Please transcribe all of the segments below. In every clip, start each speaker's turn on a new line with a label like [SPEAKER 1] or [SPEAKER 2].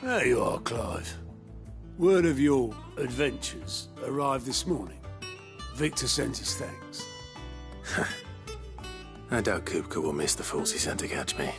[SPEAKER 1] There you are, Clive. Word of your adventures arrived this morning. Victor sent his thanks.
[SPEAKER 2] I doubt Kupka will miss the fools he sent to catch me.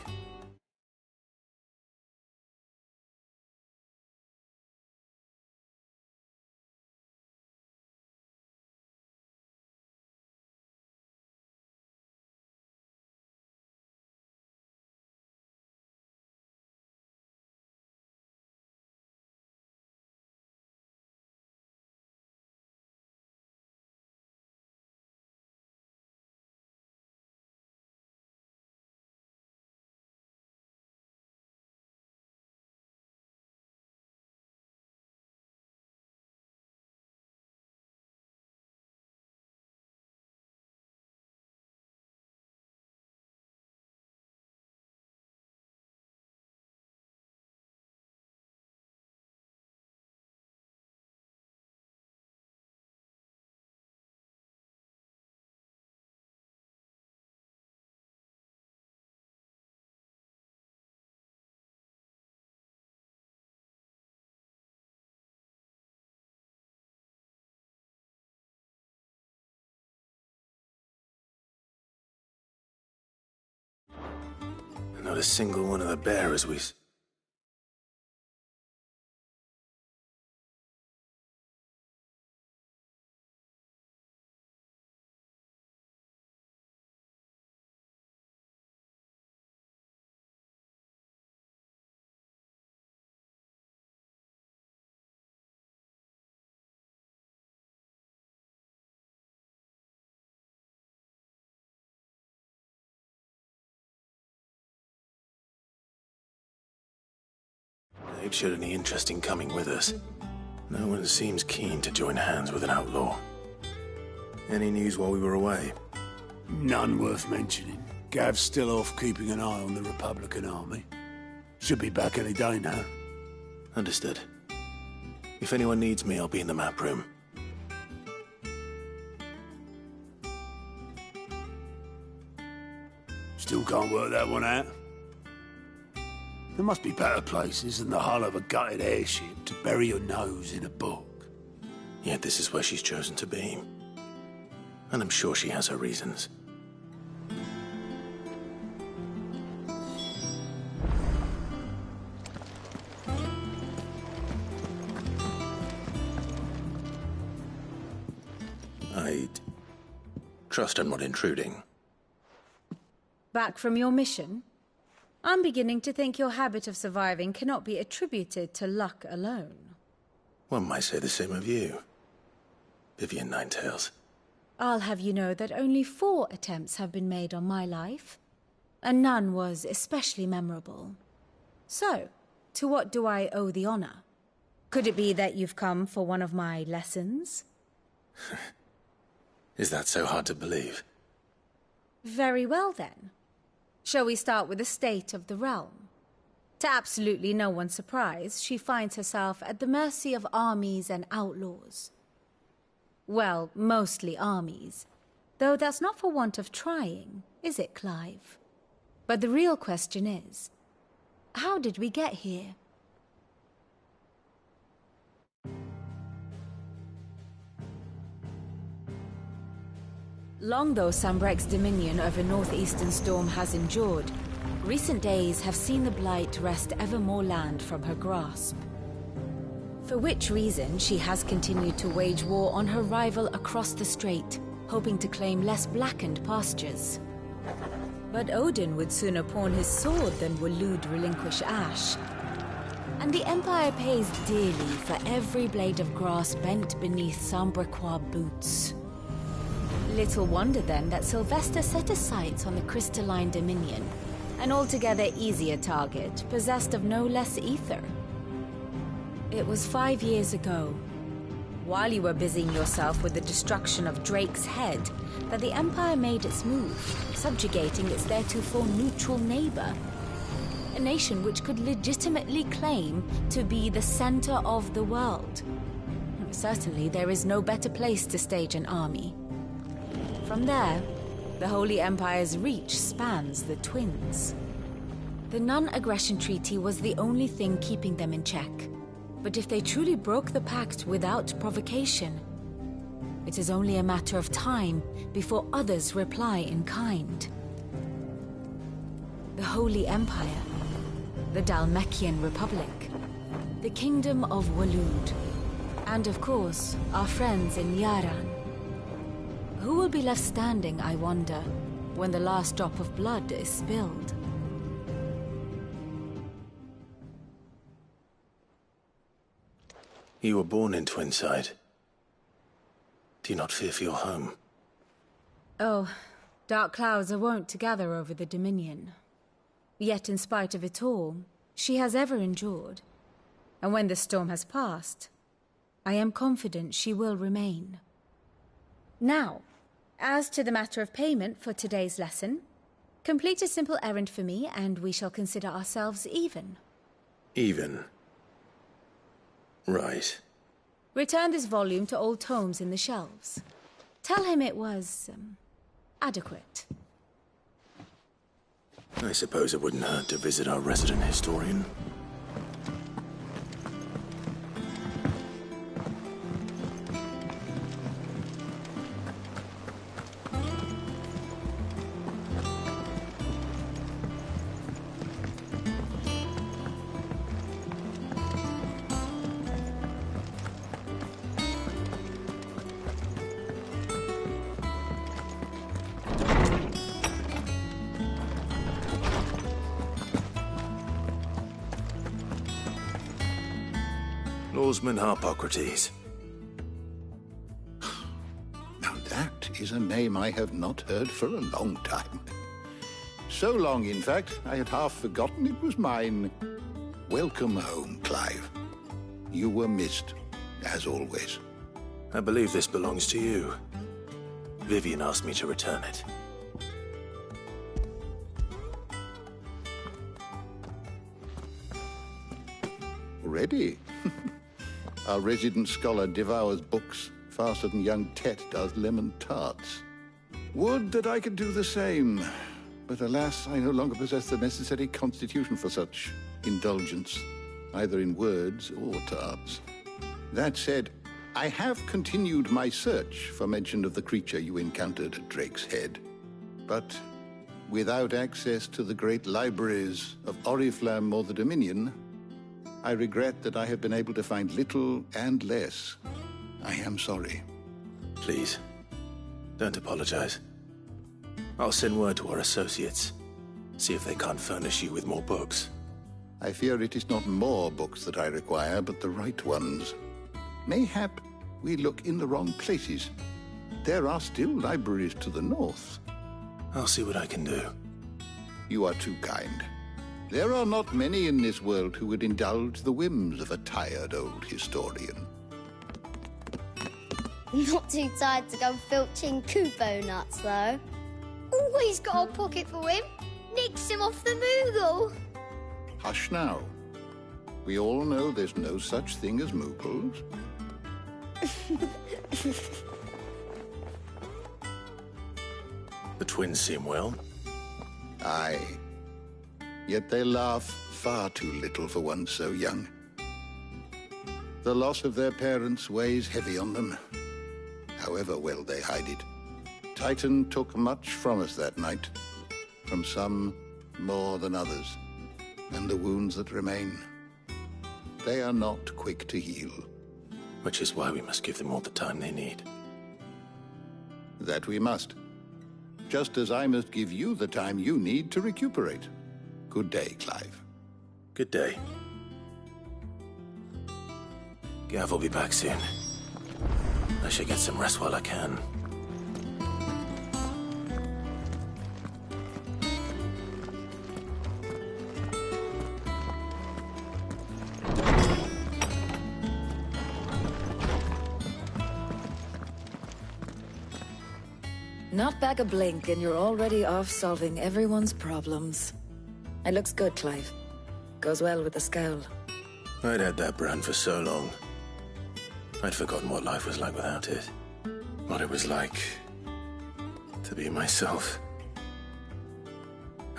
[SPEAKER 2] Not a single one of the bearers we... They'd should any interest in coming with us. No one seems keen to join hands with an outlaw. Any news while we were away?
[SPEAKER 1] None worth mentioning. Gav's still off keeping an eye on the Republican army. Should be back any day now.
[SPEAKER 2] Understood. If anyone needs me, I'll be in the map room.
[SPEAKER 1] Still can't work that one out. There must be better places than the hull of a gutted airship to bury your nose in a book.
[SPEAKER 2] Yet this is where she's chosen to be. And I'm sure she has her reasons. I'd trust I'm not intruding.
[SPEAKER 3] Back from your mission? I'm beginning to think your habit of surviving cannot be attributed to luck alone.
[SPEAKER 2] One might say the same of you, Vivian Ninetails.
[SPEAKER 3] I'll have you know that only 4 attempts have been made on my life, and none was especially memorable. So, to what do I owe the honor? Could it be that you've come for one of my lessons?
[SPEAKER 2] Is that so hard to believe?
[SPEAKER 3] Very well then. Shall we start with the state of the realm? To absolutely no one's surprise, she finds herself at the mercy of armies and outlaws. Well, mostly armies. Though that's not for want of trying, is it, Clive? But the real question is, how did we get here? Long though Sanbreque's dominion over northeastern Storm has endured, recent days have seen the Blight wrest ever more land from her grasp. For which reason she has continued to wage war on her rival across the strait, hoping to claim less blackened pastures. But Odin would sooner pawn his sword than will Lude relinquish Ash. And the Empire pays dearly for every blade of grass bent beneath Sanbrequois boots. Little wonder then that Sylvester set his sights on the Crystalline Dominion, an altogether easier target, possessed of no less ether. It was 5 years ago, while you were busying yourself with the destruction of Drake's head, that the Empire made its move, subjugating its theretofore neutral neighbor. A nation which could legitimately claim to be the center of the world. Certainly there is no better place to stage an army. From there, the Holy Empire's reach spans the Twins. The non-aggression treaty was the only thing keeping them in check. But if they truly broke the pact without provocation, it is only a matter of time before others reply in kind. The Holy Empire, the Dhalmekian Republic, the Kingdom of Waloed, and of course, our friends in Yaran. Who will be left standing, I wonder, when the last drop of blood is spilled?
[SPEAKER 2] You were born in Twinside. Do you not fear for your home?
[SPEAKER 3] Oh, dark clouds are wont to gather over the Dominion. Yet in spite of it all, she has ever endured. And when the storm has passed, I am confident she will remain. Now, as to the matter of payment for today's lesson, complete a simple errand for me and we shall consider ourselves even.
[SPEAKER 2] Even? Right.
[SPEAKER 3] Return this volume to old tomes in the shelves. Tell him it was, adequate.
[SPEAKER 2] I suppose it wouldn't hurt to visit our resident historian. Lawsman Harpocrates.
[SPEAKER 4] Now that is a name I have not heard for a long time. So long, in fact, I had half forgotten it was mine. Welcome home, Clive. You were missed, as always.
[SPEAKER 2] I believe this belongs to you. Vivian asked me to return it.
[SPEAKER 4] Ready? Our resident scholar devours books faster than young Tet does lemon tarts. Would that I could do the same. But alas, I no longer possess the necessary constitution for such indulgence, either in words or tarts. That said, I have continued my search for mention of the creature you encountered at Drake's Head. But without access to the great libraries of Oriflamme or the Dominion, I regret that I have been able to find little and less. I am sorry.
[SPEAKER 2] Please, don't apologize. I'll send word to our associates. See if they can't furnish you with more books.
[SPEAKER 4] I fear it is not more books that I require, but the right ones. Mayhap we look in the wrong places. There are still libraries to the north.
[SPEAKER 2] I'll see what I can do.
[SPEAKER 4] You are too kind. There are not many in this world who would indulge the whims of a tired old historian.
[SPEAKER 5] Not too tired to go filching Kupo nuts, though. Always got a pocket for him. Nicks him off the Moogle.
[SPEAKER 4] Hush now. We all know there's no such thing as Moogles.
[SPEAKER 2] The twins seem well.
[SPEAKER 4] Aye. Yet they laugh far too little for one so young. The loss of their parents weighs heavy on them, however well they hide it. Titan took much from us that night, from some more than others, and the wounds that remain, they are not quick to heal.
[SPEAKER 2] Which is why we must give them all the time they need.
[SPEAKER 4] That we must. Just as I must give you the time you need to recuperate. Good day, Clive.
[SPEAKER 2] Good day. Gav will be back soon. I should get some rest while I can.
[SPEAKER 6] Not back a blink and you're already off solving everyone's problems. It looks good, Clive. Goes well with the scowl.
[SPEAKER 2] I'd had that brand for so long. I'd forgotten what life was like without it. What it was like to be myself.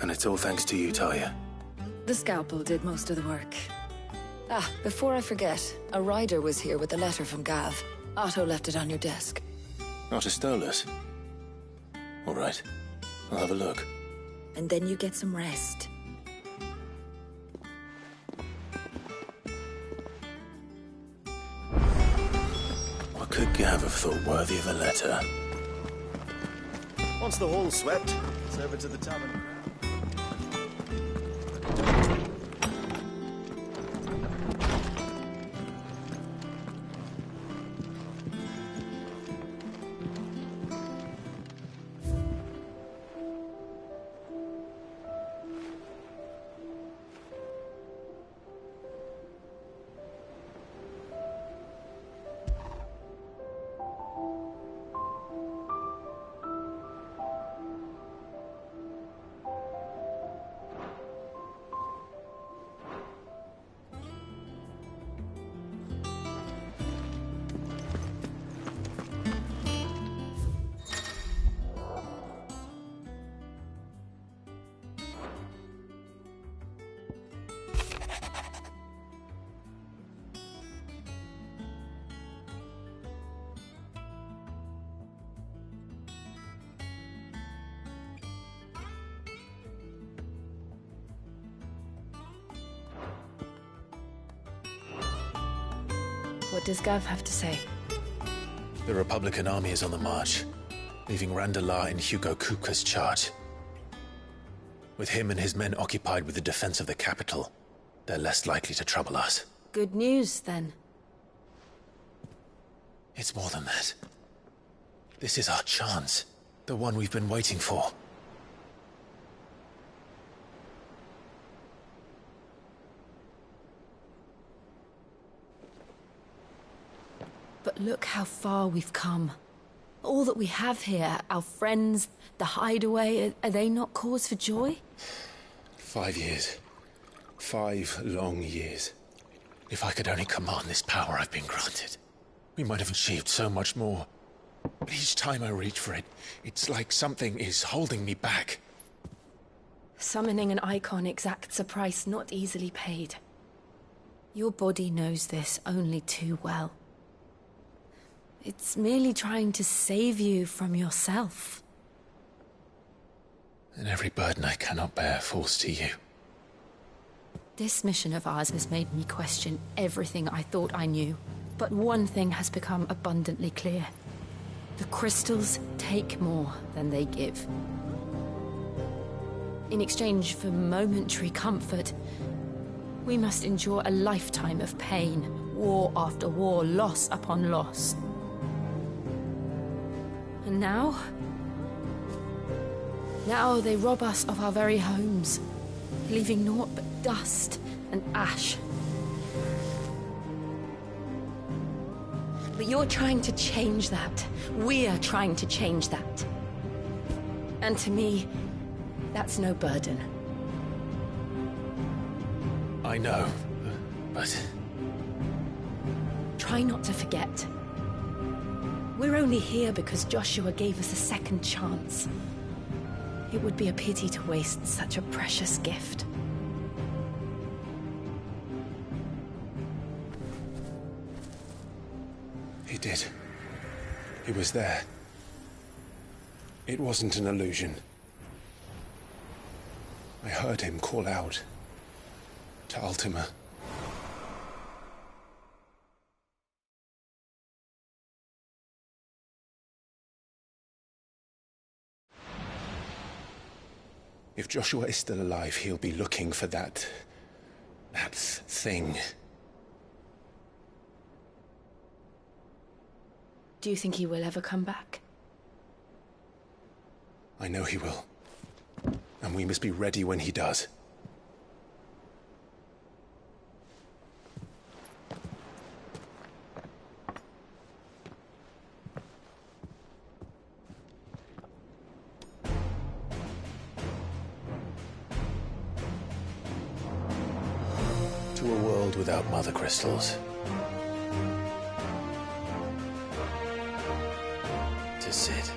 [SPEAKER 2] And it's all thanks to you, Talia.
[SPEAKER 6] The scalpel did most of the work. Ah, before I forget, a rider was here with a letter from Gav. Otto left it on your desk.
[SPEAKER 2] Not a Stolas. All right. I'll have a look.
[SPEAKER 6] And then you get some rest.
[SPEAKER 2] What could Gav have thought worthy of a letter?
[SPEAKER 7] Once the hall's swept, it's over to the tavern.
[SPEAKER 3] What does Gav have to say?
[SPEAKER 2] The Republican army is on the march, leaving Randalar in Hugo Kupka's charge. With him and his men occupied with the defense of the capital, they're less likely to trouble us.
[SPEAKER 3] Good news, then.
[SPEAKER 2] It's more than that. This is our chance. The one we've been waiting for.
[SPEAKER 3] But look how far we've come. All that we have here, our friends, the hideaway, are they not cause for joy?
[SPEAKER 2] 5 years. 5 long years. If I could only command this power I've been granted, we might have achieved so much more. But each time I reach for it, it's like something is holding me back.
[SPEAKER 3] Summoning an icon exacts a price not easily paid. Your body knows this only too well. It's merely trying to save you from yourself.
[SPEAKER 2] And every burden I cannot bear falls to you.
[SPEAKER 3] This mission of ours has made me question everything I thought I knew. But one thing has become abundantly clear. The crystals take more than they give. In exchange for momentary comfort, we must endure a lifetime of pain, war after war, loss upon loss. And now they rob us of our very homes, leaving naught but dust and ash. But you're trying to change that. We're trying to change that. And to me, that's no burden.
[SPEAKER 2] I know, but...
[SPEAKER 3] Try not to forget. We're only here because Joshua gave us a second chance. It would be a pity to waste such a precious gift.
[SPEAKER 2] He did. He was there. It wasn't an illusion. I heard him call out to Ultima. If Joshua is still alive, he'll be looking for that thing.
[SPEAKER 3] Do you think he will ever come back?
[SPEAKER 2] I know he will. And we must be ready when he does. To a world without mother crystals. To Cid.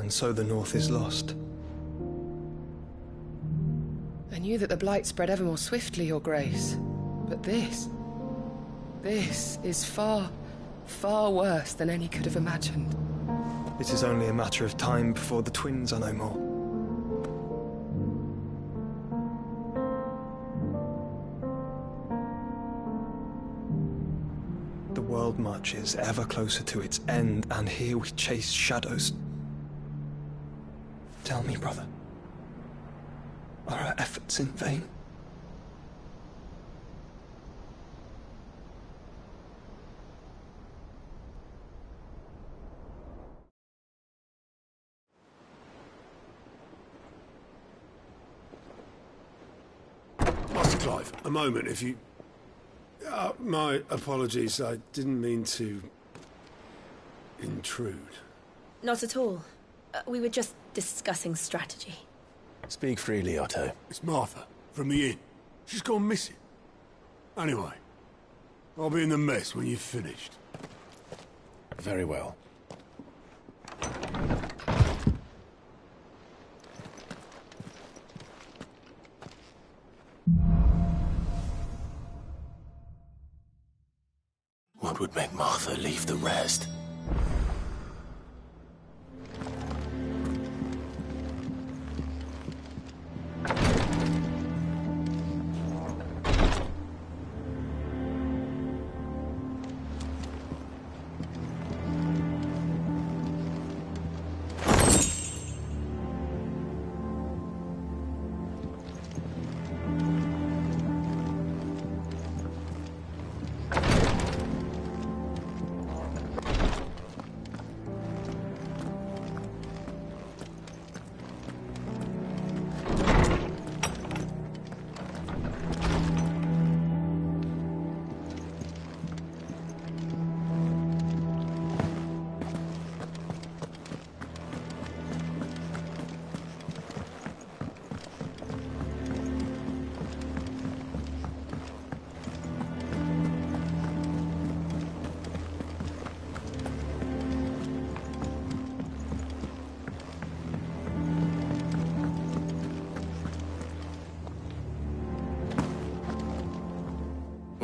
[SPEAKER 8] and so the North is lost.
[SPEAKER 9] I knew that the Blight spread ever more swiftly, Your Grace. But this is far, far worse than any could have imagined.
[SPEAKER 8] It is only a matter of time before the twins are no more. The world marches ever closer to its end, and here we chase shadows. Tell me, brother, are our efforts in vain?
[SPEAKER 1] Master Clive, a moment, if you... my apologies, I didn't mean to... intrude.
[SPEAKER 10] Not at all. We were just discussing strategy.
[SPEAKER 2] Speak freely, Otto.
[SPEAKER 1] It's Martha, from the inn. She's gone missing. Anyway, I'll be in the mess when you've finished.
[SPEAKER 2] Very well. What would make Martha leave the rest?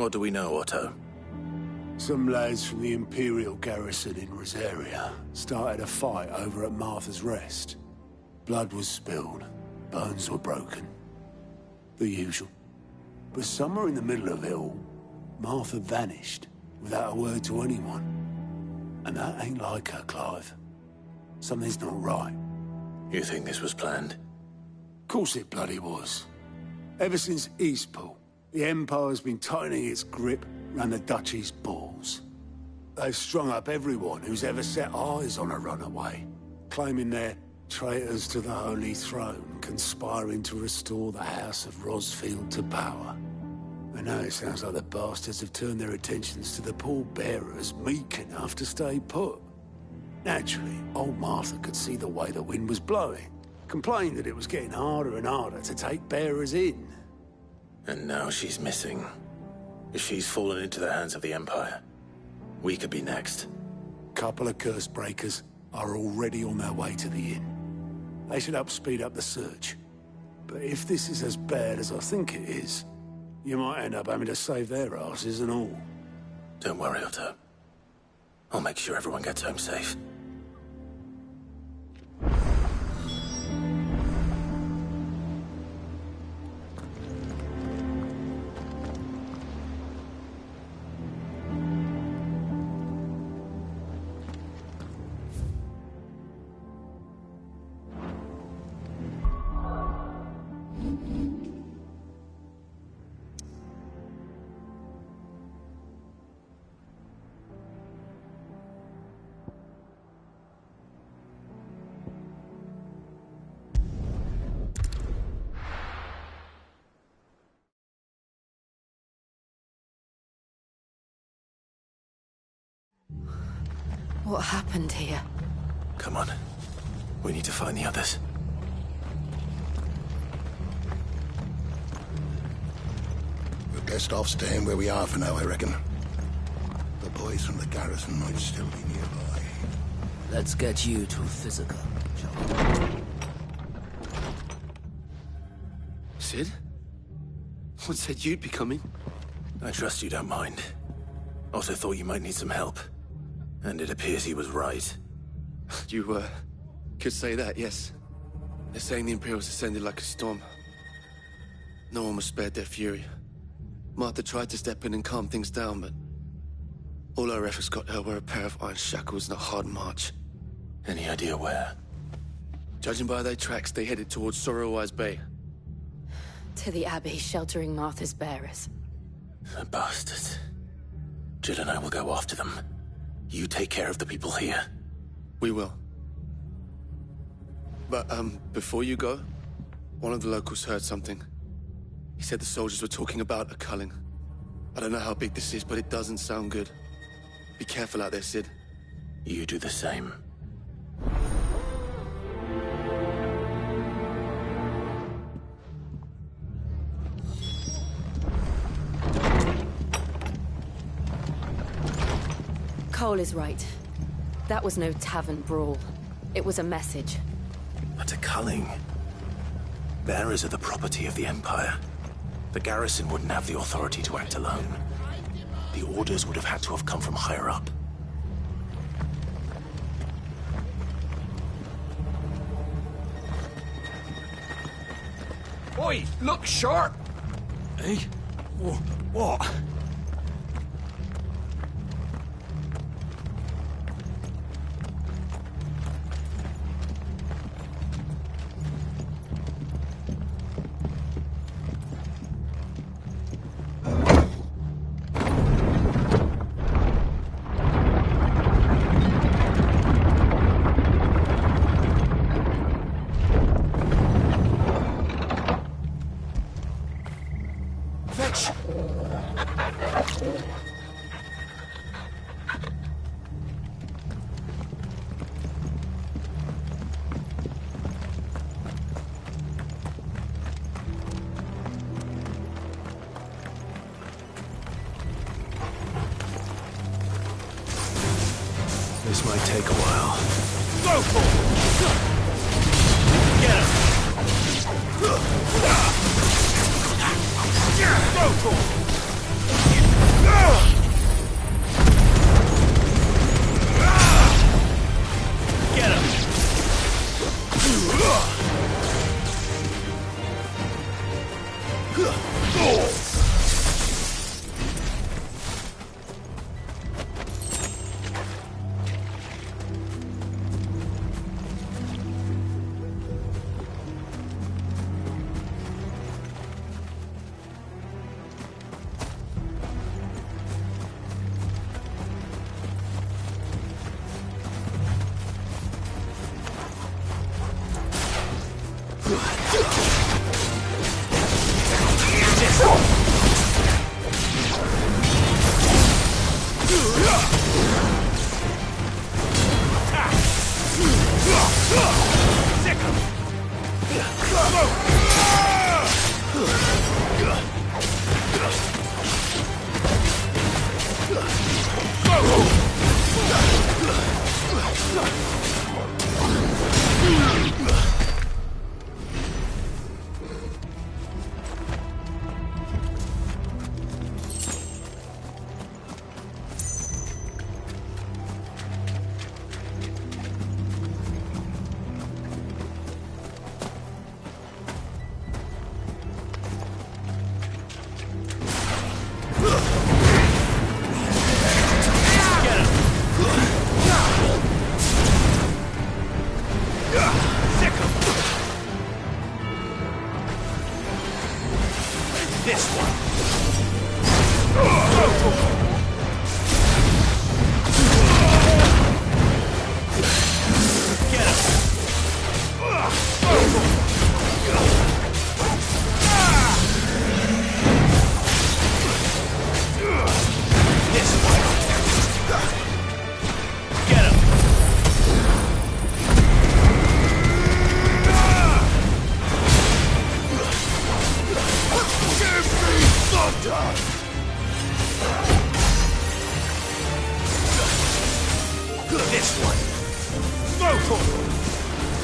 [SPEAKER 2] What do we know, Otto?
[SPEAKER 1] Some lads from the Imperial garrison in Rosaria started a fight over at Martha's Rest. Blood was spilled, bones were broken. The usual. But somewhere in the middle of it all, Martha vanished without a word to anyone. And that ain't like her, Clive. Something's not right.
[SPEAKER 2] You think this was planned?
[SPEAKER 1] Course it bloody was. Ever since Eastpool, the Empire's been tightening its grip round the Duchy's balls. They've strung up everyone who's ever set eyes on a runaway, claiming they're traitors to the Holy Throne, conspiring to restore the House of Rosfield to power. And now it sounds like the bastards have turned their attentions to the pallbearers meek enough to stay put. Naturally, old Martha could see the way the wind was blowing, complained that it was getting harder and harder to take bearers in.
[SPEAKER 2] And now she's missing. If she's fallen into the hands of the Empire, we could be next.
[SPEAKER 1] Couple of curse breakers are already on their way to the inn. They should help speed up the search. But if this is as bad as I think it is, you might end up having to save their asses and all.
[SPEAKER 2] Don't worry, Otto. I'll make sure everyone gets home safe.
[SPEAKER 10] What happened here?
[SPEAKER 2] Come on. We need to find the others.
[SPEAKER 4] We're best off staying where we are for now, I reckon. The boys from the garrison might still be nearby.
[SPEAKER 11] Let's get you to physical, shall Cid? What said you'd be coming?
[SPEAKER 2] I trust you don't mind. Also thought you might need some help. And it appears he was right.
[SPEAKER 11] You, could say that, yes. They're saying the Imperials ascended like a storm. No one was spared their fury. Martha tried to step in and calm things down, but all our efforts got her were a pair of iron shackles and a hard march.
[SPEAKER 2] Any idea where?
[SPEAKER 11] Judging by their tracks, they headed towards Sorrowwise Bay.
[SPEAKER 10] To the Abbey, sheltering Martha's bearers.
[SPEAKER 2] The bastards. Jill and I will go after them. You take care of the people here.
[SPEAKER 11] We will. But, before you go, one of the locals heard something. He said the soldiers were talking about a culling. I don't know how big this is, but it doesn't sound good. Be careful out there, Cid.
[SPEAKER 2] You do the same.
[SPEAKER 10] Cole is right. That was no tavern brawl. It was a message.
[SPEAKER 2] But a culling. Bearers are the property of the Empire. The garrison wouldn't have the authority to act alone. The orders would have had to have come from higher up.
[SPEAKER 12] Oi, look sharp!
[SPEAKER 13] Hey? What?
[SPEAKER 2] This might take a while.
[SPEAKER 12] Go for it! Get him! Go for it! Get him!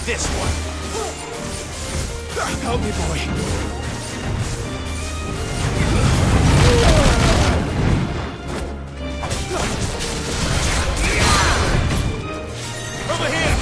[SPEAKER 12] This one. Help me, boy. Over here!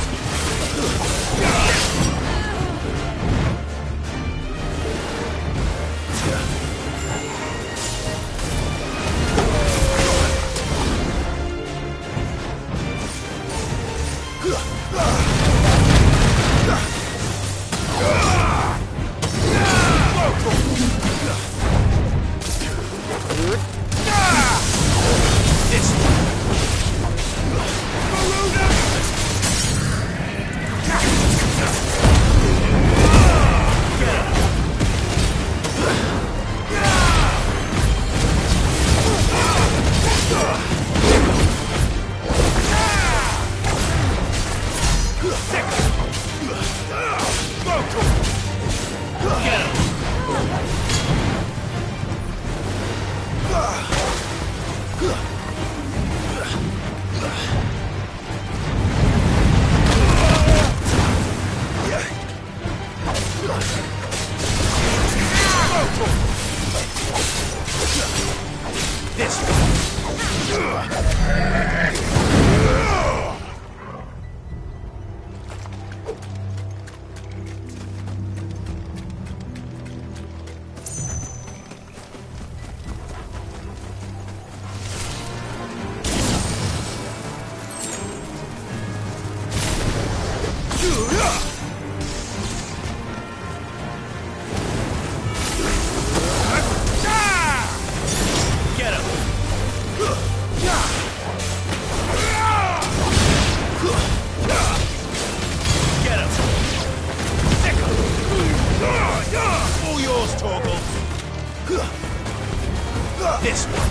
[SPEAKER 12] This one.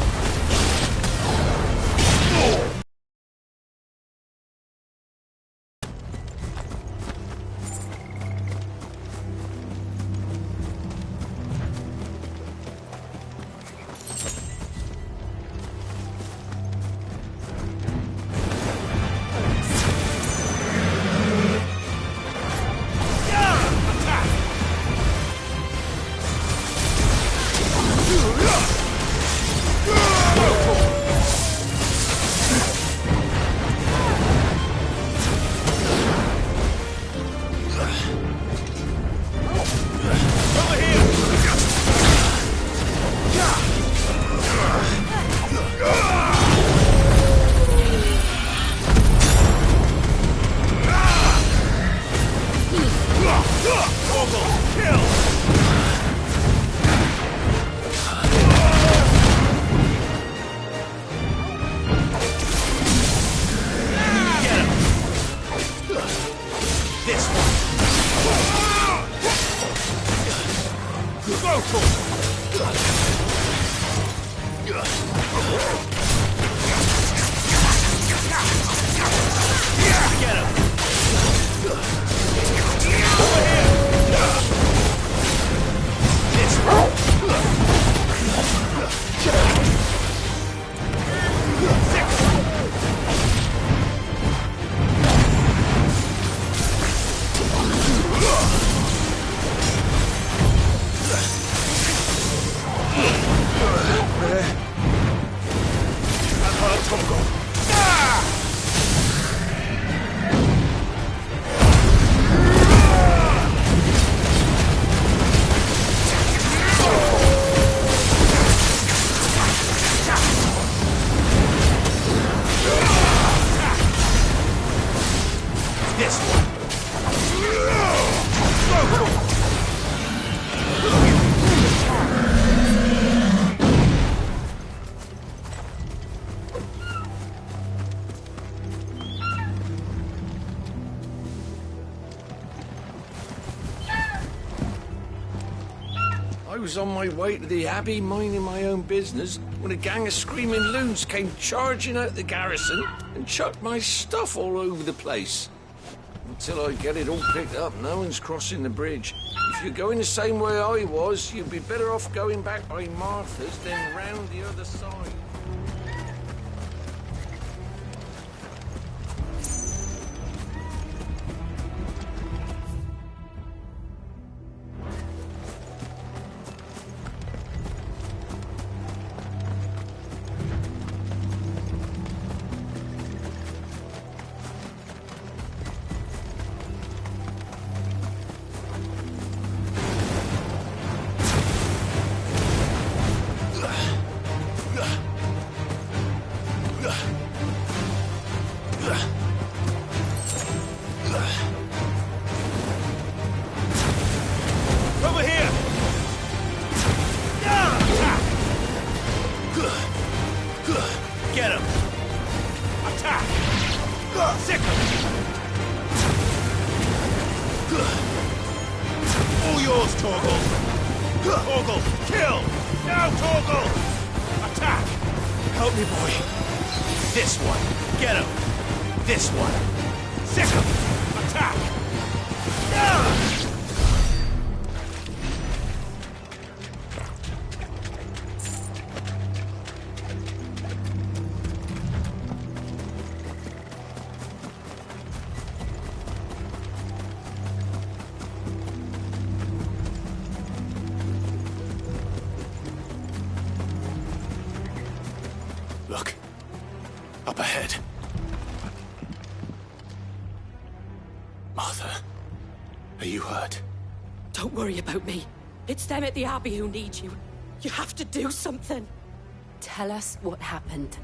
[SPEAKER 14] I was on my way to the Abbey, minding my own business, when a gang of screaming loons came charging out the garrison and chucked my stuff all over the place. Until I get it all picked up, no one's crossing the bridge. If you're going the same way I was, you'd be better off going back by Martha's than round the other side.
[SPEAKER 12] Sick him! All yours, Torgal! Torgal, kill! Now, Torgal! Attack! Help me, boy. This one. Get him. This one. Sick him! Attack!
[SPEAKER 2] Look. Up ahead. Martha, are you hurt?
[SPEAKER 15] Don't worry about me. It's them at the Abbey who need you. You have to do something.
[SPEAKER 10] Tell us what happened.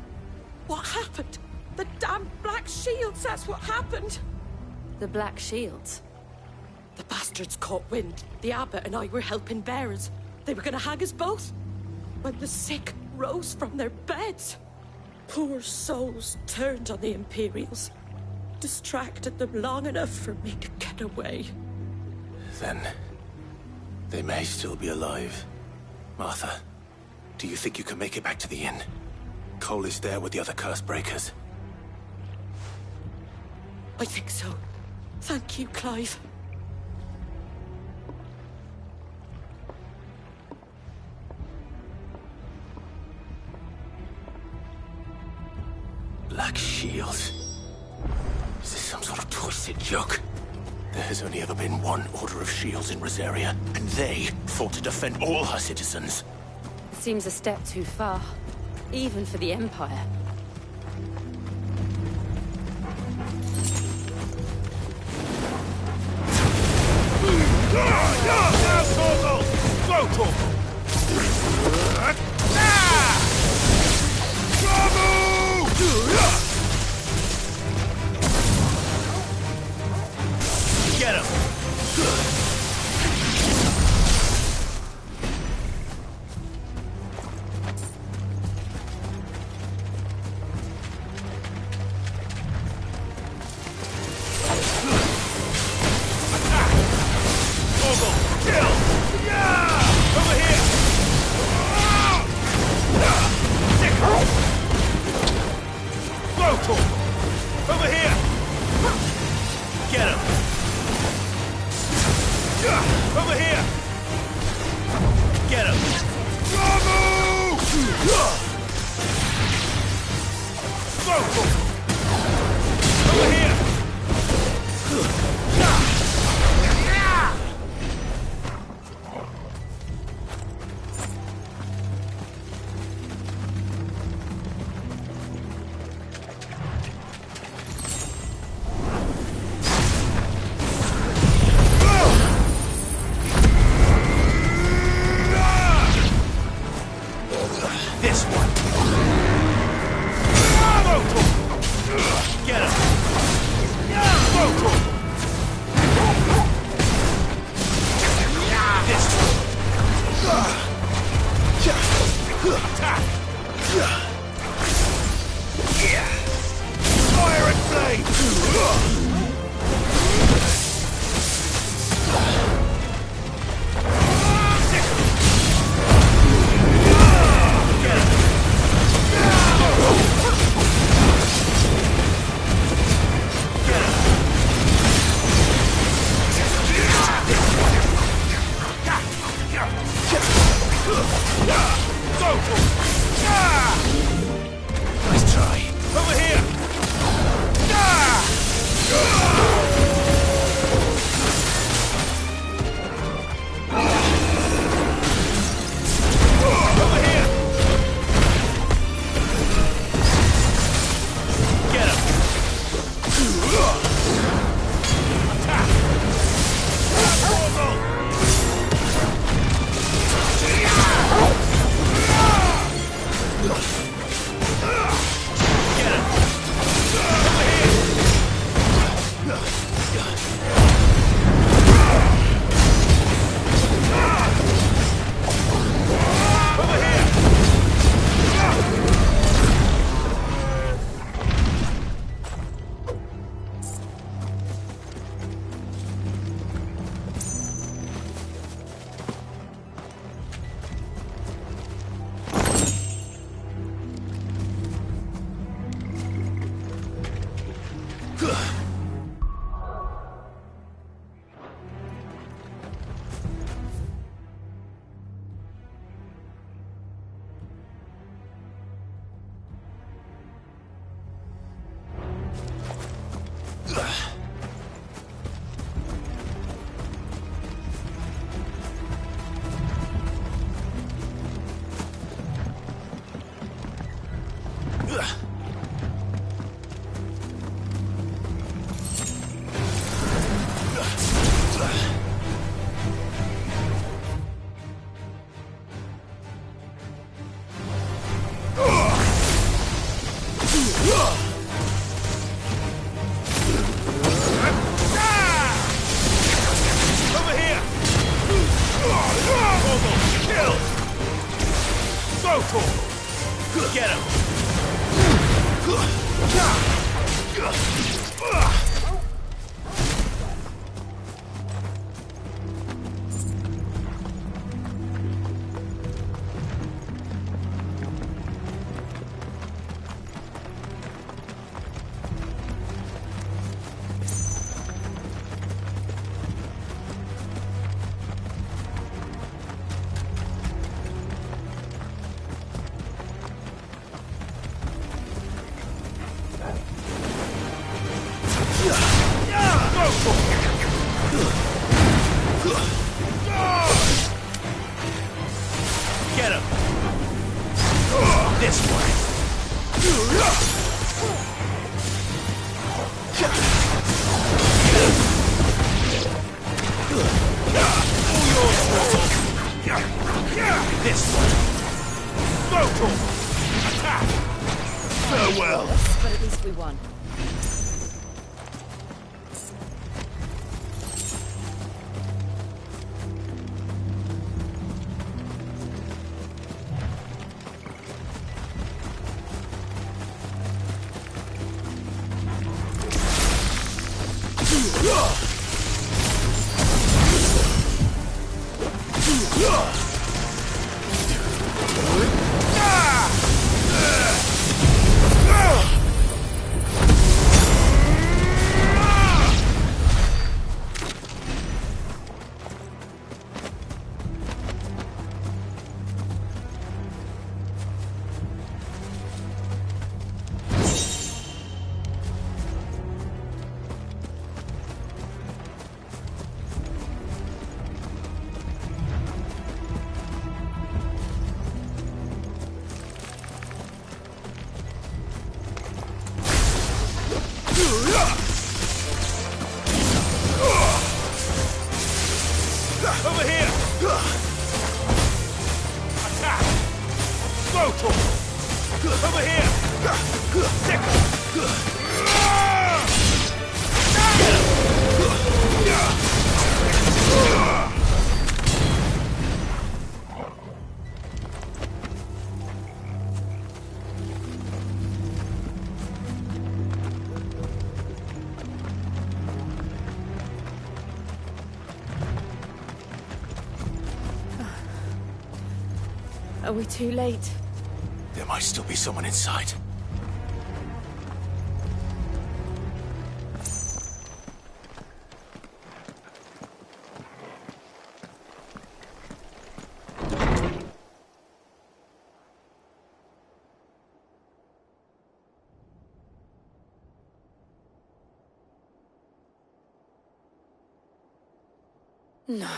[SPEAKER 15] What happened? The damn Black Shields, that's what happened.
[SPEAKER 10] The Black Shields?
[SPEAKER 15] The bastards caught wind. The Abbot and I were helping bearers. They were gonna hang us both. When the sick rose from their beds. Poor souls turned on the Imperials. Distracted them long enough for me to get away.
[SPEAKER 2] Then, they may still be alive. Martha, do you think you can make it back to the inn? Cole is there with the other curse breakers.
[SPEAKER 15] I think so. Thank you, Clive.
[SPEAKER 2] Black Shields. Is this some sort of twisted joke? There has only ever been one Order of Shields in Rosaria, and they fought to defend all her citizens.
[SPEAKER 10] It seems a step too far, even for the Empire.
[SPEAKER 12] Now, Torgal! Go, Torgal! Get him! Get him! This way! This way! Vocal! Attack! Farewell!
[SPEAKER 3] But at least we won.
[SPEAKER 12] Over here! Attack! Vocal! Over here!
[SPEAKER 10] Are we too late?
[SPEAKER 12] There might still be someone inside.
[SPEAKER 10] No.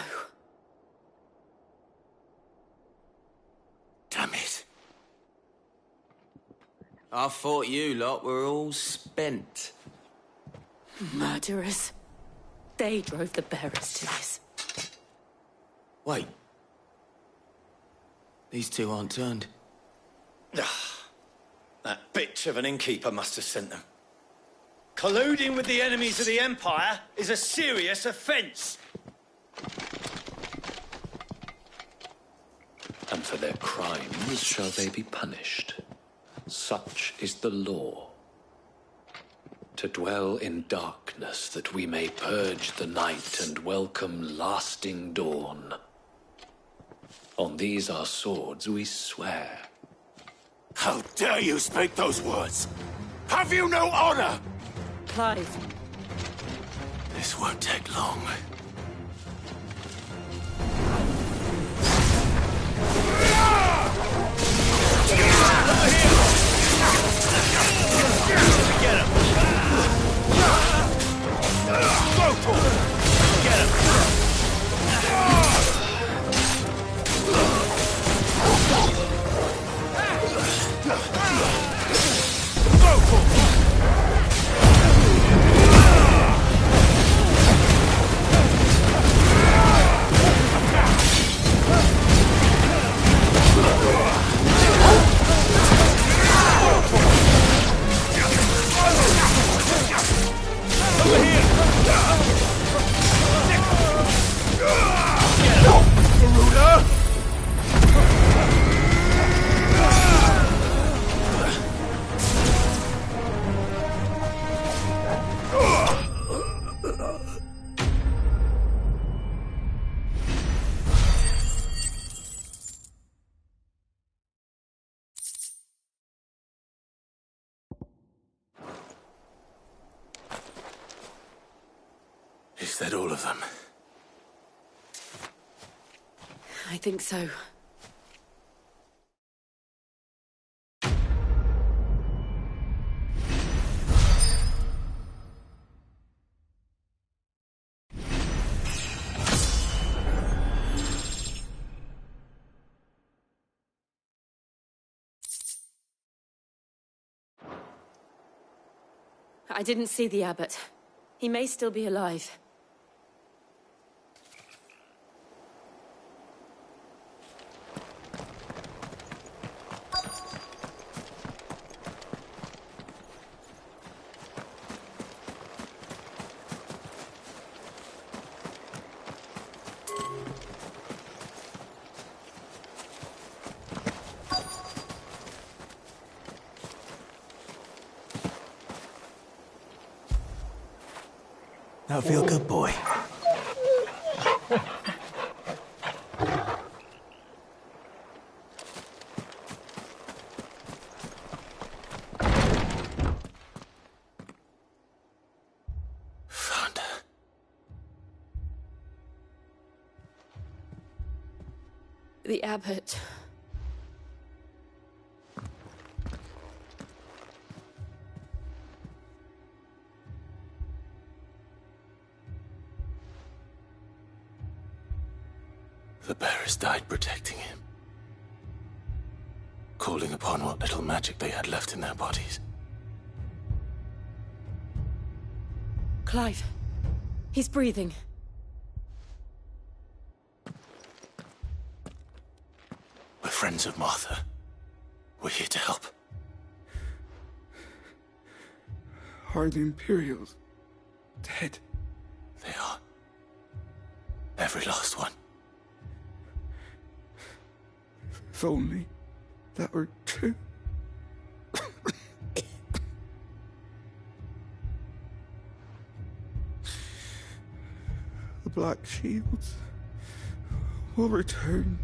[SPEAKER 12] Damn it.
[SPEAKER 16] I thought you lot were all spent.
[SPEAKER 15] Murderers. They drove the bearers to this.
[SPEAKER 16] Wait. These two aren't turned.
[SPEAKER 13] That bitch of an innkeeper must have sent them. Colluding with the enemies of the Empire is a serious offence.
[SPEAKER 17] And for their crimes shall they be punished. Such is the law. To dwell in darkness that we may purge the night and welcome lasting dawn. On these our swords we swear.
[SPEAKER 12] How dare you speak those words? Have you no honor?
[SPEAKER 15] Clive.
[SPEAKER 12] This won't take long. Get him! Go for it! Get him!
[SPEAKER 2] Is that all of them?
[SPEAKER 10] I think so. I didn't see the abbot. He may still be alive.
[SPEAKER 12] Now feel good, boy.
[SPEAKER 2] Found her.
[SPEAKER 10] The abbot.
[SPEAKER 2] The bearers died protecting him. Calling upon what little magic they had left in their bodies.
[SPEAKER 10] Clive. He's breathing.
[SPEAKER 2] We're friends of Martha. We're here to help.
[SPEAKER 1] Are the Imperials dead?
[SPEAKER 2] They are. Every last one.
[SPEAKER 1] If only that were true. The Black Shields will return.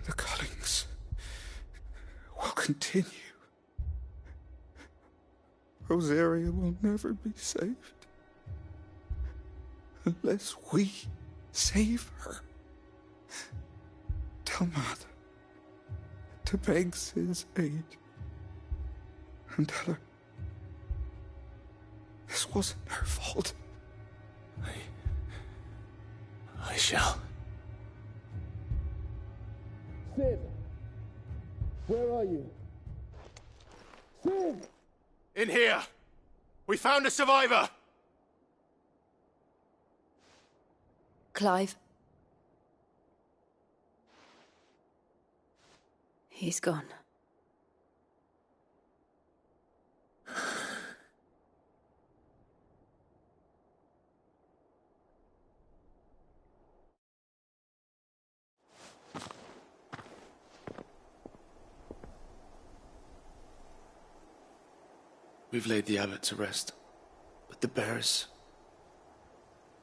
[SPEAKER 1] The cuttings will continue. Rosaria will never be saved unless we save her. Tell Mother to beg Cid's aid and tell her this wasn't her fault.
[SPEAKER 2] I shall.
[SPEAKER 18] Cid! Where are you? Cid!
[SPEAKER 12] In here! We found a survivor!
[SPEAKER 10] Clive. He's gone.
[SPEAKER 11] We've laid the abbot to rest, but the bearers,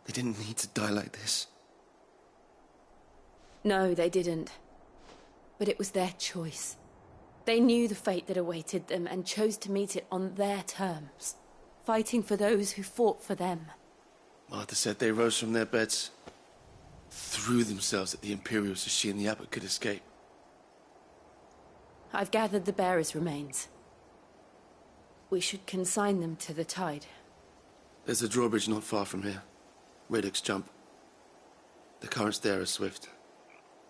[SPEAKER 11] they didn't need to die like this.
[SPEAKER 10] No, they didn't. But it was their choice. They knew the fate that awaited them and chose to meet it on their terms, fighting for those who fought for them.
[SPEAKER 11] Martha said they rose from their beds, threw themselves at the Imperials so she and the abbot could escape.
[SPEAKER 10] I've gathered the bearers' remains. We should consign them to the tide.
[SPEAKER 11] There's a drawbridge not far from here. Radix Jump. The currents there are swift.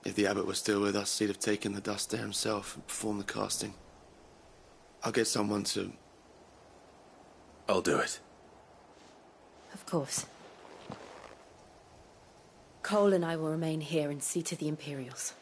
[SPEAKER 11] If the abbot was still with us, he'd have taken the dust there himself and performed the casting. I'll get someone to...
[SPEAKER 2] I'll do it.
[SPEAKER 10] Of course. Cole and I will remain here and see to the Imperials.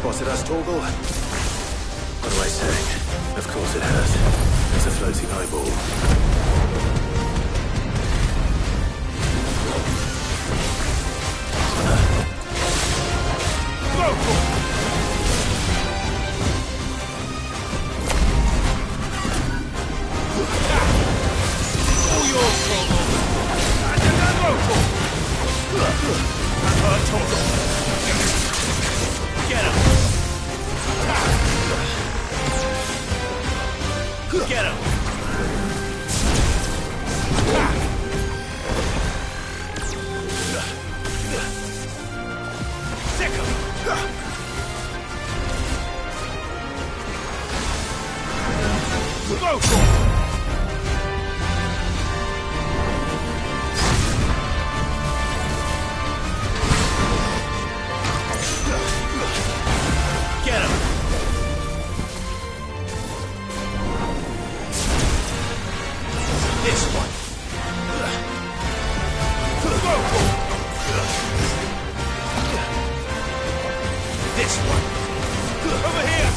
[SPEAKER 12] spotted us, Torgal?
[SPEAKER 2] What do I say? Of course it has. It's a floating eyeball.
[SPEAKER 12] All yours, Torgal! Get him! Get him! Sick him! Go for it! Get him! This one! Go for it! This one! Over here!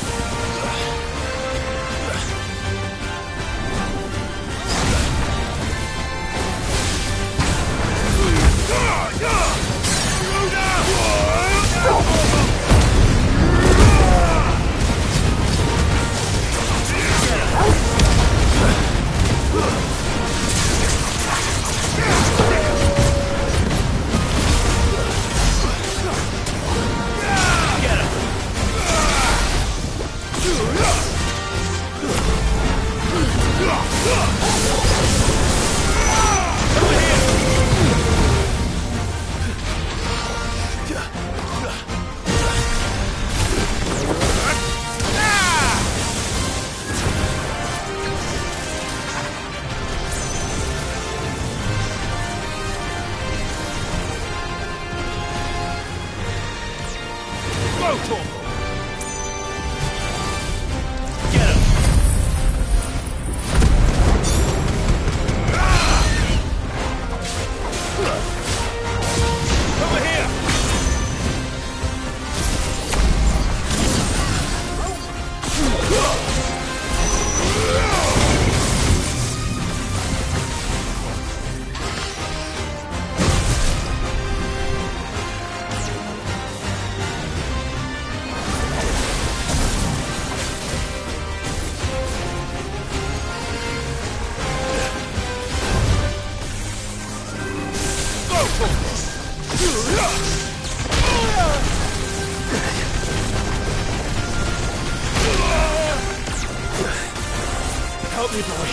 [SPEAKER 12] Help me, boy.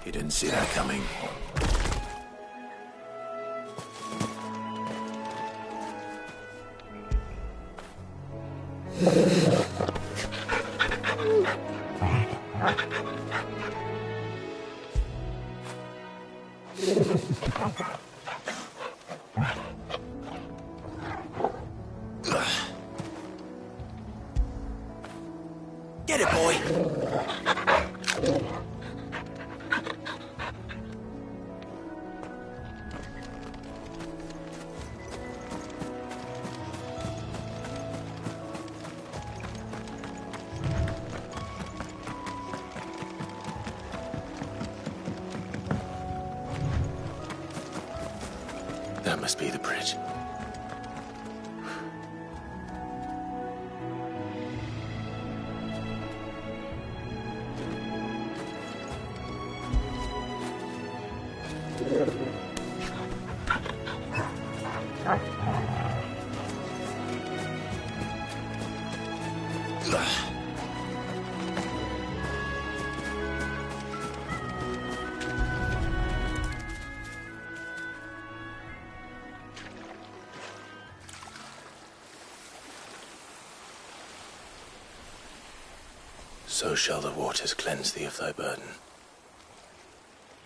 [SPEAKER 2] You didn't see that coming.
[SPEAKER 12] Get it, boy!
[SPEAKER 2] That must be the bridge. So shall the waters cleanse thee of thy burden,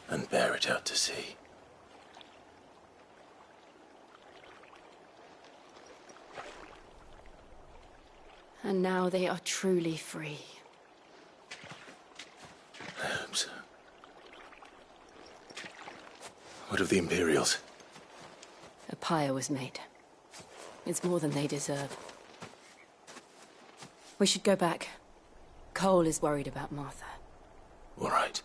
[SPEAKER 2] and bear it out to sea.
[SPEAKER 10] And now they are truly free.
[SPEAKER 2] I hope so. What of the Imperials?
[SPEAKER 10] A pyre was made. It's more than they deserve. We should go back. Cole is worried about Martha.
[SPEAKER 2] All right.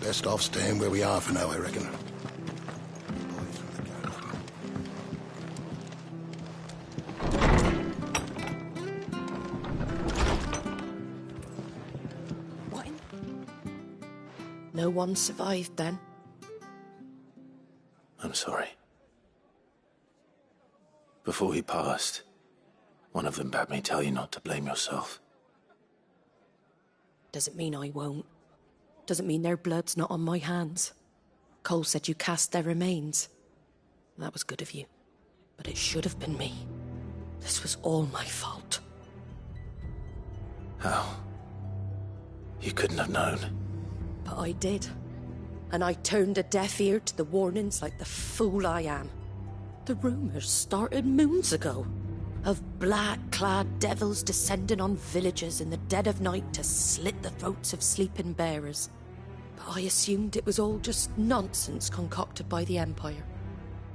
[SPEAKER 4] Best off staying where we are for now, I reckon.
[SPEAKER 15] What? No one survived then?
[SPEAKER 2] I'm sorry. Before he passed, one of them bade me tell you not to blame yourself.
[SPEAKER 15] Doesn't mean I won't. Doesn't mean their blood's not on my hands. Cole said you cast their remains. That was good of you. But it should have been me. This was all my fault.
[SPEAKER 2] How? You couldn't have known.
[SPEAKER 15] But I did. And I turned a deaf ear to the warnings like the fool I am. The rumours started moons ago. Of black-clad devils descending on villages in the dead of night to slit the throats of sleeping bearers. But I assumed it was all just nonsense concocted by the Empire.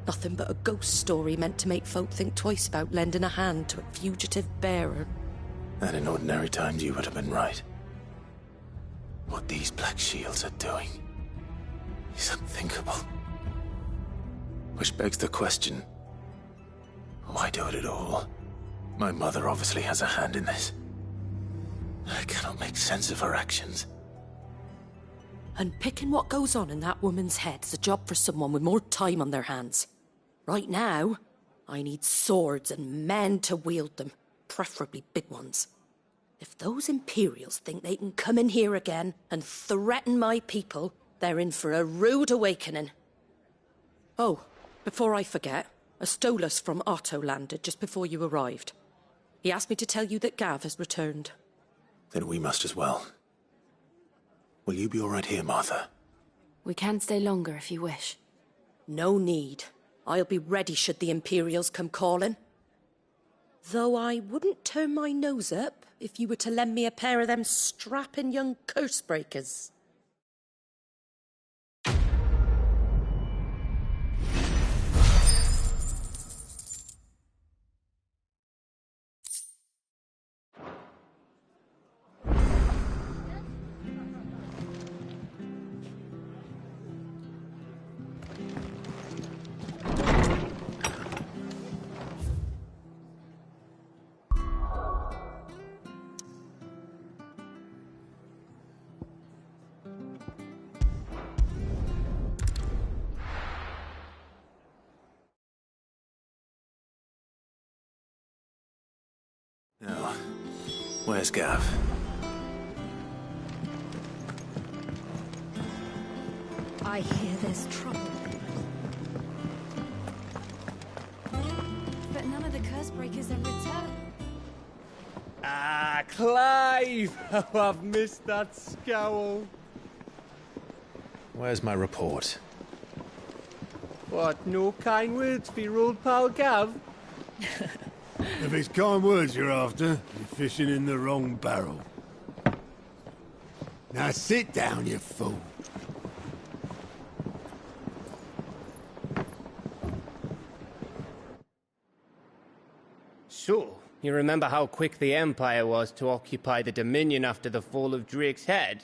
[SPEAKER 15] Nothing but a ghost story meant to make folk think twice about lending a hand to a fugitive bearer.
[SPEAKER 2] And in ordinary times you would have been right. What these Black Shields are doing is unthinkable. Which begs the question, why do it at all? My mother obviously has a hand in this. I cannot make sense of her actions.
[SPEAKER 15] And picking what goes on in that woman's head is a job for someone with more time on their hands. Right now, I need swords and men to wield them, preferably big ones. If those Imperials think they can come in here again and threaten my people, they're in for a rude awakening. Oh, before I forget, a Stolas from Otto landed just before you arrived. He asked me to tell you that Gav has returned.
[SPEAKER 2] Then we must as well. Will you be all right here, Martha?
[SPEAKER 10] We can stay longer if you wish.
[SPEAKER 15] No need. I'll be ready should the Imperials come calling. Though I wouldn't turn my nose up if you were to lend me a pair of them strapping young curse-breakers.
[SPEAKER 2] Where's Gav?
[SPEAKER 3] I hear there's trouble. But none of the Cursebreakers have returned.
[SPEAKER 19] Ah, Clive! Oh, I've missed that scowl.
[SPEAKER 2] Where's my report?
[SPEAKER 19] What, no kind words for your old pal Gav?
[SPEAKER 1] If it's kind words you're after, you're fishing in the wrong barrel. Now sit down, you fool.
[SPEAKER 19] So, you remember how quick the Empire was to occupy the Dominion after the fall of Drake's head?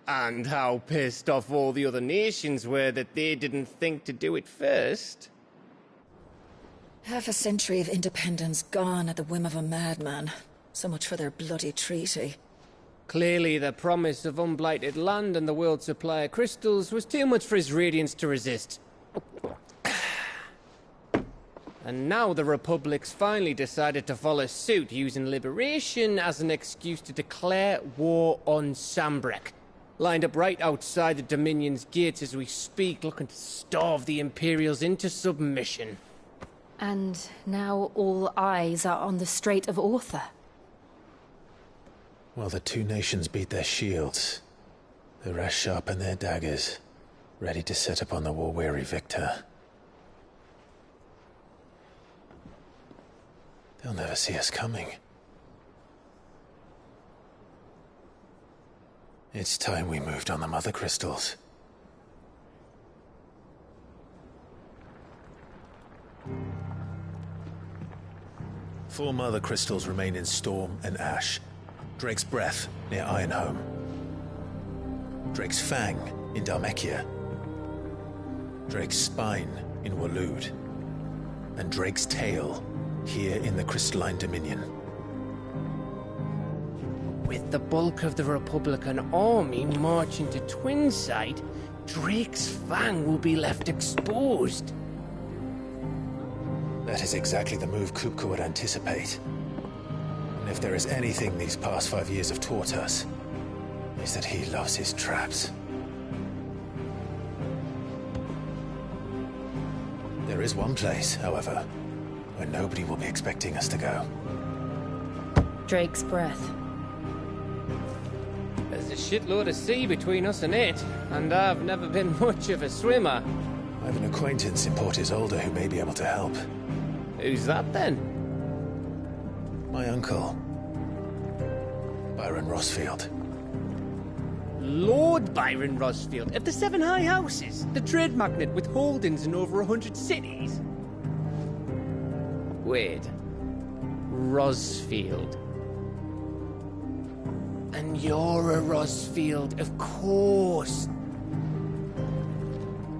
[SPEAKER 19] And how pissed off all the other nations were that they didn't think to do it first?
[SPEAKER 6] Half a century of independence gone at the whim of a madman. So much for their bloody treaty.
[SPEAKER 19] Clearly, the promise of unblighted land and the world's supply of crystals was too much for his radiance to resist. And now the Republic's finally decided to follow suit, using liberation as an excuse to declare war on Sanbreque. Lined up right outside the Dominion's gates as we speak, looking to starve the Imperials into submission.
[SPEAKER 10] And now all eyes are on the Strait of Author.
[SPEAKER 2] Well, the two nations beat their shields. The rest sharpen their daggers, ready to set upon the war-weary victor. They'll never see us coming. It's time we moved on the Mother Crystals. Four Mother Crystals remain in Storm and Ash. Drake's Breath near Ironhome. Drake's Fang in Dhalmekia. Drake's Spine in Waloed. And Drake's Tail here in the Crystalline Dominion.
[SPEAKER 19] With the bulk of the Republican army marching to Twinside, Drake's Fang will be left exposed.
[SPEAKER 2] That is exactly the move Kupka would anticipate. And if there is anything these past 5 years have taught us, is that he loves his traps. There is one place, however, where nobody will be expecting us to go.
[SPEAKER 10] Drake's Breath.
[SPEAKER 19] There's a shitload of sea between us and it, and I've never been much of a swimmer.
[SPEAKER 2] I have an acquaintance in Port Isolde who may be able to help.
[SPEAKER 19] Who's that then?
[SPEAKER 2] My uncle, Byron Rosfield.
[SPEAKER 19] Lord Byron Rosfield of the Seven High Houses, the trade magnate with holdings in over 100 cities. Wait, Rosfield. And you're a Rosfield, of course.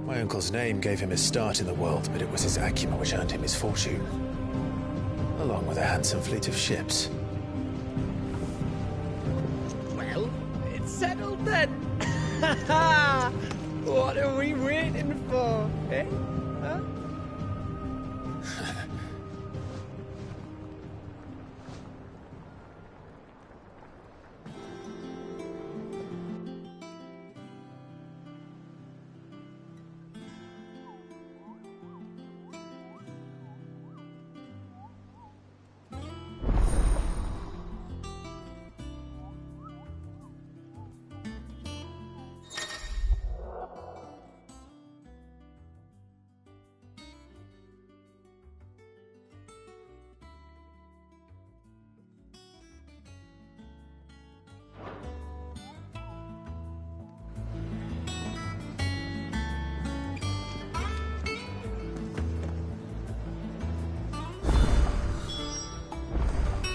[SPEAKER 2] My uncle's name gave him his start in the world, but it was his acumen which earned him his fortune. Along with a handsome fleet of ships.
[SPEAKER 19] Well, it's settled then. What are we waiting for, eh? Huh?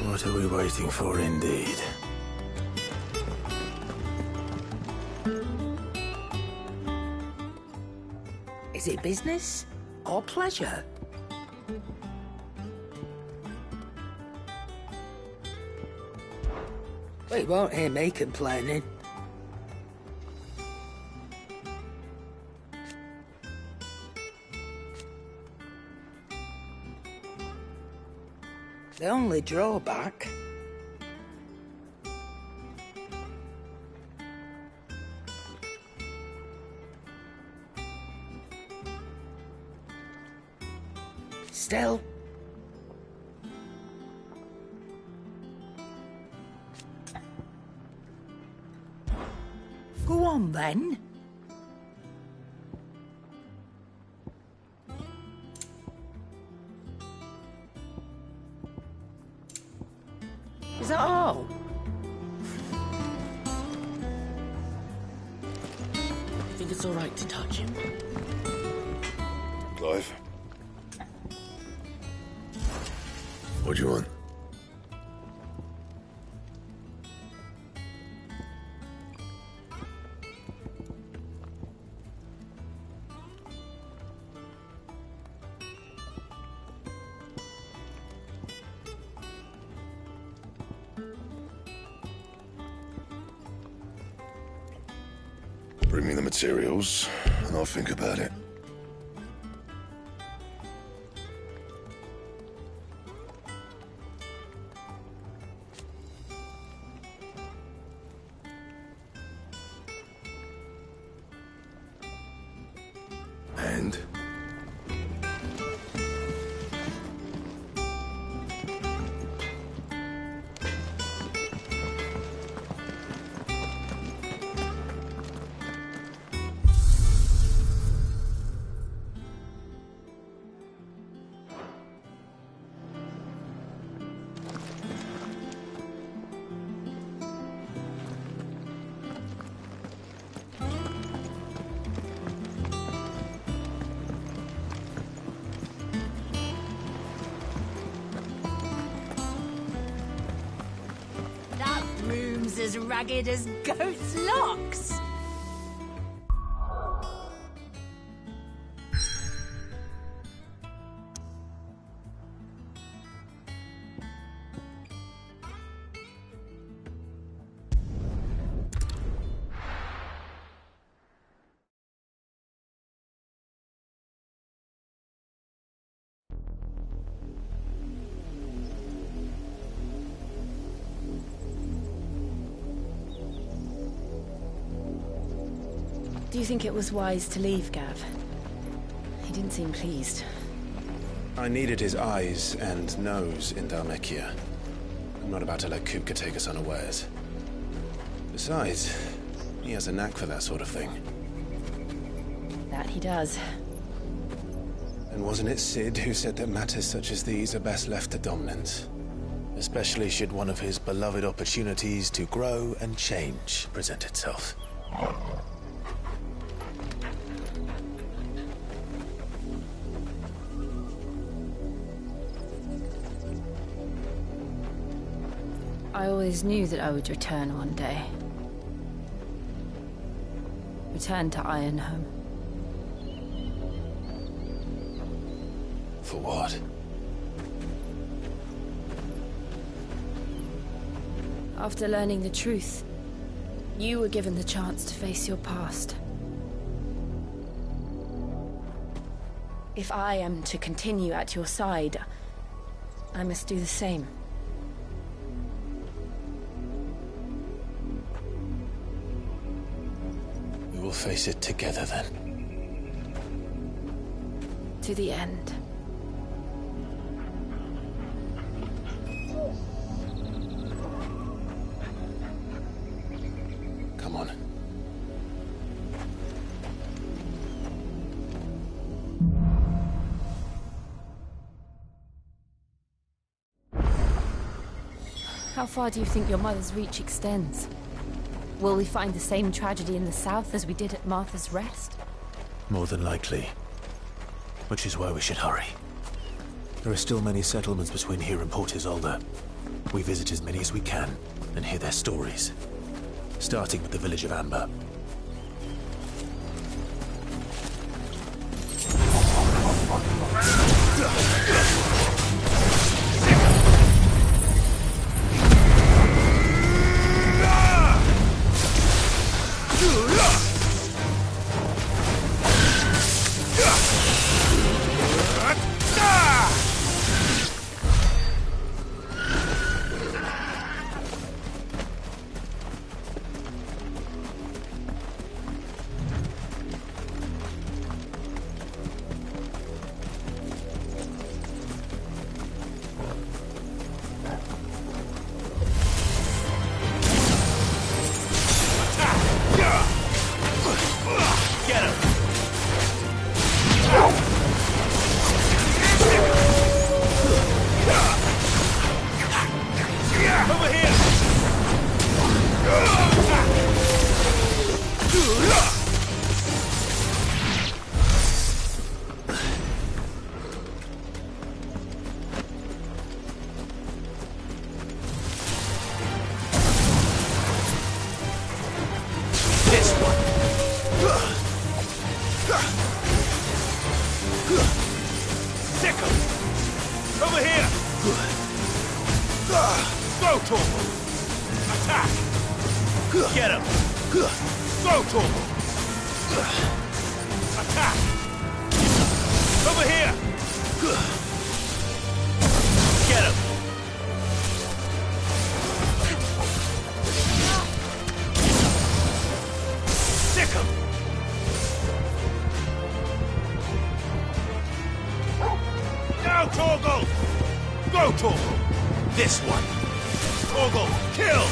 [SPEAKER 2] What are we waiting for, indeed?
[SPEAKER 20] Is it business or pleasure? We won't hear me complaining. The only drawback Still? Go on, then. Is that all?
[SPEAKER 13] I think it's all right to touch him.
[SPEAKER 12] Clive? What do you want? Bring me the materials, and I'll think about it. And?
[SPEAKER 3] That broom's as ragged as goat's locks. Do you think it was wise to leave, Gav? He didn't seem pleased.
[SPEAKER 2] I needed his eyes and nose in Dhalmekia. I'm not about to let Kupka take us unawares. Besides, he has a knack for that sort of thing.
[SPEAKER 3] That he does.
[SPEAKER 2] And wasn't it Sid who said that matters such as these are best left to dominance? Especially should one of his beloved opportunities to grow and change present itself.
[SPEAKER 3] I always knew that I would return one day. Return to Ironhome.
[SPEAKER 2] For what?
[SPEAKER 3] After learning the truth, you were given the chance to face your past. If I am to continue at your side, I must do the same.
[SPEAKER 2] We will face it together then.
[SPEAKER 3] To the end.
[SPEAKER 2] Come on.
[SPEAKER 3] How far do you think your mother's reach extends? Will we find the same tragedy in the south as we did at Martha's Rest?
[SPEAKER 2] More than likely. Which is why we should hurry. There are still many settlements between here and Port Isolde. We visit as many as we can and hear their stories. Starting with the village of Amber.
[SPEAKER 12] Stick 'em! Now, Torgal! Go, Torgal! This one! Torgal, kill!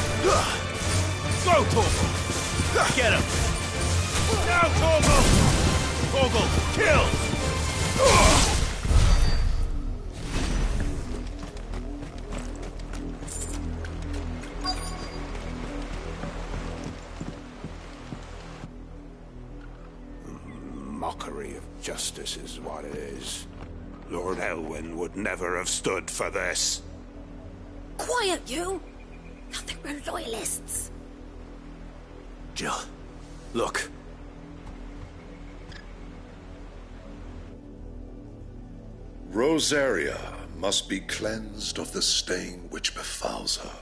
[SPEAKER 12] Go, Torgal! Get him! Now, Torgal! Torgal, kill! Mockery of justice is what it is. Lord Elwyn would never have stood for this.
[SPEAKER 20] Quiet, you! Nothing, we're loyalists.
[SPEAKER 2] Jill, look.
[SPEAKER 21] Rosaria must be cleansed of the stain which befouls her,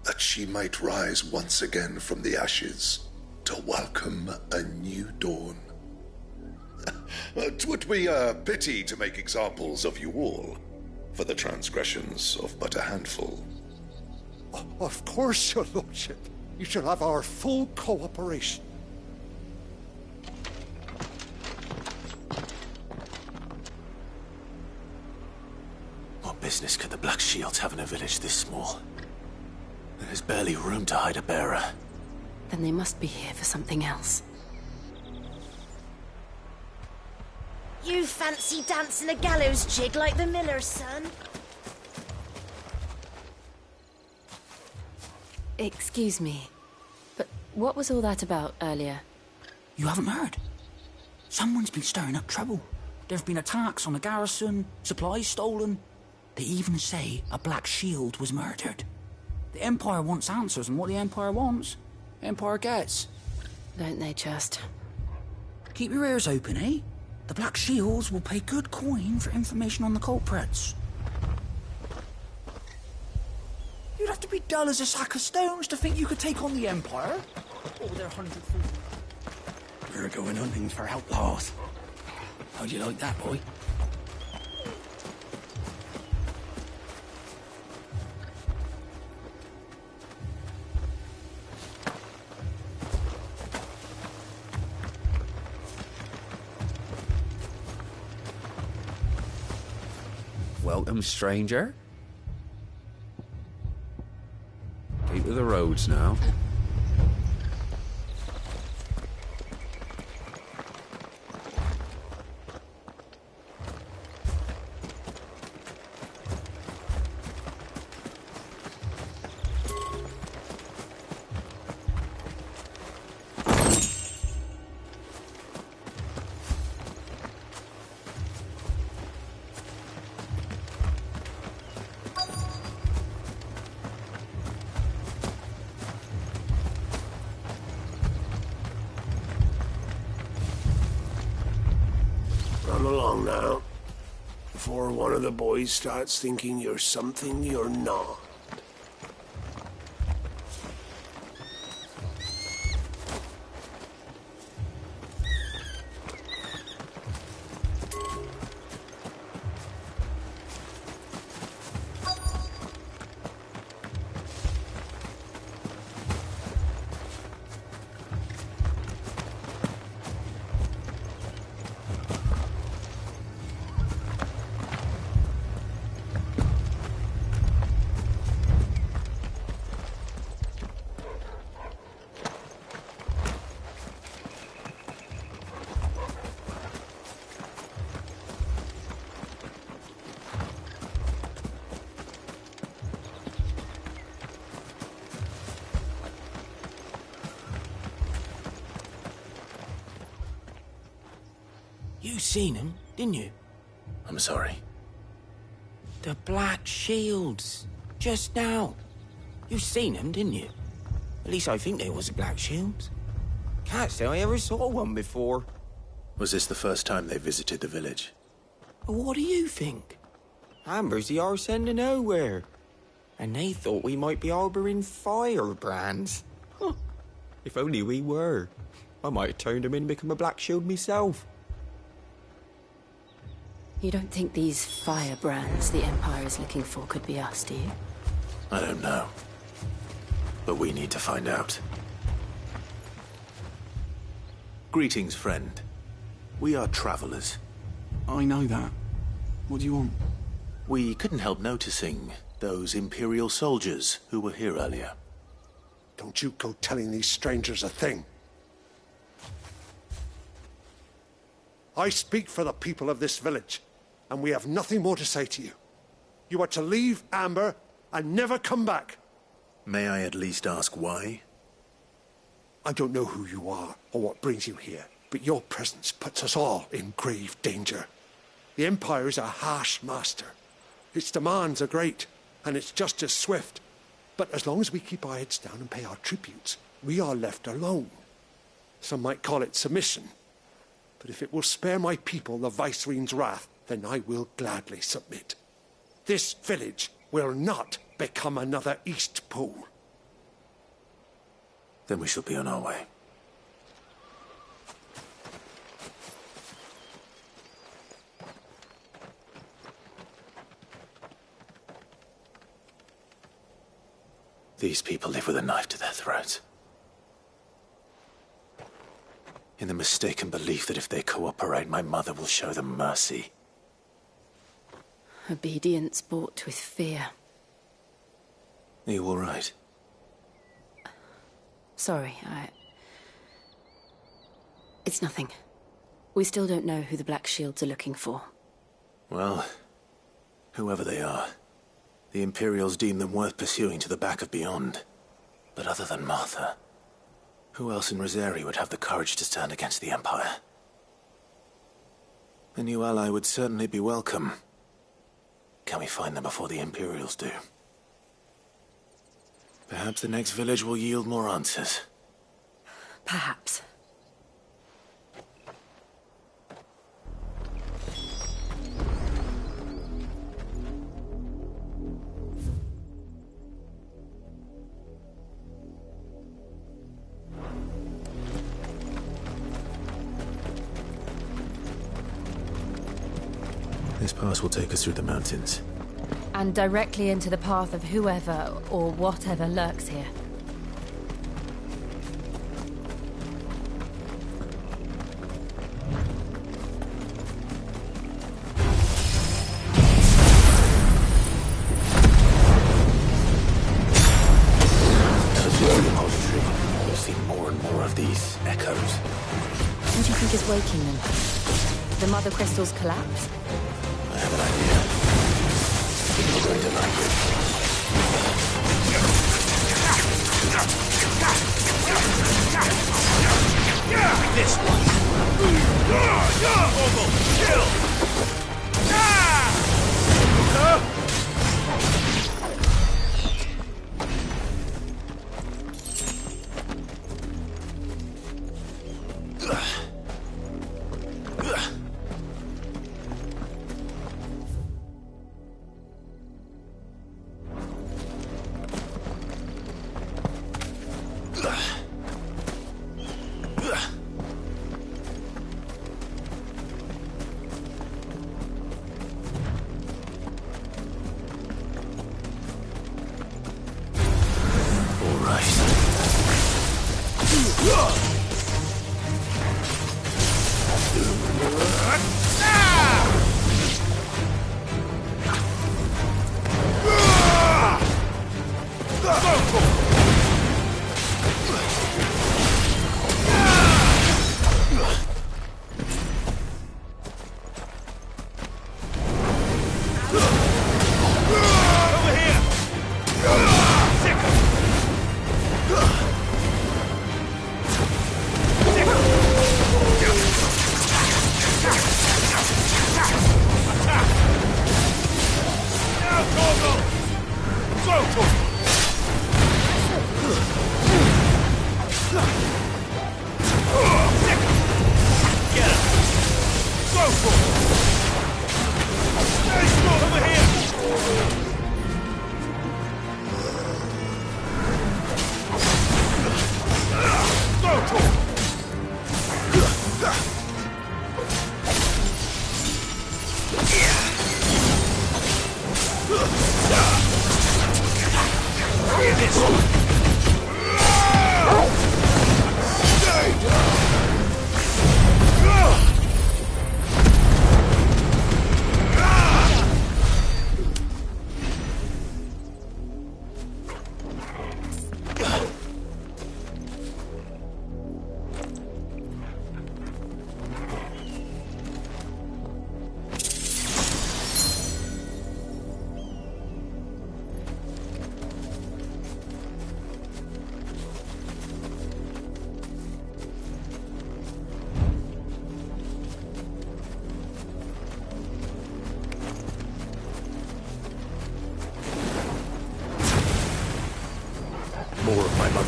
[SPEAKER 21] that she might rise once again from the ashes to welcome a new dawn. 'Twould be a pity to make examples of you all for the transgressions of but a handful.
[SPEAKER 22] Of course, your lordship. You shall have our full cooperation.
[SPEAKER 2] What business could the Black Shields have in a village this small? There's barely room to hide a bearer.
[SPEAKER 10] Then they must be here for something else.
[SPEAKER 20] You fancy dancing a gallows jig like the miller's son?
[SPEAKER 10] Excuse me, but what was all that about earlier?
[SPEAKER 23] You haven't heard? Someone's been stirring up trouble. There've been attacks on the garrison, supplies stolen. They even say a Black Shield was murdered. The Empire wants answers, and what the Empire wants, the Empire gets.
[SPEAKER 10] Don't they just?
[SPEAKER 23] Keep your ears open, eh? The Black Shields will pay good coin for information on the culprits. You'd have to be dull as a sack of stones to think you could take on the Empire. All their 140. We're going hunting for outlaws. How'd you like that, boy?
[SPEAKER 24] Welcome, stranger. Keep to the roads now.
[SPEAKER 12] Run along now, before one of the boys starts thinking you're something you're not.
[SPEAKER 23] You seen him, didn't you?
[SPEAKER 2] I'm sorry.
[SPEAKER 23] The Black Shields. Just now. You seen them, didn't you? At least I think they was the Black Shields. Can't say I ever saw one before.
[SPEAKER 2] Was this the first time they visited the village?
[SPEAKER 23] What do you think? Amber's the arse end of nowhere. And they thought we might be harbouring firebrands. Huh. If only we were. I might have turned them in and become a Black Shield myself.
[SPEAKER 10] You don't think these firebrands the Empire is looking for could be us, do you?
[SPEAKER 2] I don't know. But we need to find out. Greetings, friend. We are travelers.
[SPEAKER 23] I know that. What do you want?
[SPEAKER 2] We couldn't help noticing those Imperial soldiers who were here earlier.
[SPEAKER 22] Don't you go telling these strangers a thing. I speak for the people of this village, and we have nothing more to say to you. You are to leave Amber and never come back.
[SPEAKER 2] May I at least ask why?
[SPEAKER 22] I don't know who you are or what brings you here, but your presence puts us all in grave danger. The Empire is a harsh master. Its demands are great, and its justice swift. But as long as we keep our heads down and pay our tributes, we are left alone. Some might call it submission. But if it will spare my people the Viceroy's wrath, then I will gladly submit. This village will not become another Eastpool.
[SPEAKER 2] Then we shall be on our way. These people live with a knife to their throats. In the mistaken belief that if they cooperate, my mother will show them mercy.
[SPEAKER 10] Obedience bought with fear.
[SPEAKER 2] Are you all right?
[SPEAKER 10] Sorry, It's nothing. We still don't know who the Black Shields are looking for.
[SPEAKER 2] Well, whoever they are, the Imperials deem them worth pursuing to the back of beyond. But other than Martha, who else in Rosari would have the courage to stand against the Empire? A new ally would certainly be welcome. Can we find them before the Imperials do? Perhaps the next village will yield more answers.
[SPEAKER 10] Perhaps.
[SPEAKER 2] This pass will take us through the mountains.
[SPEAKER 10] And directly into the path of whoever or whatever lurks here.
[SPEAKER 2] We'll see more and more of these echoes.
[SPEAKER 10] What do you think is waking them? The Mother Crystal's collapse?
[SPEAKER 2] I have an idea. You're going to like it.
[SPEAKER 12] This one! Torgal, kill!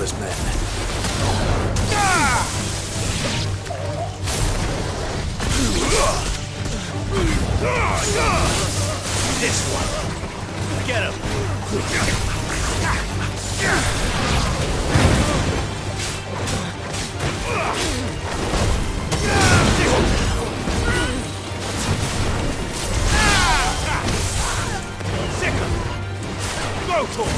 [SPEAKER 2] father's men.
[SPEAKER 12] This one. Get him. Sick him. Go to him.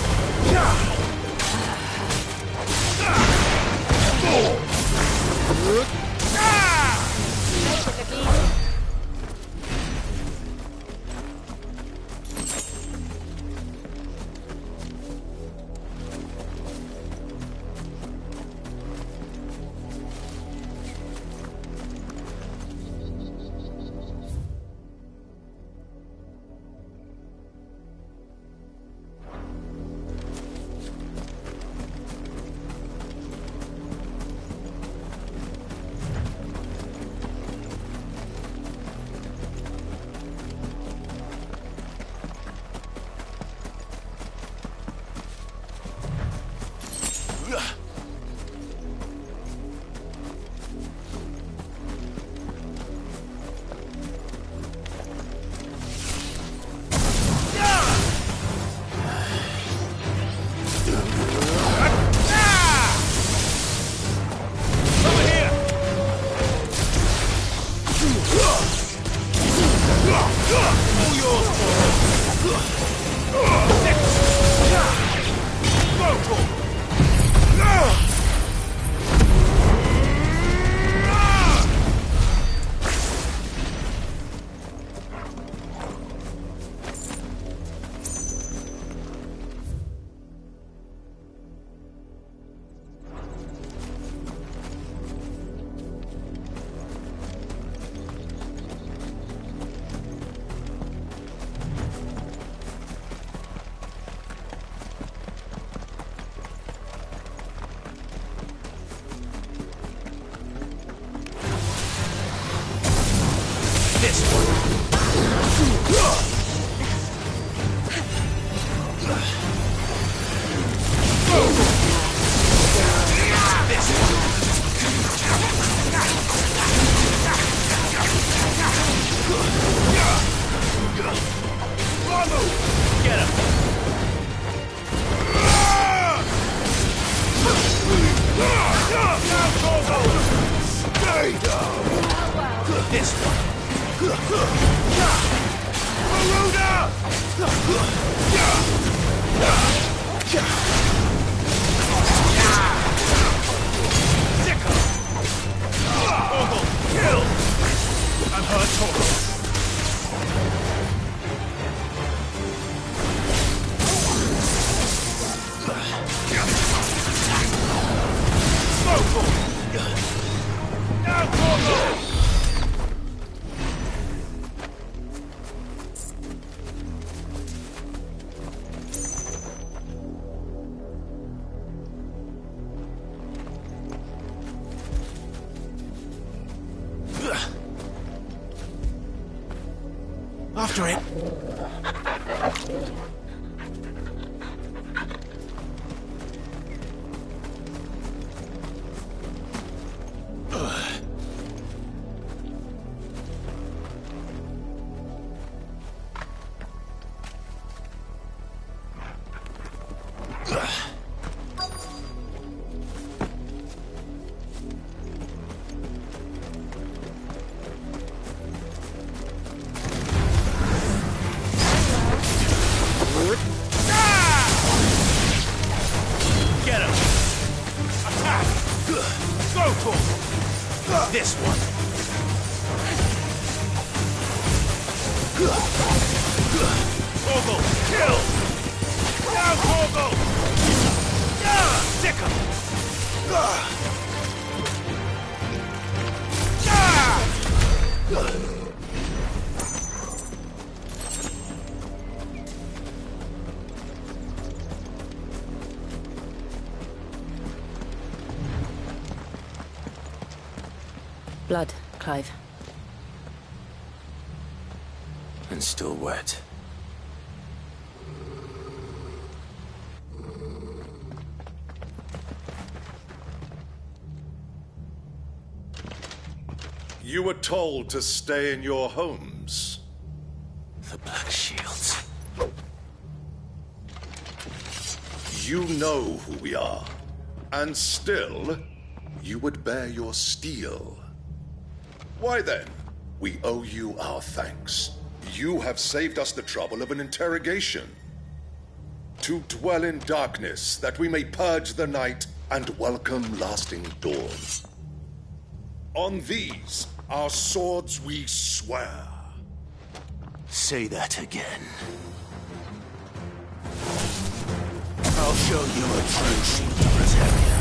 [SPEAKER 12] This one. Get him. Stay down. This one. Maruna! Sicker! Torgal, kill! I've heard Torgal. Smoke! Now Torgal! After it. This one. Torgal, kill! Now, Torgal! Sick him!
[SPEAKER 10] Blood, Clive.
[SPEAKER 2] And still wet.
[SPEAKER 21] You were told to stay in your homes.
[SPEAKER 2] The Black Shields.
[SPEAKER 21] You know who we are. And still, you would bear your steel. Why then, we owe you our thanks. You have saved us the trouble of an interrogation. To dwell in darkness, that we may purge the night and welcome lasting dawn. On these, our swords we swear.
[SPEAKER 12] Say that again. I'll show you a true shield Bretaria.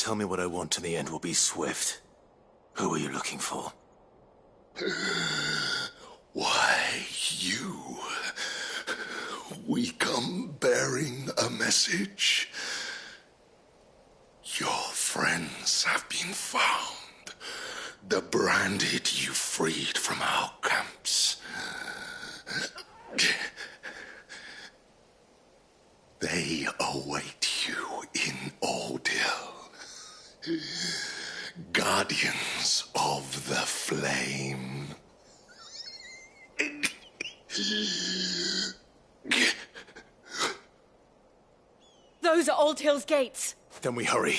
[SPEAKER 12] Tell me what I want and the end will be swift. Who are you looking for?
[SPEAKER 21] Why, you. We come bearing a message. Your friends have been found. The branded you freed from our camps. They await you in Aldil. Guardians of the Flame.
[SPEAKER 10] Those are Old Hill's gates.
[SPEAKER 12] Then we hurry.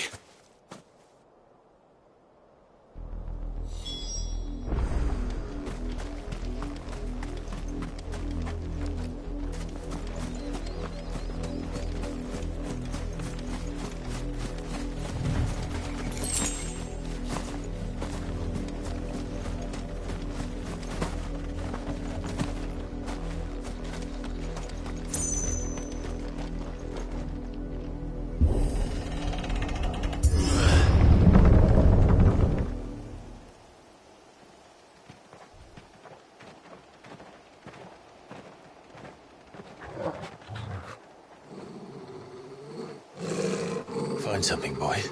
[SPEAKER 2] find something, boy.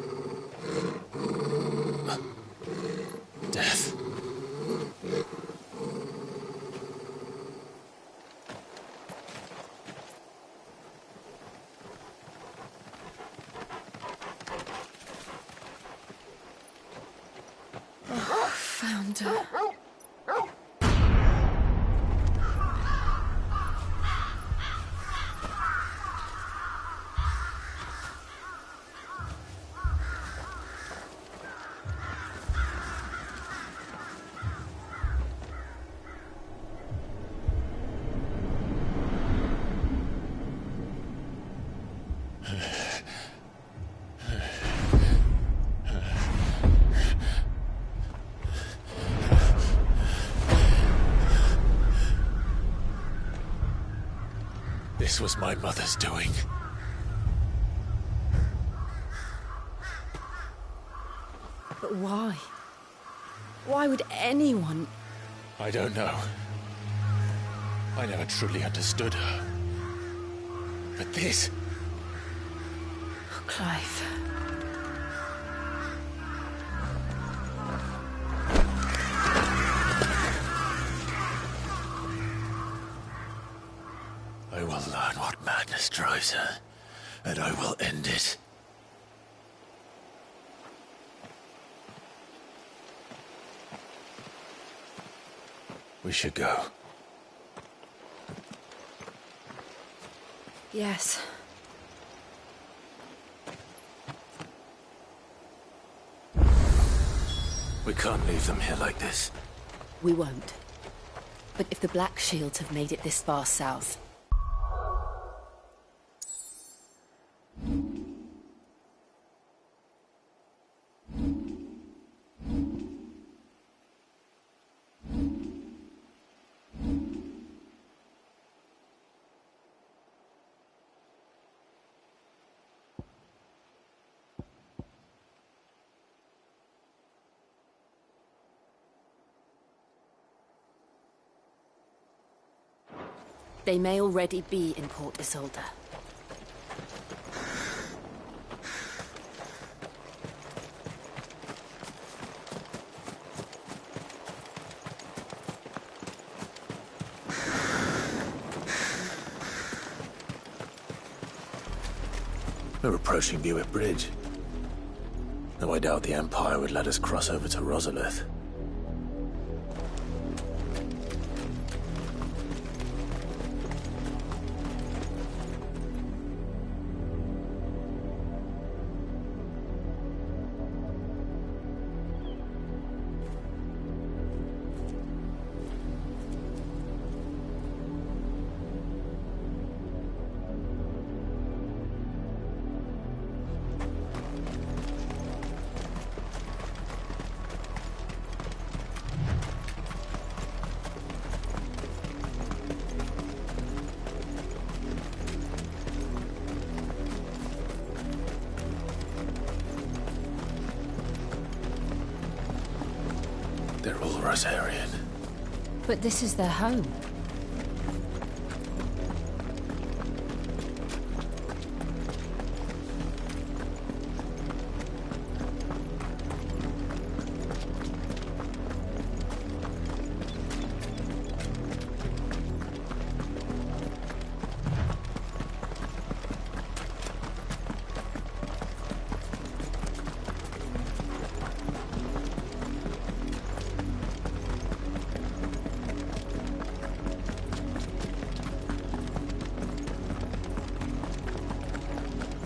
[SPEAKER 2] Death.
[SPEAKER 10] Oh, found her.
[SPEAKER 2] This was my mother's doing.
[SPEAKER 10] But why? Why would anyone...
[SPEAKER 2] I don't know. I never truly understood her. But this...
[SPEAKER 10] Oh, Clive.
[SPEAKER 2] I will learn what madness drives her, and I will end it. We should go.
[SPEAKER 10] Yes.
[SPEAKER 2] We can't leave them here like this.
[SPEAKER 10] We won't. But if the Black Shields have made it this far south... They may already be in Port Isolde.
[SPEAKER 2] We're approaching Buick Bridge. Though I doubt the Empire would let us cross over to Rosalith. They're all Rosarian.
[SPEAKER 3] But this is their home.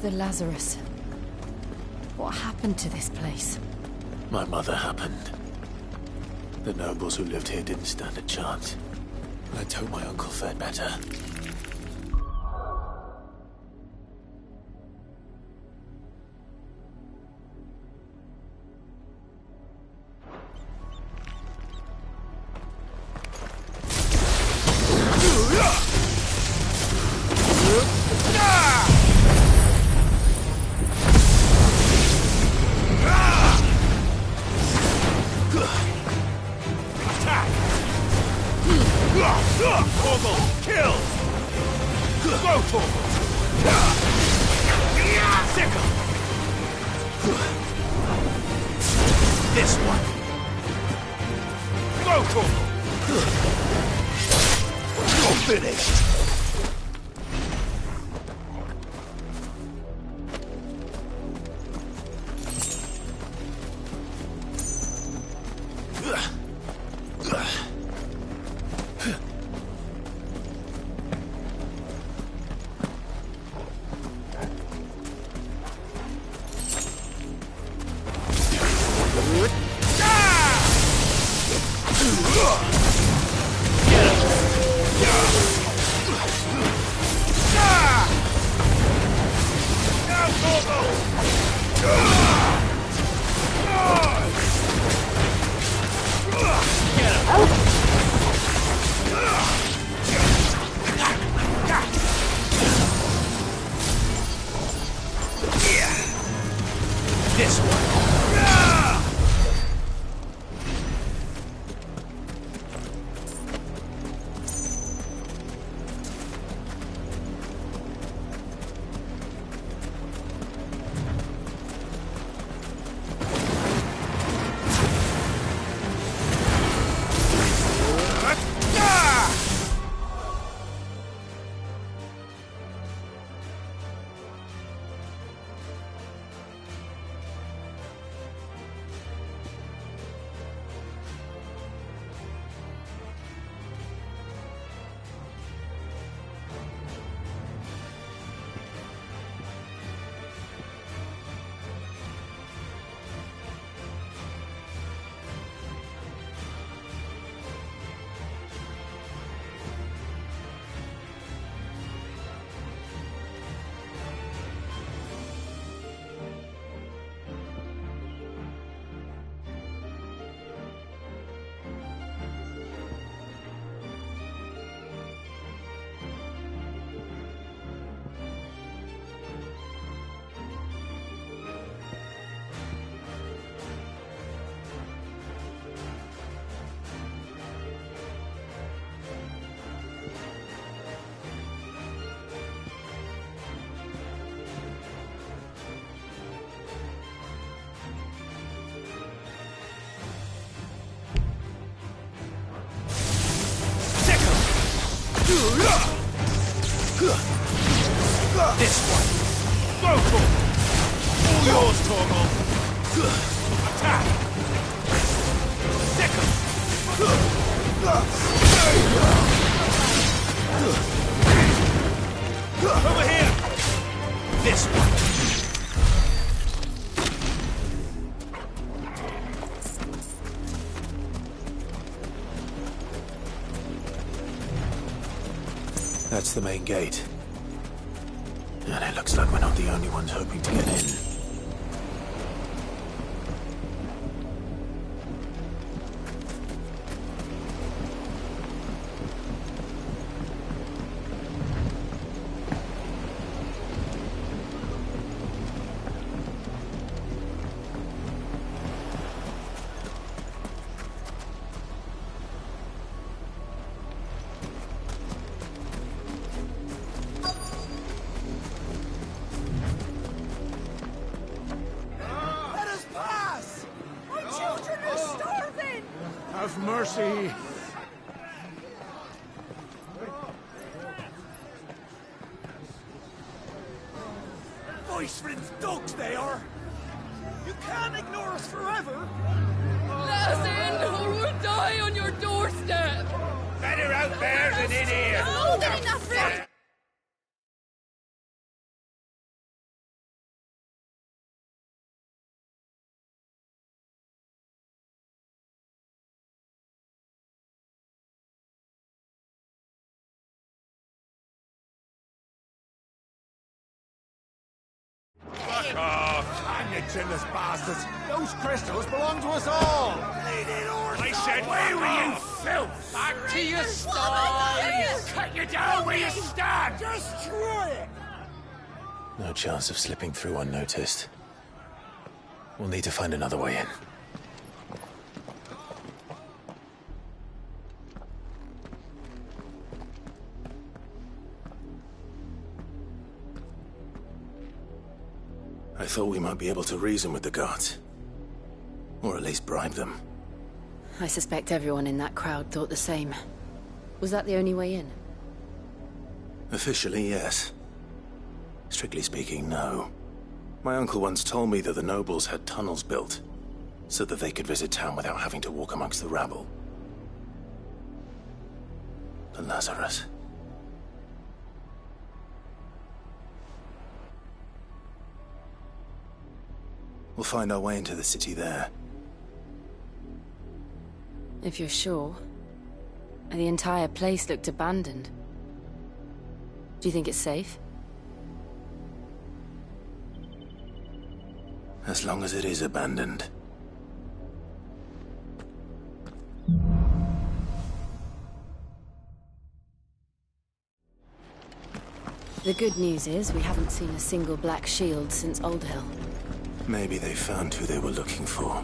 [SPEAKER 3] The Lazarus. What happened to this place?
[SPEAKER 2] My mother happened. The nobles who lived here didn't stand a chance. Let's hope my uncle fared better.
[SPEAKER 12] Torgal, kill! Go, Torgal! Sickle! This one. Go, Torgal! You're finished! This one. This one. Go for it. All yours, Torgal. Attack. Sickle. Over here. This one.
[SPEAKER 2] That's the main gate. And it looks like we're not the only ones hoping to get in.
[SPEAKER 22] Have mercy!
[SPEAKER 12] Voice friends dogs they are! You can't ignore us forever!
[SPEAKER 15] Let us in, or we'll die on your doorstep!
[SPEAKER 12] Better out there than in here!
[SPEAKER 15] More than enough, Rick!
[SPEAKER 12] Fuck off! Hang it, chinless bastards! Those crystals belong to us all! I said, where were you, filth? Back to your sties! Cut you down where you stand! Destroy it!
[SPEAKER 2] No chance of slipping through unnoticed. We'll need to find another way in. I thought we might be able to reason with the guards. Or at least bribe them.
[SPEAKER 10] I suspect everyone in that crowd thought the same. Was that the only way in?
[SPEAKER 2] Officially, yes. Strictly speaking, no. My uncle once told me that the nobles had tunnels built, so that they could visit town without having to walk amongst the rabble. But Lazarus... We'll find our way into the city there.
[SPEAKER 10] If you're sure. The entire place looked abandoned. Do you think it's safe?
[SPEAKER 2] As long as it is abandoned.
[SPEAKER 10] The good news is we haven't seen a single black shield since Old Hill.
[SPEAKER 2] Maybe they found who they were looking for.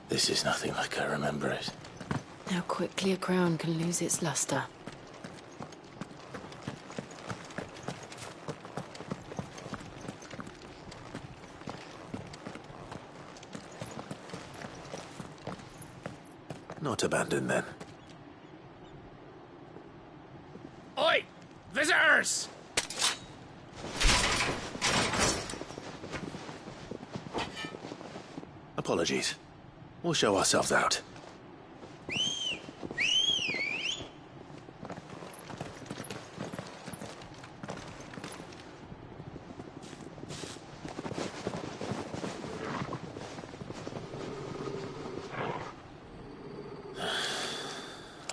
[SPEAKER 2] This is nothing like I remember it.
[SPEAKER 10] How quickly a crown can lose its luster.
[SPEAKER 2] Not abandoned, then.
[SPEAKER 14] Oi! Visitors!
[SPEAKER 2] Apologies. We'll show ourselves out.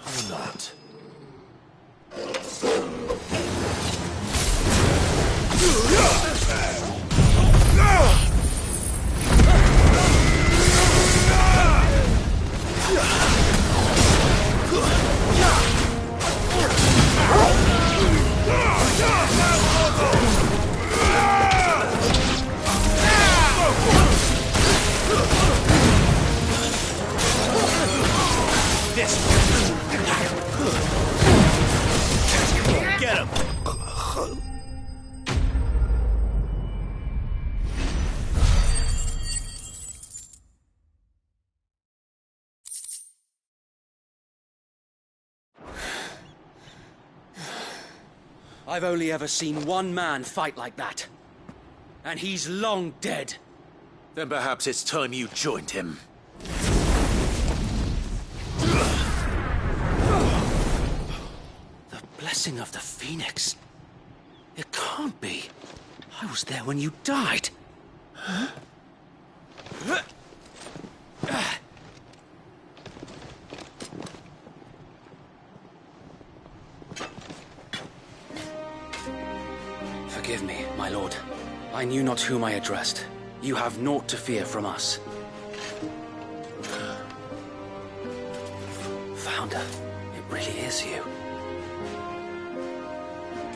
[SPEAKER 2] Or not.
[SPEAKER 12] Get him!
[SPEAKER 23] I've only ever seen one man fight like that. And he's long dead.
[SPEAKER 2] Then perhaps it's time you joined him.
[SPEAKER 23] The blessing of the Phoenix. It can't be. I was there when you died. Huh? Forgive me, my lord. I knew not whom I addressed. You have naught to fear from us. Founder, it really is you.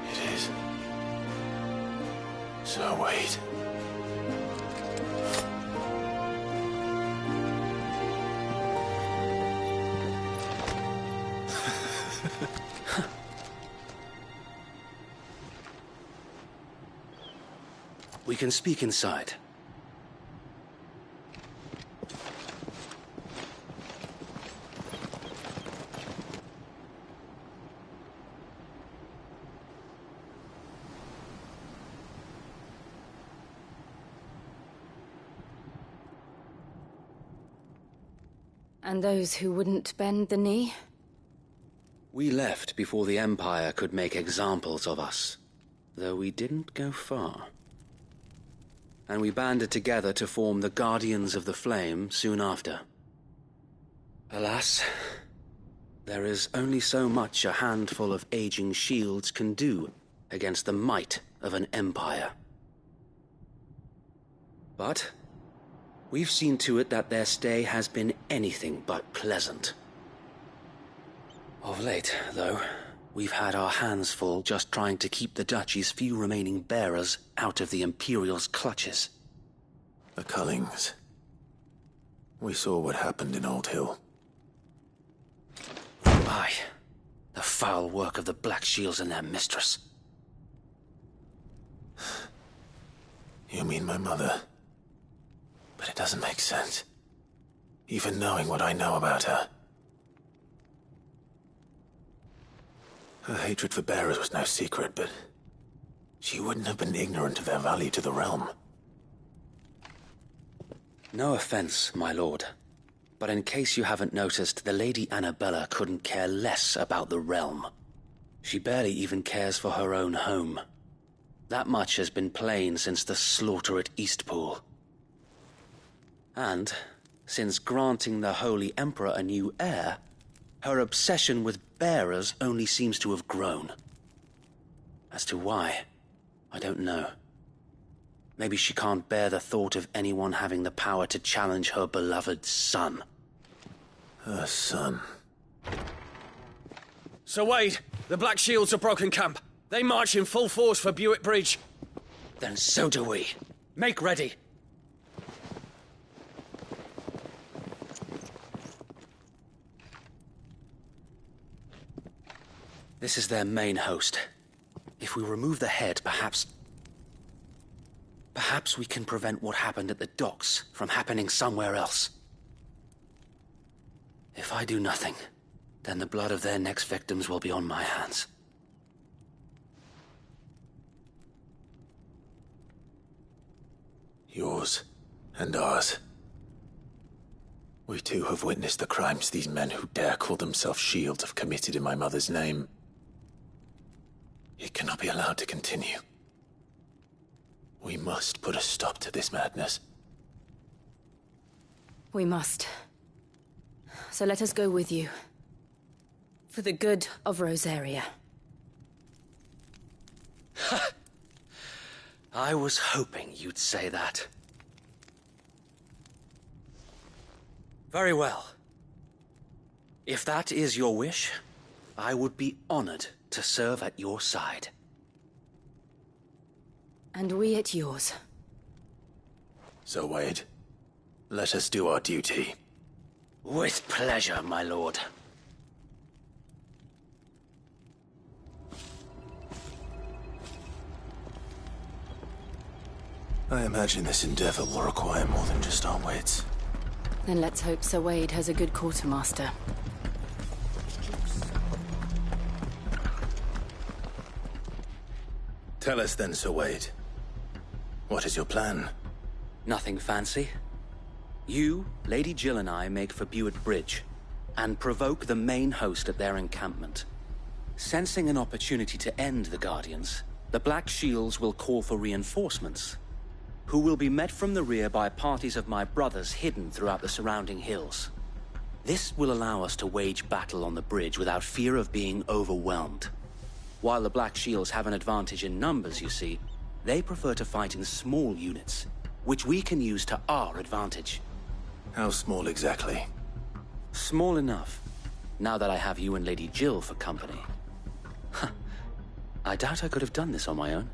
[SPEAKER 2] It is. So wait.
[SPEAKER 23] We can speak inside.
[SPEAKER 10] And those who wouldn't bend the knee?
[SPEAKER 23] We left before the Empire could make examples of us, though we didn't go far. And we banded together to form the Guardians of the Flame soon after.
[SPEAKER 5] Alas, there is only so much a handful of aging shields can do against the might of an empire. But we've seen to it that their stay has been anything but pleasant. Of late, though, we've had our hands full just trying to keep the Duchy's few remaining bearers out of the Imperial's clutches.
[SPEAKER 2] The Cullings. We saw what happened in Old Hill.
[SPEAKER 5] Aye. The foul work of the Black Shields and their mistress.
[SPEAKER 2] You mean my mother? But it doesn't make sense. Even knowing what I know about her. Her hatred for bearers was no secret, but she wouldn't have been ignorant of their value to the realm.
[SPEAKER 5] No offense, my lord, but in case you haven't noticed, the Lady Annabella couldn't care less about the realm. She barely even cares for her own home. That much has been plain since the slaughter at Eastpool. And, since granting the Holy Emperor a new heir, her obsession with bearers only seems to have grown. As to why, I don't know. Maybe she can't bear the thought of anyone having the power to challenge her beloved son.
[SPEAKER 2] Her son.
[SPEAKER 12] Sir Wade, the Black Shields have broken camp. They march in full force for Buick Bridge.
[SPEAKER 5] Then so do we. Make ready. This is their main host. If we remove the head, perhaps we can prevent what happened at the docks from happening somewhere else. If I do nothing, then the blood of their next victims will be on my hands.
[SPEAKER 2] Yours and ours. We too have witnessed the crimes these men who dare call themselves Shields have committed in my mother's name. It cannot be allowed to continue. We must put a stop to this madness.
[SPEAKER 10] We must. So let us go with you. For the good of Rosaria.
[SPEAKER 5] I was hoping you'd say that. Very well. If that is your wish, I would be honored to serve at your side.
[SPEAKER 10] And we at yours.
[SPEAKER 2] So, Wade, let us do our duty.
[SPEAKER 5] With pleasure, my lord.
[SPEAKER 2] I imagine this endeavor will require more than just our wits.
[SPEAKER 10] Then let's hope Sir Wade has a good quartermaster.
[SPEAKER 2] Tell us then, Sir Wade. What is your plan?
[SPEAKER 5] Nothing fancy. You, Lady Jill and I make for Buick Bridge, and provoke the main host at their encampment. Sensing an opportunity to end the Guardians, the Black Shields will call for reinforcements, who will be met from the rear by parties of my brothers hidden throughout the surrounding hills. This will allow us to wage battle on the bridge without fear of being overwhelmed. While the Black Shields have an advantage in numbers, you see, they prefer to fight in small units, which we can use to our advantage.
[SPEAKER 2] How small exactly?
[SPEAKER 5] Small enough, now that I have you and Lady Jill for company. I doubt I could have done this on my own.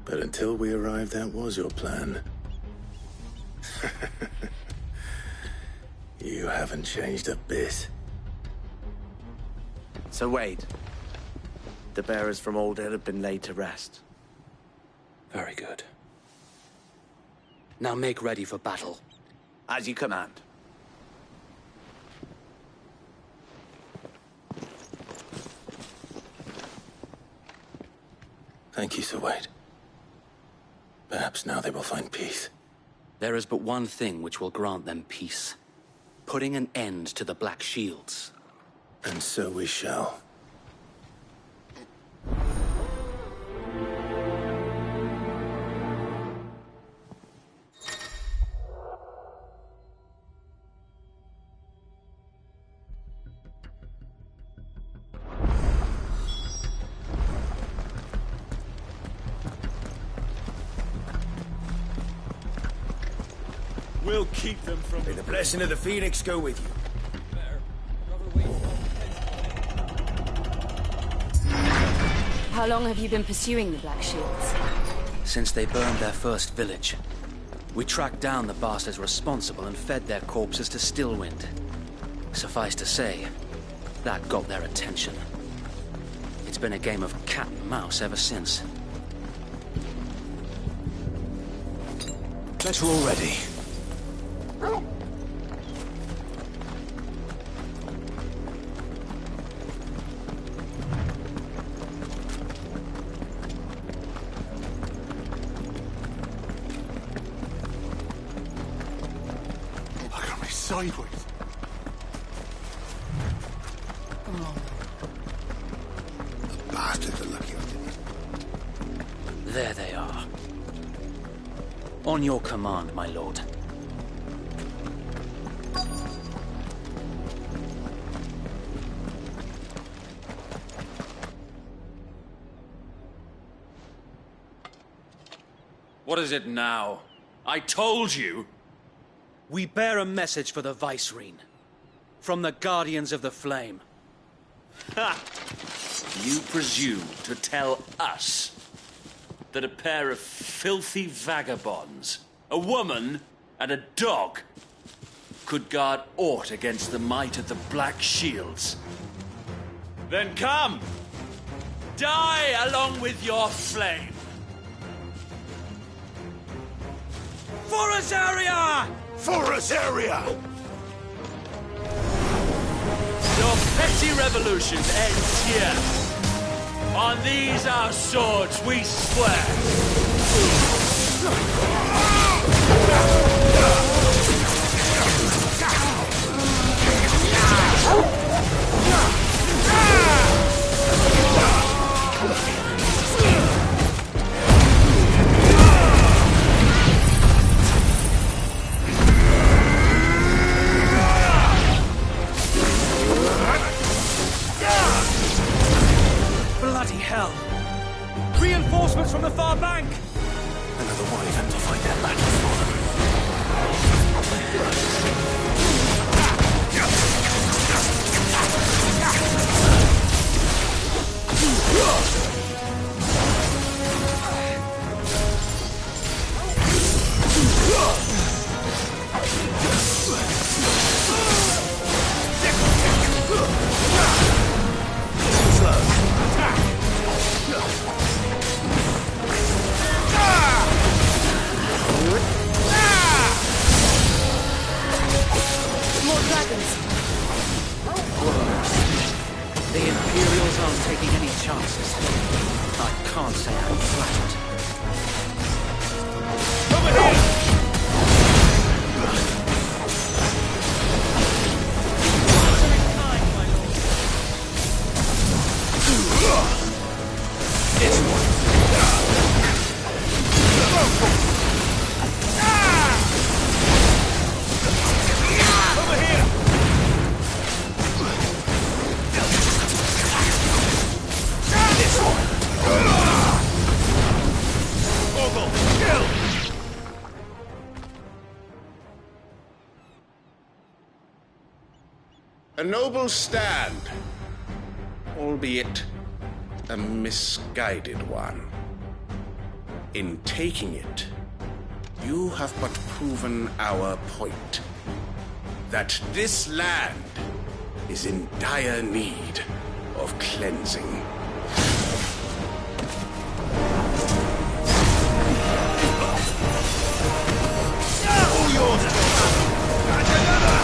[SPEAKER 2] But until we arrived, that was your plan. You haven't changed a bit.
[SPEAKER 7] Sir Wade, the bearers from Old Hill have been laid to rest.
[SPEAKER 5] Very good. Now make ready for battle.
[SPEAKER 7] As you command.
[SPEAKER 2] Thank you, Sir Wade. Perhaps now they will find peace.
[SPEAKER 5] There is but one thing which will grant them peace. Putting an end to the Black Shields.
[SPEAKER 2] And so we shall.
[SPEAKER 13] We'll keep them from...
[SPEAKER 12] May the blessing of the Phoenix go with you.
[SPEAKER 10] How long have you been pursuing the Black Shields?
[SPEAKER 5] Since they burned their first village. We tracked down the bastards responsible and fed their corpses to Stillwind. Suffice to say, that got their attention. It's been a game of cat and mouse ever since.
[SPEAKER 12] Better already.
[SPEAKER 22] Look at me sideways.
[SPEAKER 1] The bastards are lucky I didn't.
[SPEAKER 5] There they are. On your command, my lord.
[SPEAKER 14] What is it now? I told you!
[SPEAKER 5] We bear a message for the Vicereine. From the Guardians of the Flame.
[SPEAKER 8] Ha! You presume to tell us that a pair of filthy vagabonds, a woman and a dog, could guard aught against the might of the Black Shields? Then come! Die along with your flame! For Azaria!
[SPEAKER 12] For Azaria!
[SPEAKER 8] Your petty revolution ends here. On these our swords we swear.
[SPEAKER 13] Bloody hell! Reinforcements from the far bank!
[SPEAKER 12] Another wyvern to fight their battles for them.
[SPEAKER 10] More dragons!
[SPEAKER 5] The Imperials aren't taking any chances. I can't say I'm flattered.
[SPEAKER 13] Over here!
[SPEAKER 12] This one.
[SPEAKER 13] Over here!
[SPEAKER 12] This one.
[SPEAKER 13] Orgle, kill!
[SPEAKER 21] A noble stand, albeit a misguided one. In taking it, you have but proven our point. That this land is in dire need of cleansing.
[SPEAKER 12] All yours! And another!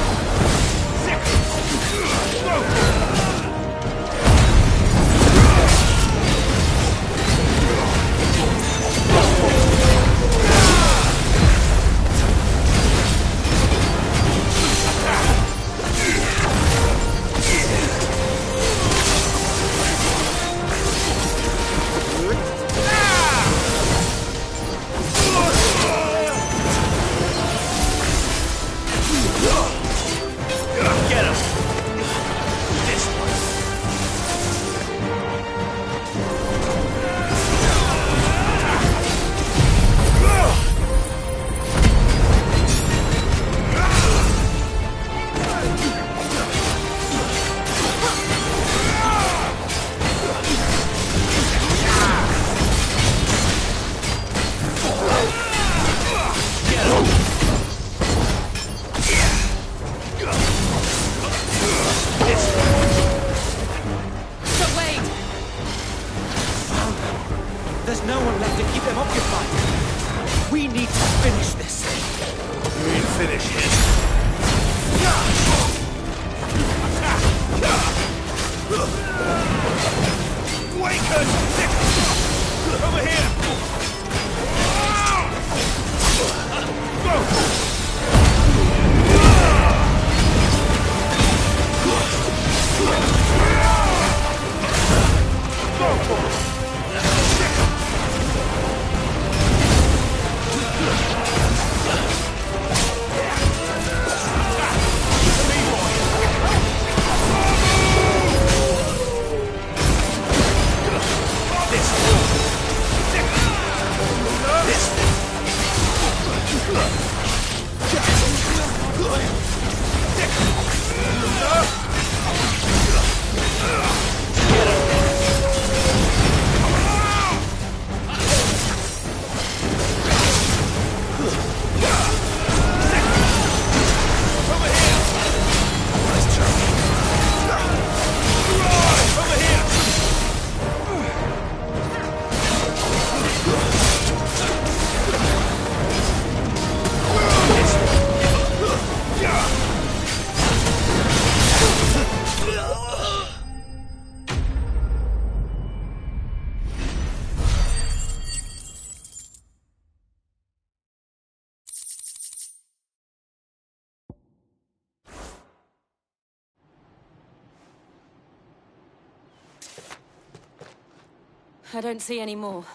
[SPEAKER 10] I don't see any more.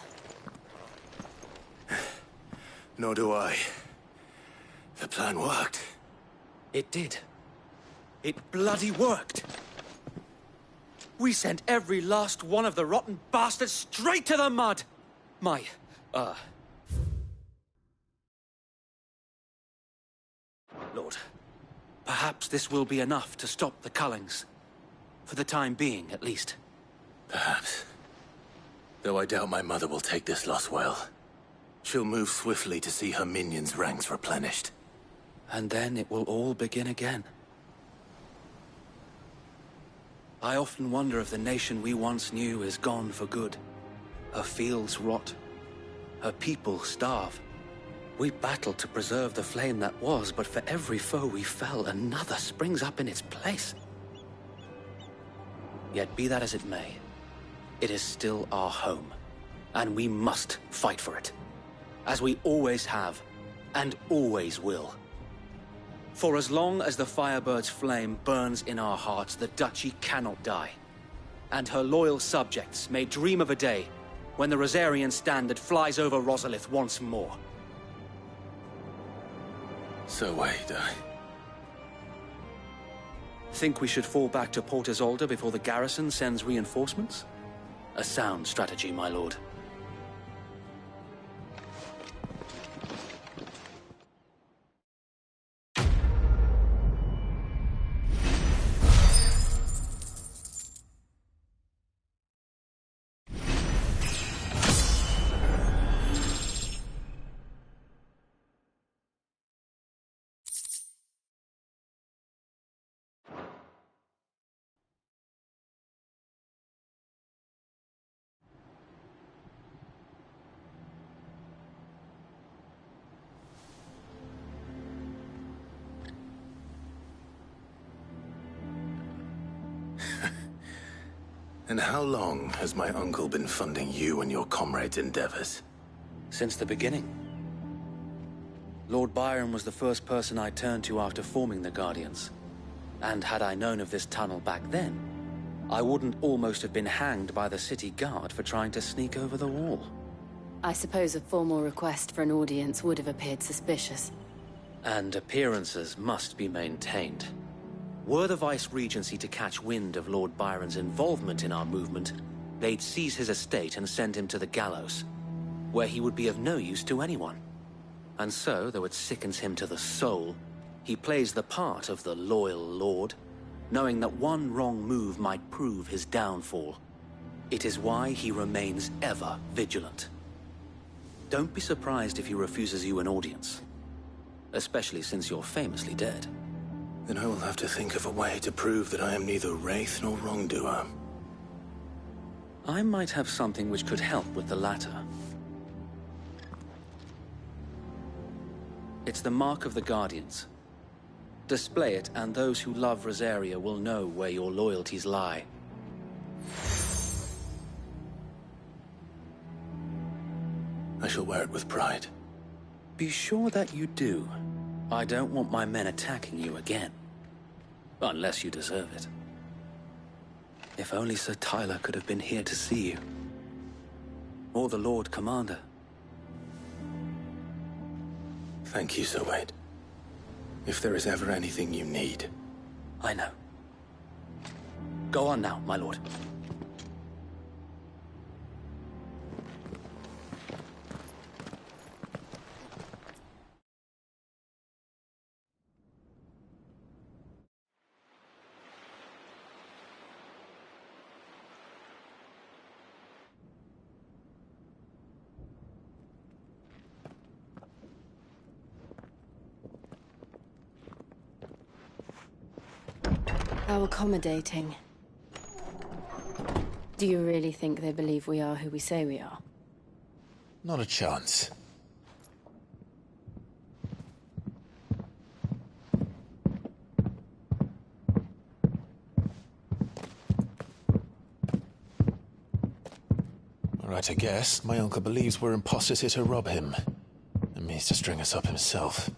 [SPEAKER 12] Nor do I. The plan worked.
[SPEAKER 5] It did. It bloody worked. We sent every last one of the rotten bastards straight to the mud! Lord, perhaps this will be enough to stop the Cullings. For the time being, at least.
[SPEAKER 2] Perhaps. Though I doubt my mother will take this loss well. She'll move swiftly to see her minions' ranks replenished.
[SPEAKER 5] And then it will all begin again. I often wonder if the nation we once knew is gone for good. Her fields rot. Her people starve. We battled to preserve the flame that was, but for every foe we fell, another springs up in its place. Yet be that as it may, it is still our home, and we must fight for it, as we always have, and always will. For as long as the Firebird's flame burns in our hearts, the Duchy cannot die, and her loyal subjects may dream of a day when the Rosarian standard flies over Rosalith once more.
[SPEAKER 2] So wait,
[SPEAKER 5] Think we should fall back to Port Isolde before the garrison sends reinforcements? A sound strategy, my lord.
[SPEAKER 2] And how long has my uncle been funding you and your comrades' endeavors?
[SPEAKER 5] Since the beginning. Lord Byron was the first person I turned to after forming the Guardians. And had I known of this tunnel back then, I wouldn't almost have been hanged by the city guard for trying to sneak over the wall.
[SPEAKER 10] I suppose a formal request for an audience would have appeared suspicious.
[SPEAKER 5] And appearances must be maintained. Were the Vice-Regency to catch wind of Lord Byron's involvement in our movement, they'd seize his estate and send him to the gallows, where he would be of no use to anyone. And so, though it sickens him to the soul, he plays the part of the loyal lord, knowing that one wrong move might prove his downfall. It is why he remains ever vigilant. Don't be surprised if he refuses you an audience, especially since you're famously dead.
[SPEAKER 2] Then I will have to think of a way to prove that I am neither wraith nor wrongdoer.
[SPEAKER 5] I might have something which could help with the latter. It's the mark of the Guardians. Display it, and those who love Rosaria will know where your loyalties lie.
[SPEAKER 2] I shall wear it with pride.
[SPEAKER 5] Be sure that you do. I don't want my men attacking you again. Unless you deserve it. If only Sir Tyler could have been here to see you. Or the Lord Commander.
[SPEAKER 2] Thank you, Sir Wade. If there is ever anything you need.
[SPEAKER 5] I know. Go on now, my lord.
[SPEAKER 10] How accommodating. Do you really think they believe we are who we say we are?
[SPEAKER 2] Not a chance. All right, I guess. My uncle believes we're imposters here to rob him. And means to string us up himself.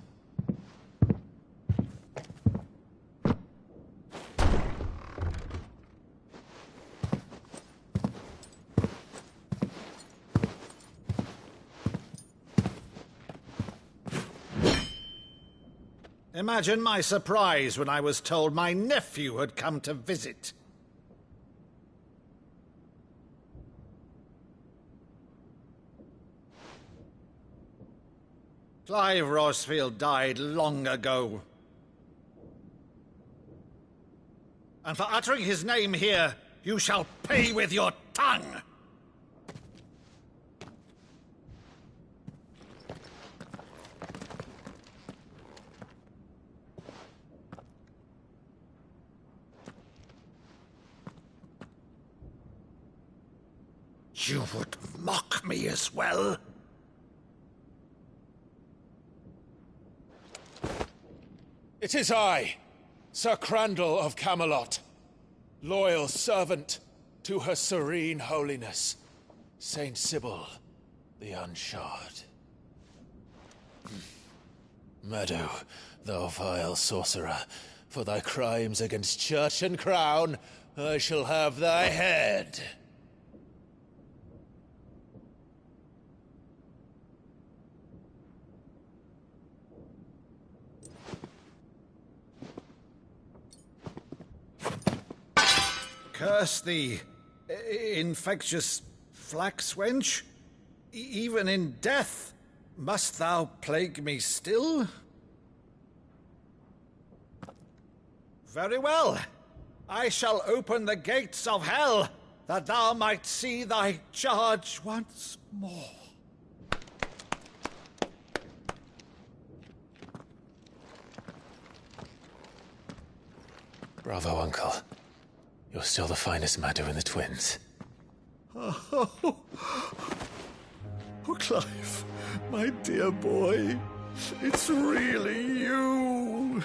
[SPEAKER 12] Imagine my surprise when I was told my nephew had come to visit. Clive Rosfield died long ago. And for uttering his name here, you shall pay with your tongue! You would mock me as well?
[SPEAKER 2] It is I, Sir Crandall of Camelot, loyal servant to Her Serene Holiness, Saint Sybil the Unshod. Meadow, thou vile sorcerer, for thy crimes against church and crown, I shall have thy head.
[SPEAKER 12] Curse thee, infectious flax wench. Even in death, must thou plague me still? Very well. I shall open the gates of hell, that thou might see thy charge once more.
[SPEAKER 2] Bravo, Uncle. You're still the finest Maddu in the twins.
[SPEAKER 12] Oh, Clive, my dear boy, it's really you.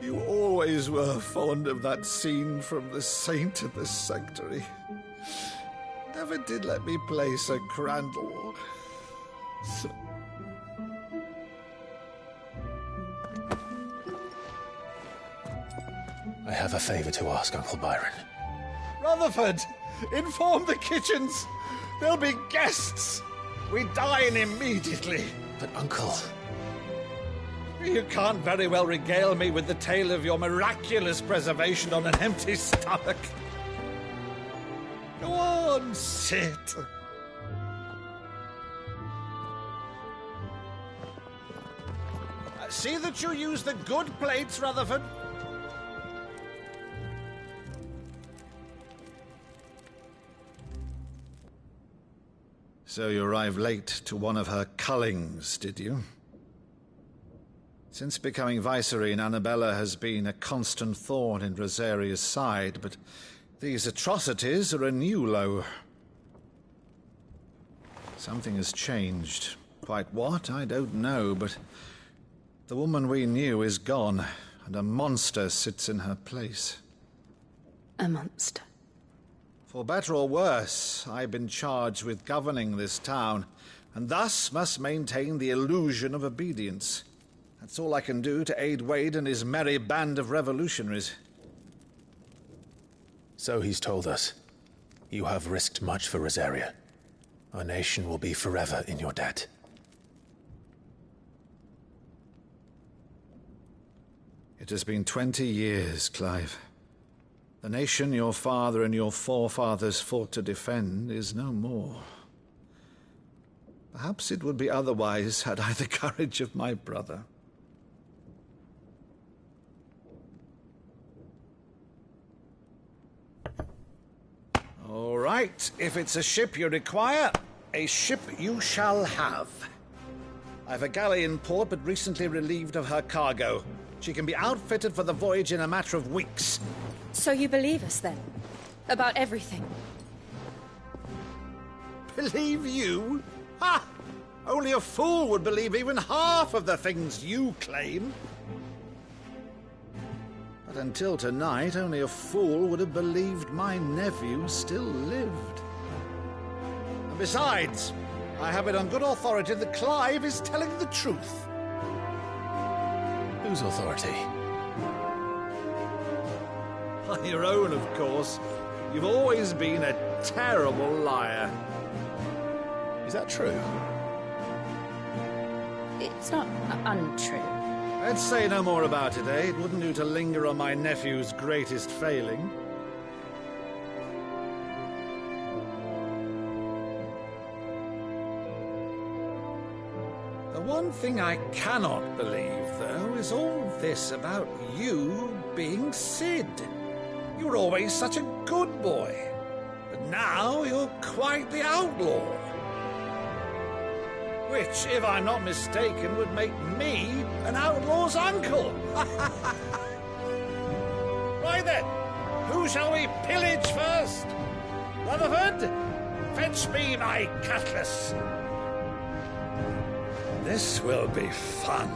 [SPEAKER 12] You always were fond of that scene from The Saint in the Sanctuary. Never did let me play Sir Crandall.
[SPEAKER 2] I have a favor to ask, Uncle Byron.
[SPEAKER 12] Rutherford, inform the kitchens. There'll be guests. We dine immediately.
[SPEAKER 2] But, Uncle...
[SPEAKER 12] You can't very well regale me with the tale of your miraculous preservation on an empty stomach. Go on, sit. See that you use the good plates, Rutherford. So you arrived late to one of her cullings, did you? Since becoming Vicereine, Annabella has been a constant thorn in Rosaria's side, but these atrocities are a new low. Something has changed. Quite what, I don't know, but the woman we knew is gone, and a monster sits in her place.
[SPEAKER 10] A monster?
[SPEAKER 12] For better or worse, I've been charged with governing this town, and thus must maintain the illusion of obedience. That's all I can do to aid Wade and his merry band of revolutionaries.
[SPEAKER 2] So he's told us. You have risked much for Rosaria. Our nation will be forever in your debt.
[SPEAKER 12] It has been 20 years, Clive. The nation your father and your forefathers fought to defend is no more. Perhaps it would be otherwise had I the courage of my brother. All right, if it's a ship you require, a ship you shall have. I've a galley in port, but recently relieved of her cargo. She can be outfitted for the voyage in a matter of weeks.
[SPEAKER 10] So you believe us, then? About everything?
[SPEAKER 12] Believe you? Ha! Only a fool would believe even half of the things you claim. But until tonight, only a fool would have believed my nephew still lived. And besides, I have it on good authority that Clive is telling the truth.
[SPEAKER 2] Whose authority?
[SPEAKER 12] On your own, of course. You've always been a terrible liar.
[SPEAKER 2] Is that true?
[SPEAKER 10] It's not untrue.
[SPEAKER 12] Let's say no more about it, eh? It wouldn't do to linger on my nephew's greatest failing. The one thing I cannot believe, though, is all this about you being Cid. You were always such a good boy, but now you're quite the outlaw. Which, if I'm not mistaken, would make me an outlaw's uncle. Right then, who shall we pillage first? Rutherford, fetch me my cutlass. This will be fun.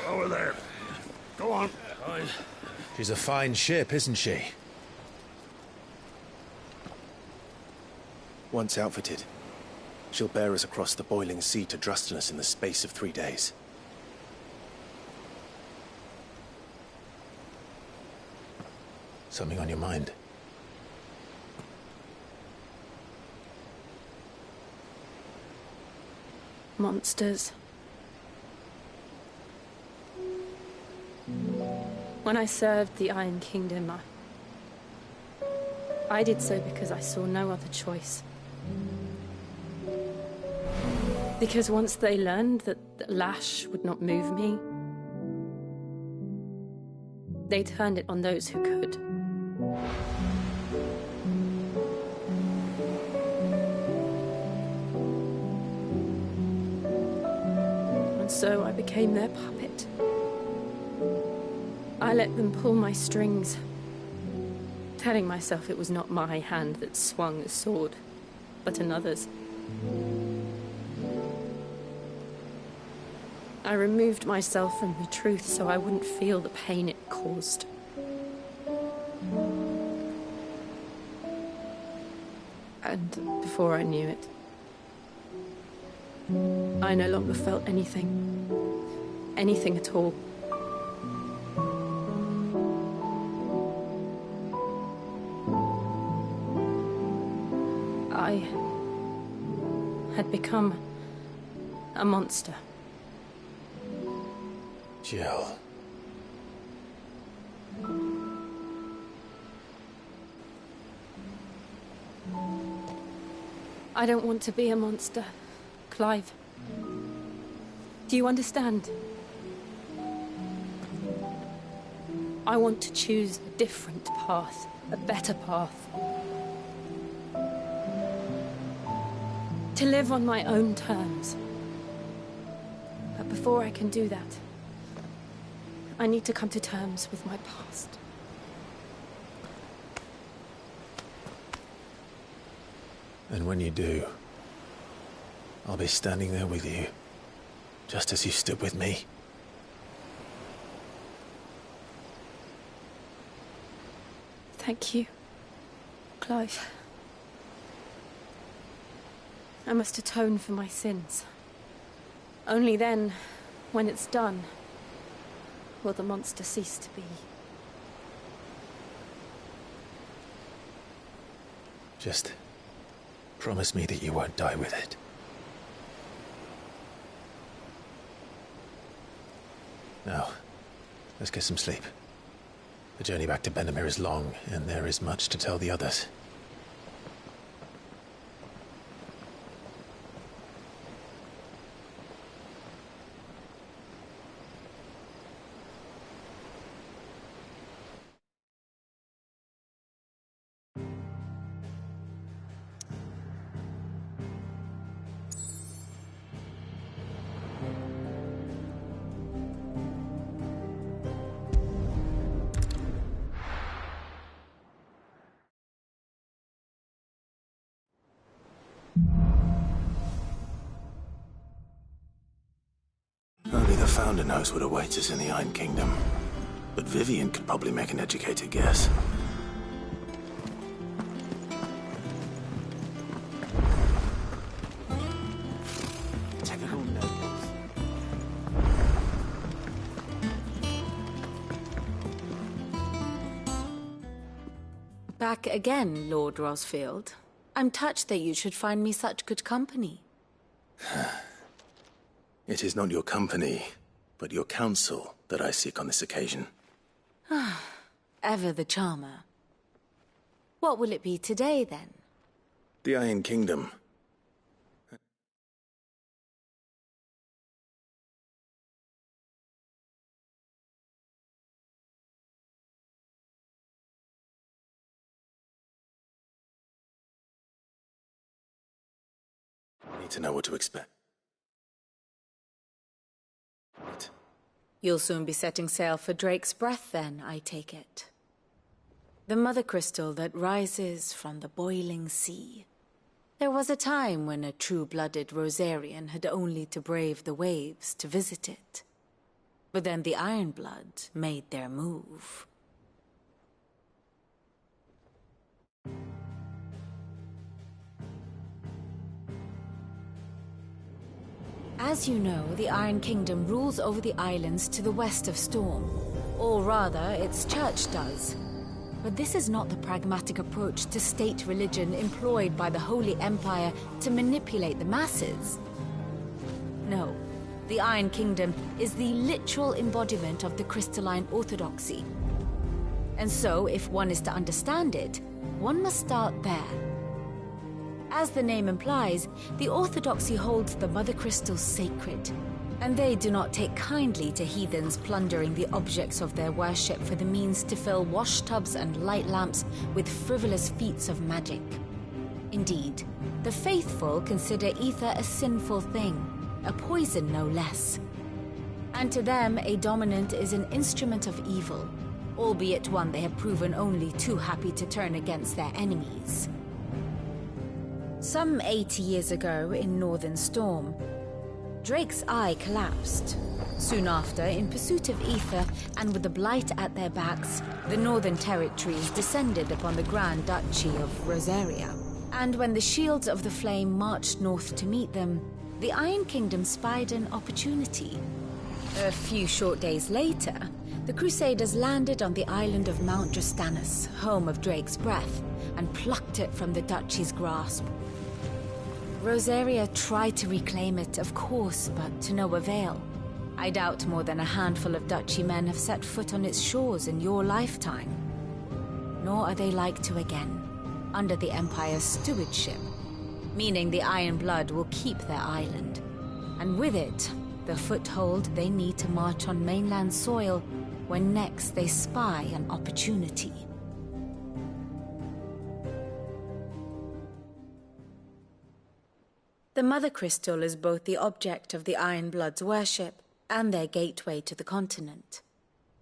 [SPEAKER 1] Over there. Go on.
[SPEAKER 2] She's a fine ship, isn't she?
[SPEAKER 9] Once outfitted, she'll bear us across the boiling sea to Drustinus in the space of 3 days.
[SPEAKER 2] Something on your mind?
[SPEAKER 10] Monsters. When I served the Iron Kingdom, I did so because I saw no other choice. Because once they learned that the lash would not move me, they turned it on those who could. And so I became their puppet. I let them pull my strings, telling myself it was not my hand that swung the sword, but another's. I removed myself from the truth so I wouldn't feel the pain it caused. And before I knew it, I no longer felt anything. Anything at all. I had become a monster.
[SPEAKER 2] Jill.
[SPEAKER 10] I don't want to be a monster, Clive. Do you understand? I want to choose a different path, a better path. To live on my own terms. But before I can do that, I need to come to terms with my past.
[SPEAKER 2] And when you do, I'll be standing there with you, just as you stood with me.
[SPEAKER 10] Thank you, Clive. I must atone for my sins. Only then, when it's done, will the monster cease to be.
[SPEAKER 2] Just promise me that you won't die with it. Now, let's get some sleep. The journey back to Benamir is long, and there is much to tell the others. Founder knows what awaits us in the Iron Kingdom, but Vivian could probably make an educated guess.
[SPEAKER 3] Back again, Lord Rosfield. I'm touched that you should find me such good company.
[SPEAKER 2] It is not your company, but your counsel that I seek on this occasion.
[SPEAKER 3] Ever the charmer. What will it be today, then?
[SPEAKER 2] The Iron Kingdom. I need to know what to expect.
[SPEAKER 3] You'll soon be setting sail for Drake's Breath, then, I take it. The mother crystal that rises from the boiling sea. There was a time when a true-blooded Rosarian had only to brave the waves to visit it. But then the Ironblood made their move. As you know, the Iron Kingdom rules over the islands to the west of Storm. Or rather, its church does. But this is not the pragmatic approach to state religion employed by the Holy Empire to manipulate the masses. No, the Iron Kingdom is the literal embodiment of the crystalline orthodoxy. And so, if one is to understand it, one must start there. As the name implies, the Orthodoxy holds the Mother Crystals sacred, and they do not take kindly to heathens plundering the objects of their worship for the means to fill washtubs and light lamps with frivolous feats of magic. Indeed, the faithful consider ether a sinful thing, a poison no less. And to them, a dominant is an instrument of evil, albeit one they have proven only too happy to turn against their enemies. Some 80 years ago in Northern Storm, Drake's eye collapsed. Soon after, in pursuit of ether and with the Blight at their backs, the Northern Territories descended upon the Grand Duchy of Rosaria. And when the Shields of the Flame marched north to meet them, the Iron Kingdom spied an opportunity. A few short days later, the Crusaders landed on the island of Mount Justanus, home of Drake's Breath, and plucked it from the Duchy's grasp. Rosaria tried to reclaim it, of course, but to no avail. I doubt more than a handful of Duchy men have set foot on its shores in your lifetime. Nor are they like to again, under the Empire's stewardship, meaning the Ironblood will keep their island, and with it, the foothold they need to march on mainland soil when next they spy an opportunity. The Mother Crystal is both the object of the Ironblood's worship and their gateway to the continent,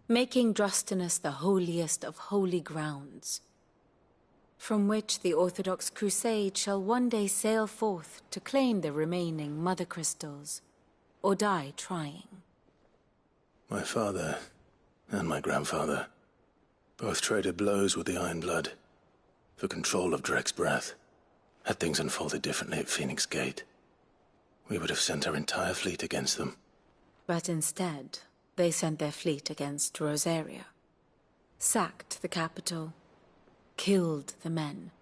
[SPEAKER 3] making Drostanus the holiest of holy grounds, from which the Orthodox Crusade shall one day sail forth to claim the remaining Mother Crystals, or die trying.
[SPEAKER 2] My father and my grandfather both traded blows with the Ironblood for control of Drake's Breath. Had things unfolded differently at Phoenix Gate, we would have sent our entire fleet against them.
[SPEAKER 3] But instead, they sent their fleet against Rosaria, sacked the capital, killed the men,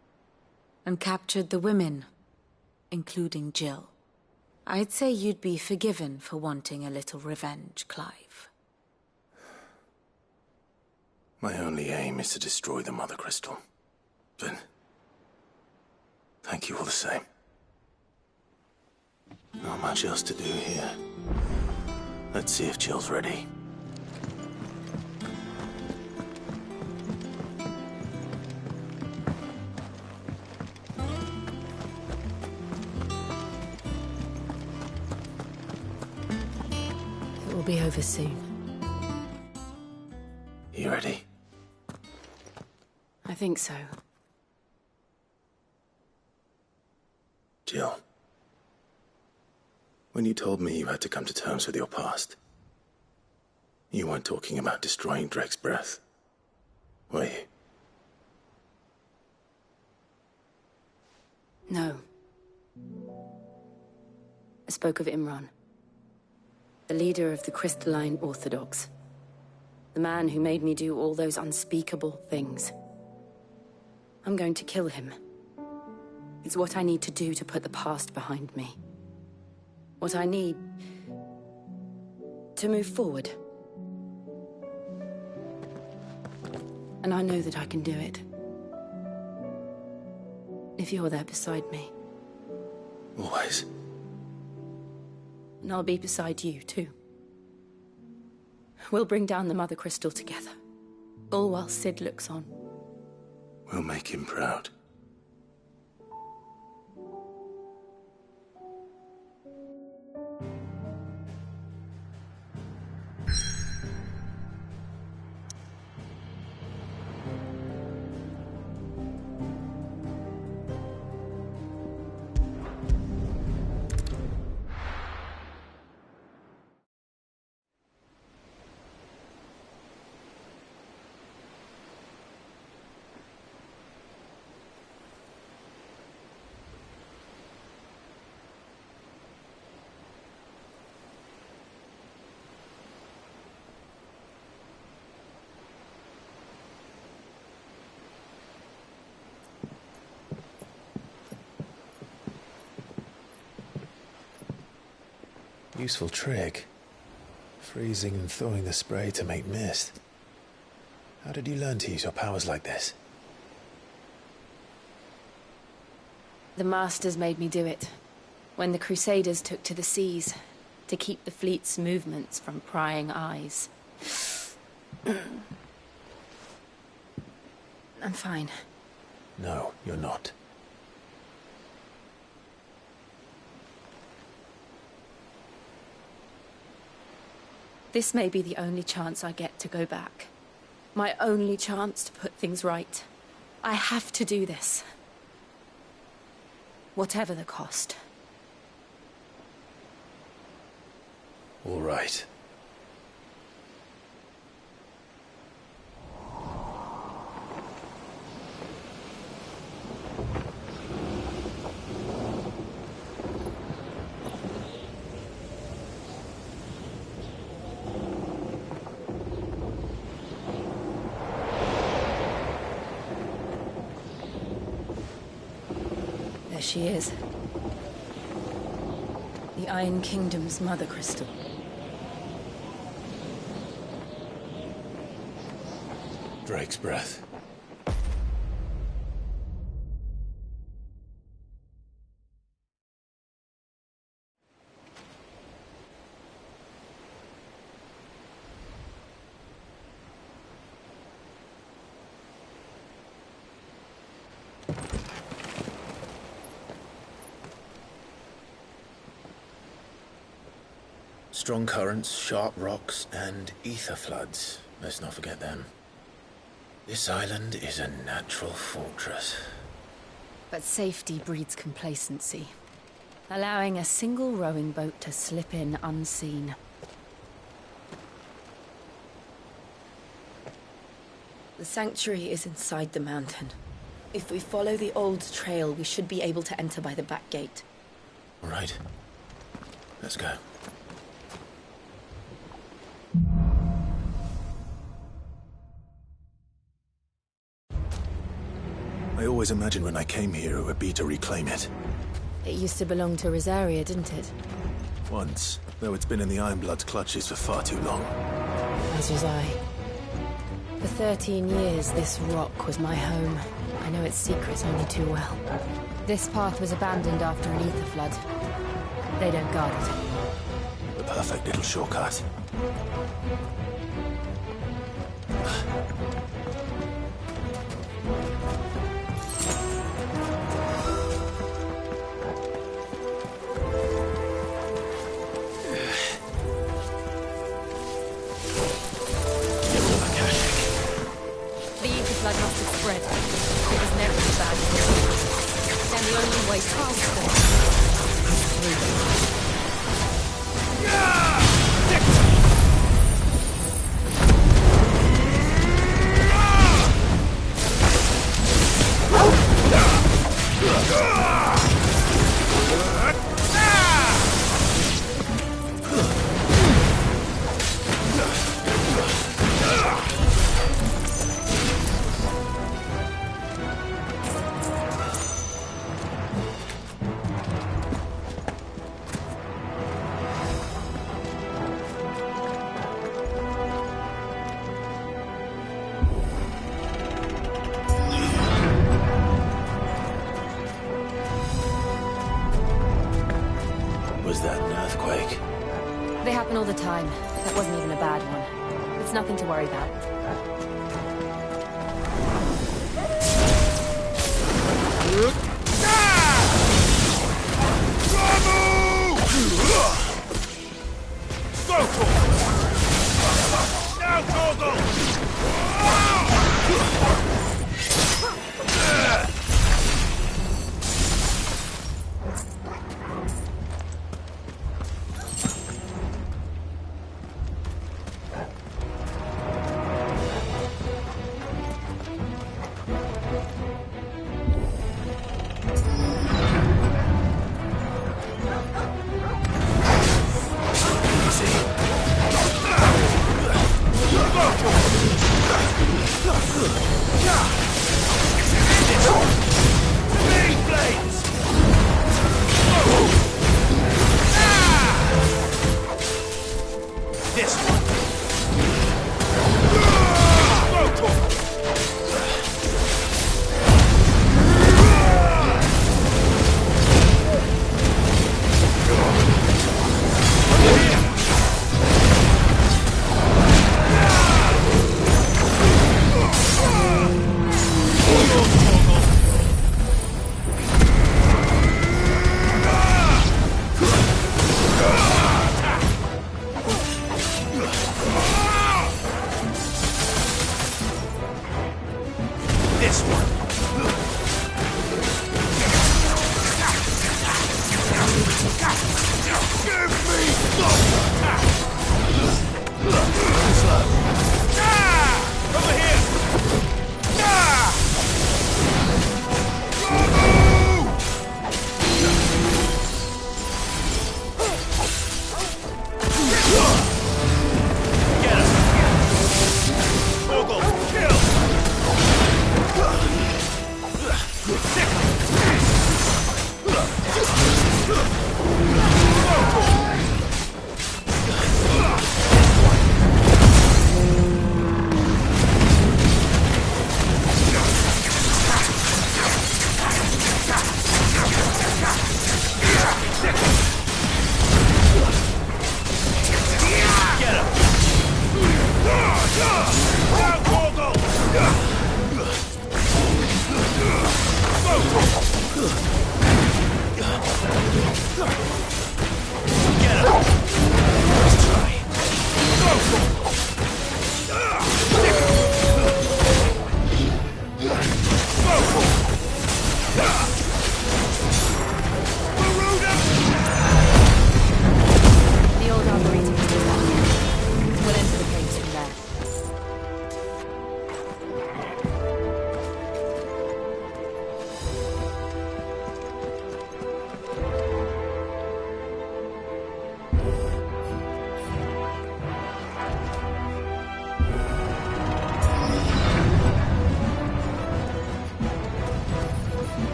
[SPEAKER 3] and captured the women, including Jill. I'd say you'd be forgiven for wanting a little revenge, Clive.
[SPEAKER 2] My only aim is to destroy the Mother Crystal, but thank you all the same. Not much else to do here. Let's see if Jill's ready.
[SPEAKER 3] It will be over soon.
[SPEAKER 2] You ready?
[SPEAKER 10] I think so.
[SPEAKER 2] Jill, when you told me you had to come to terms with your past, You weren't talking about destroying Drake's breath, were you?
[SPEAKER 10] No. I spoke of Imran, the leader of the Crystalline Orthodox. The man who made me do all those unspeakable things. I'm going to kill him. It's what I need to do to put the past behind me. What I need to move forward. And I know that I can do it. If you're there beside me.
[SPEAKER 2] Always.
[SPEAKER 10] And I'll be beside you, too. We'll bring down the Mother Crystal together. All while Sid looks on.
[SPEAKER 2] We'll make him proud. Useful trick. Freezing and thawing the spray to make mist. How did you learn to use your powers like this?
[SPEAKER 10] The Masters made me do it. When the Crusaders took to the seas, to keep the fleet's movements from prying eyes. I'm fine.
[SPEAKER 2] No, you're not.
[SPEAKER 10] This may be the only chance I get to go back. My only chance to put things right. I have to do this. Whatever the cost.
[SPEAKER 2] All right.
[SPEAKER 10] There she is. The Iron Kingdom's Mother Crystal.
[SPEAKER 2] Drake's breath. Strong currents, sharp rocks, and ether floods. Let's not forget them. This island is a natural fortress.
[SPEAKER 10] But safety breeds complacency. Allowing a single rowing boat to slip in unseen. The sanctuary is inside the mountain. If we follow the old trail, we should be able to enter by the back gate.
[SPEAKER 2] All right. Let's go. I always imagined when I came here it would be to reclaim it.
[SPEAKER 10] It used to belong to Rosaria, didn't it?
[SPEAKER 2] Once, though it's been in the Ironblood's clutches for far too long.
[SPEAKER 10] As was I. For 13 years, this rock was my home. I know its secrets only too well. This path was abandoned after an ether flood. They don't guard it.
[SPEAKER 2] The perfect little shortcut.
[SPEAKER 10] Blood must have spread. It was never as bad as it. Then the only way past them is through. time. That wasn't even a bad one. It's nothing to worry about.
[SPEAKER 12] Go, Torgal! Now, Torgal!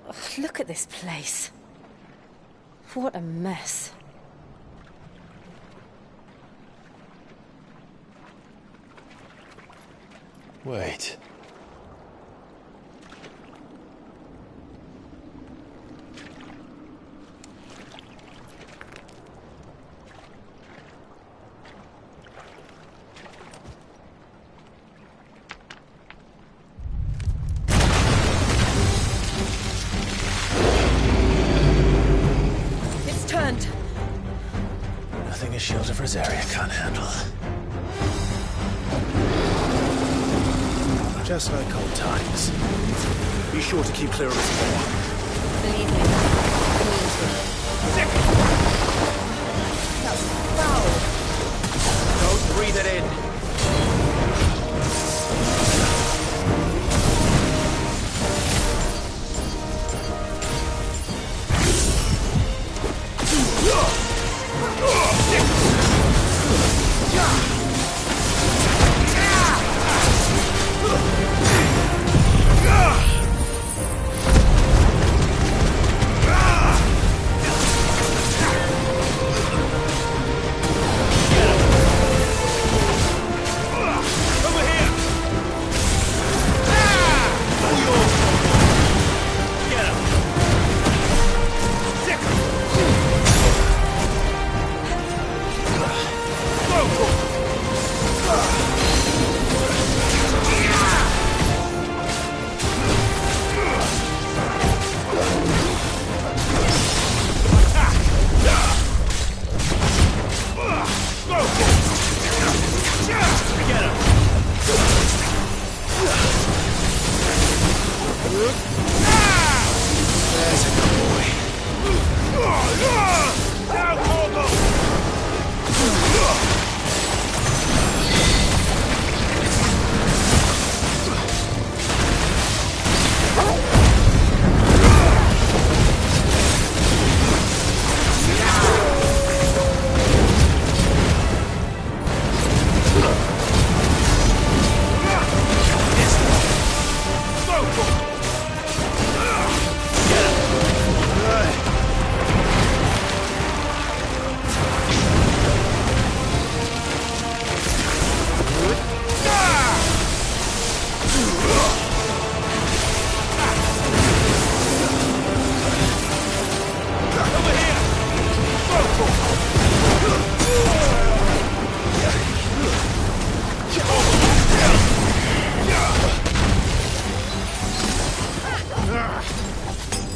[SPEAKER 3] Ugh, look at this place. What a mess.
[SPEAKER 2] Wait.
[SPEAKER 3] It's turned.
[SPEAKER 2] Nothing a shield of Rosaria can't handle. Just like old times.
[SPEAKER 12] Be sure to keep clear of its paw.
[SPEAKER 3] Believe me.
[SPEAKER 12] Sick!
[SPEAKER 3] That's foul.
[SPEAKER 12] Don't breathe it in.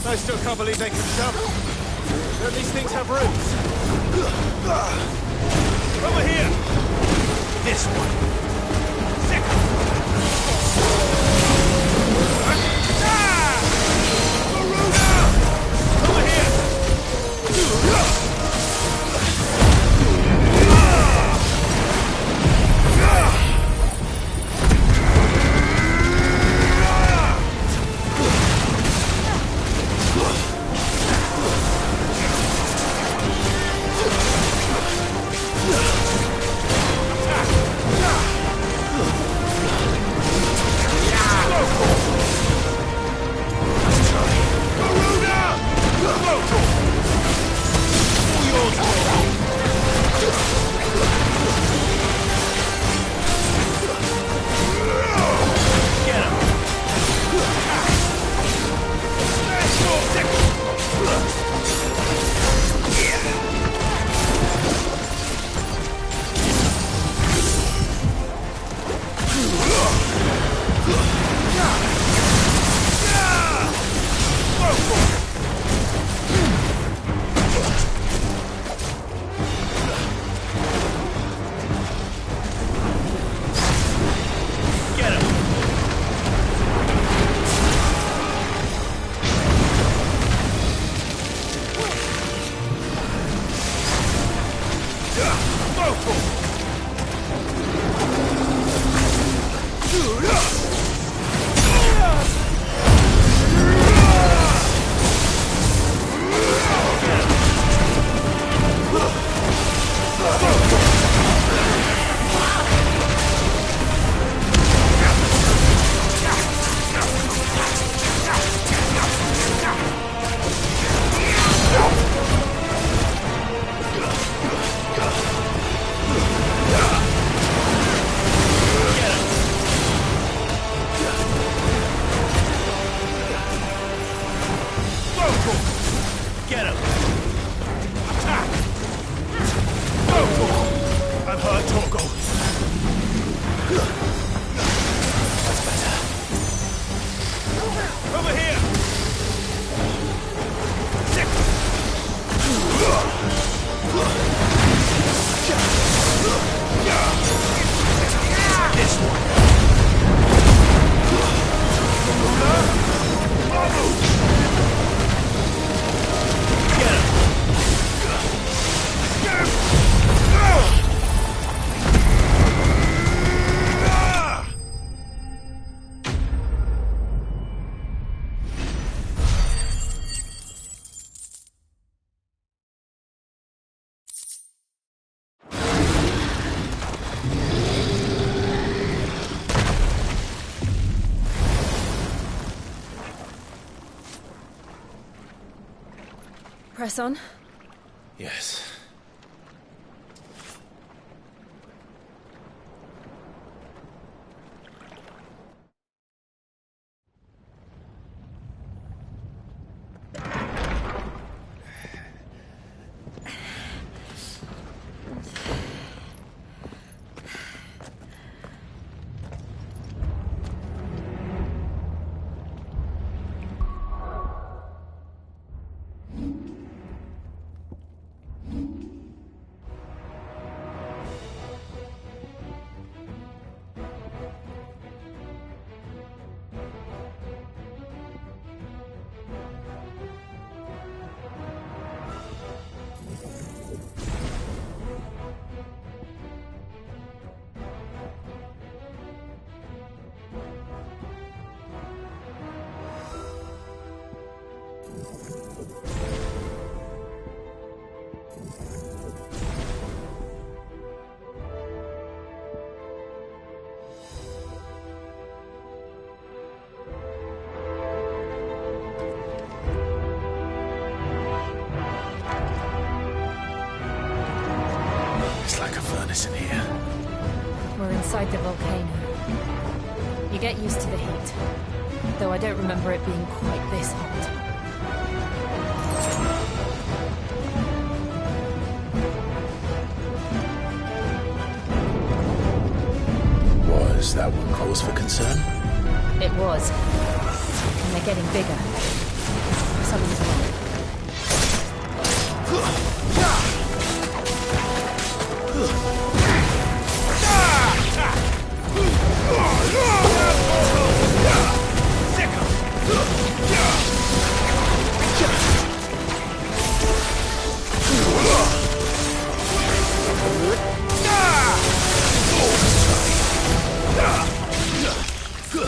[SPEAKER 12] I still can't believe they can jump. Don't these things have roots? Over here! This one. Sick! Over here!
[SPEAKER 14] Yeah!
[SPEAKER 12] Get him! Attack! Go, Torgal! I'm hurt, Torgal! That's better. Over here! This one!
[SPEAKER 3] Press on?
[SPEAKER 2] Yes. In here.
[SPEAKER 3] We're inside the volcano. You get used to the heat, though I don't remember it being quite this hot.
[SPEAKER 2] Was that one cause for concern?
[SPEAKER 3] It was. And they're getting bigger. Something's wrong.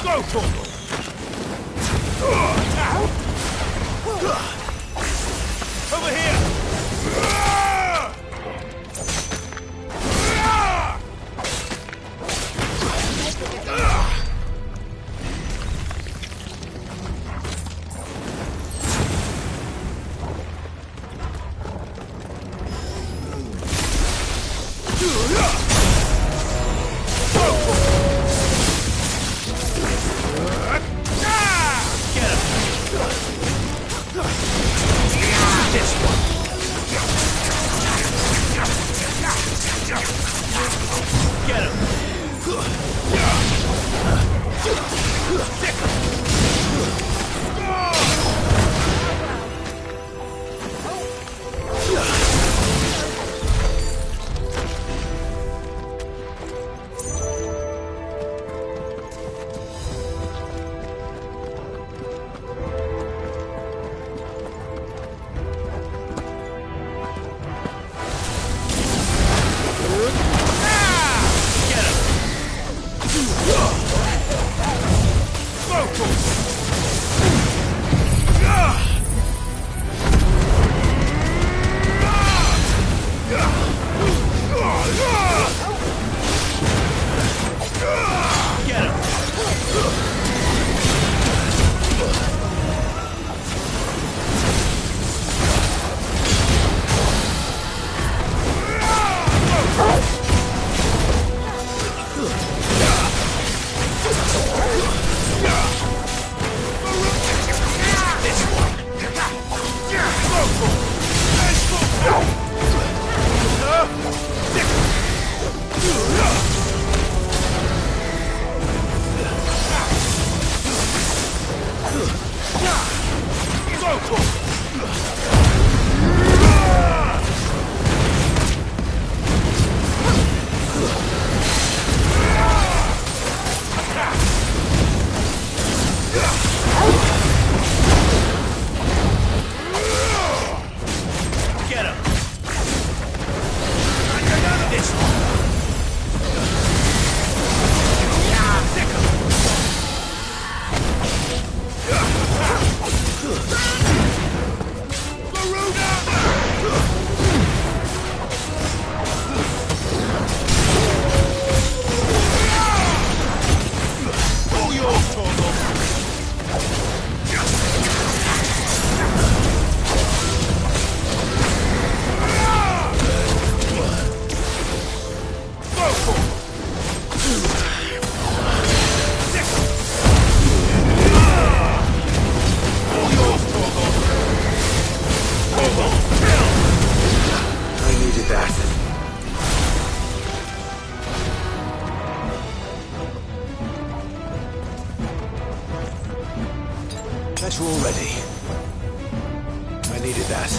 [SPEAKER 12] Go, Torgal! Over here! Get him! Get him! This one! All yours, Torgal!
[SPEAKER 14] I needed that.
[SPEAKER 2] Better already. I needed that.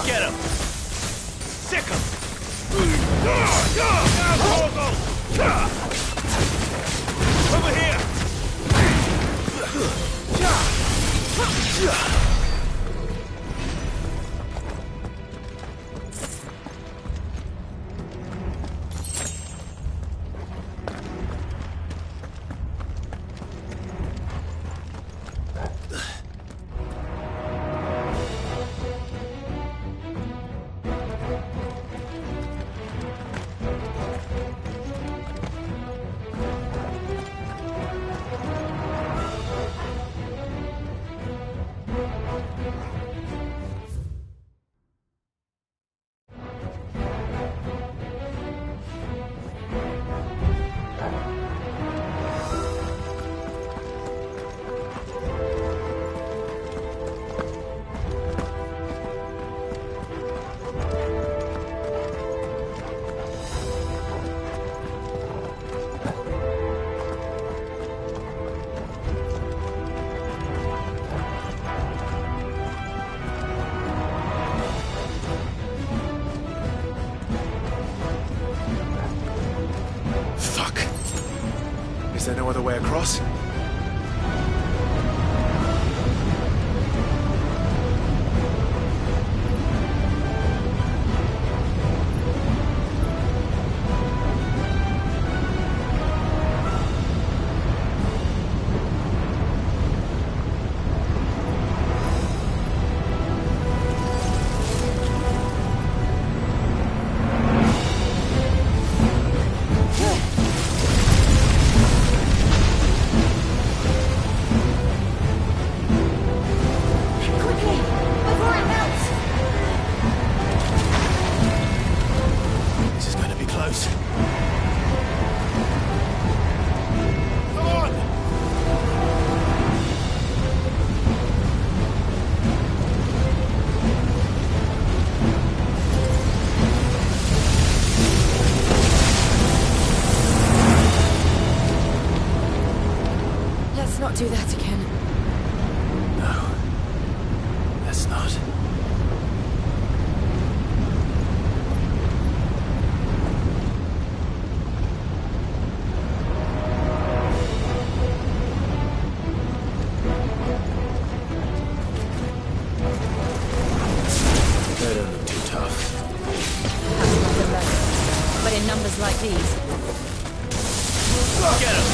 [SPEAKER 12] Get him! Sick him! Now, Torgal! Over here!
[SPEAKER 2] Is there no other way across?
[SPEAKER 6] Not do that again.
[SPEAKER 2] No. Let's not. They don't look too tough.
[SPEAKER 3] But in numbers like these.
[SPEAKER 12] Get him!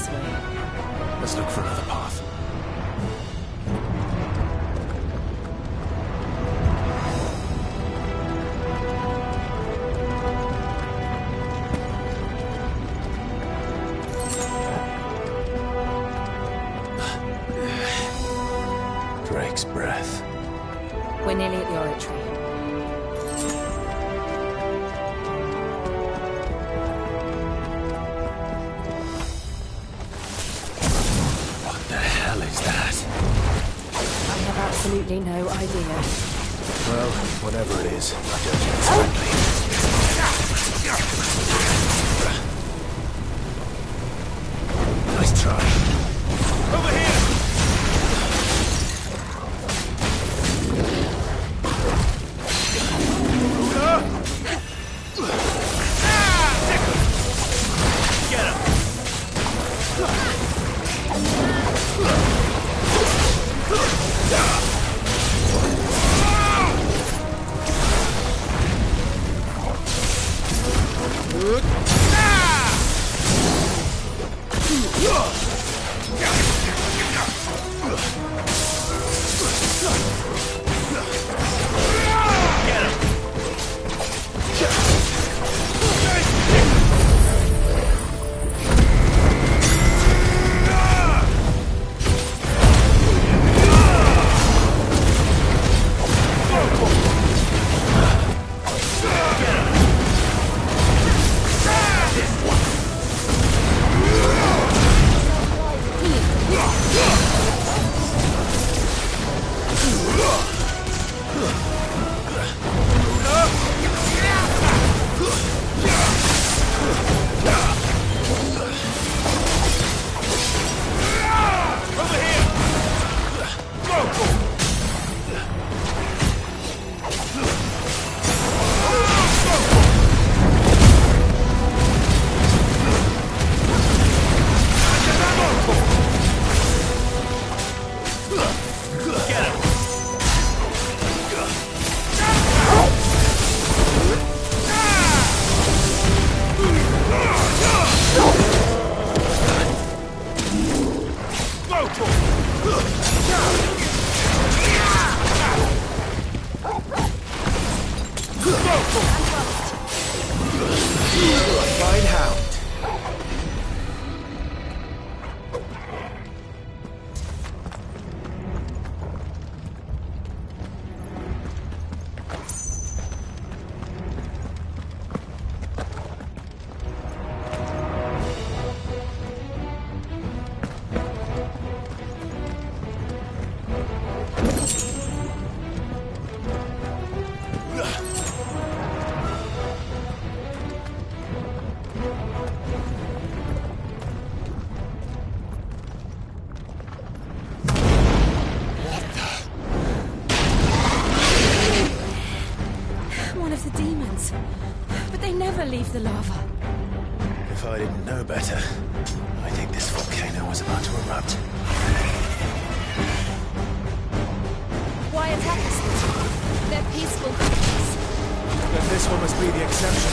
[SPEAKER 3] this way.
[SPEAKER 2] Let's look for another path. Drake's breath.
[SPEAKER 3] We're nearly at the oratory.
[SPEAKER 2] What the hell is that?
[SPEAKER 3] I have absolutely no idea.
[SPEAKER 2] Well, whatever it is, I don't think it's friendly. Nice try.
[SPEAKER 12] Over here!
[SPEAKER 2] Fine hound.
[SPEAKER 3] One of the demons. But they never leave the lava.
[SPEAKER 2] If I didn't know better, I think this volcano was about to erupt.
[SPEAKER 3] Why attack us? They're peaceful creatures.
[SPEAKER 2] Then this one must be the exception.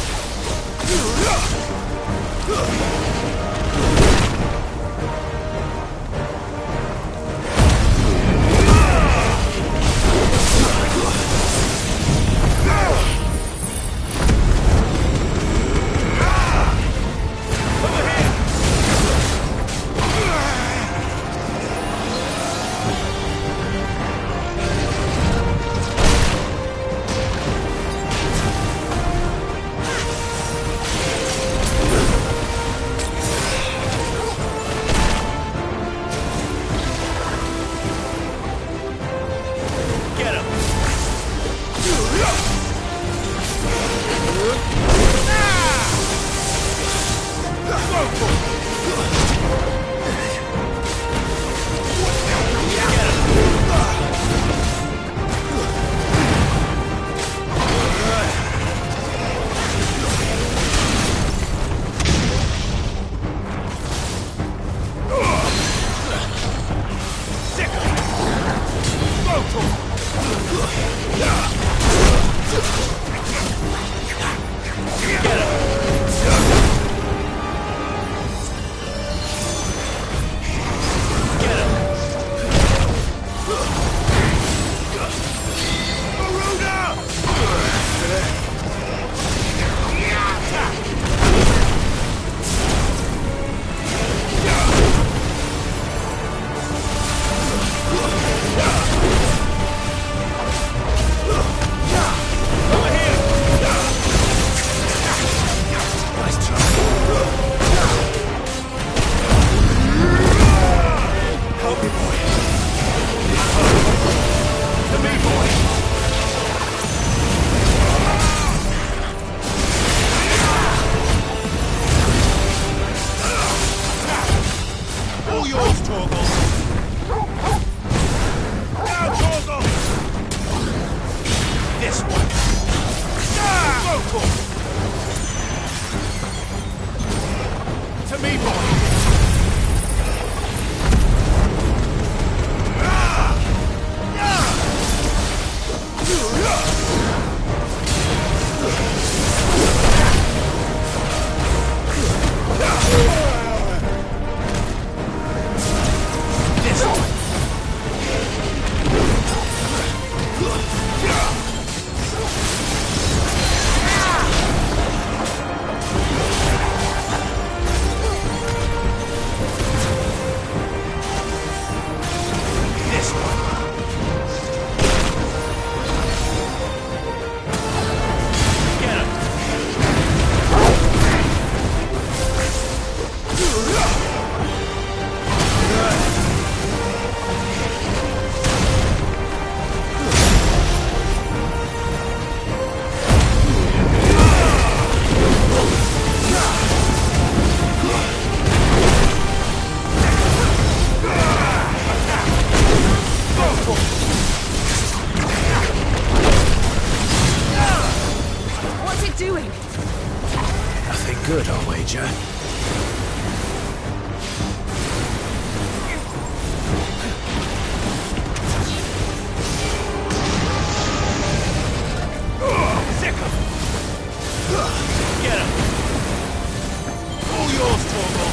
[SPEAKER 24] good, I'll wager.
[SPEAKER 12] Sick him! Get him! All yours, Torgal!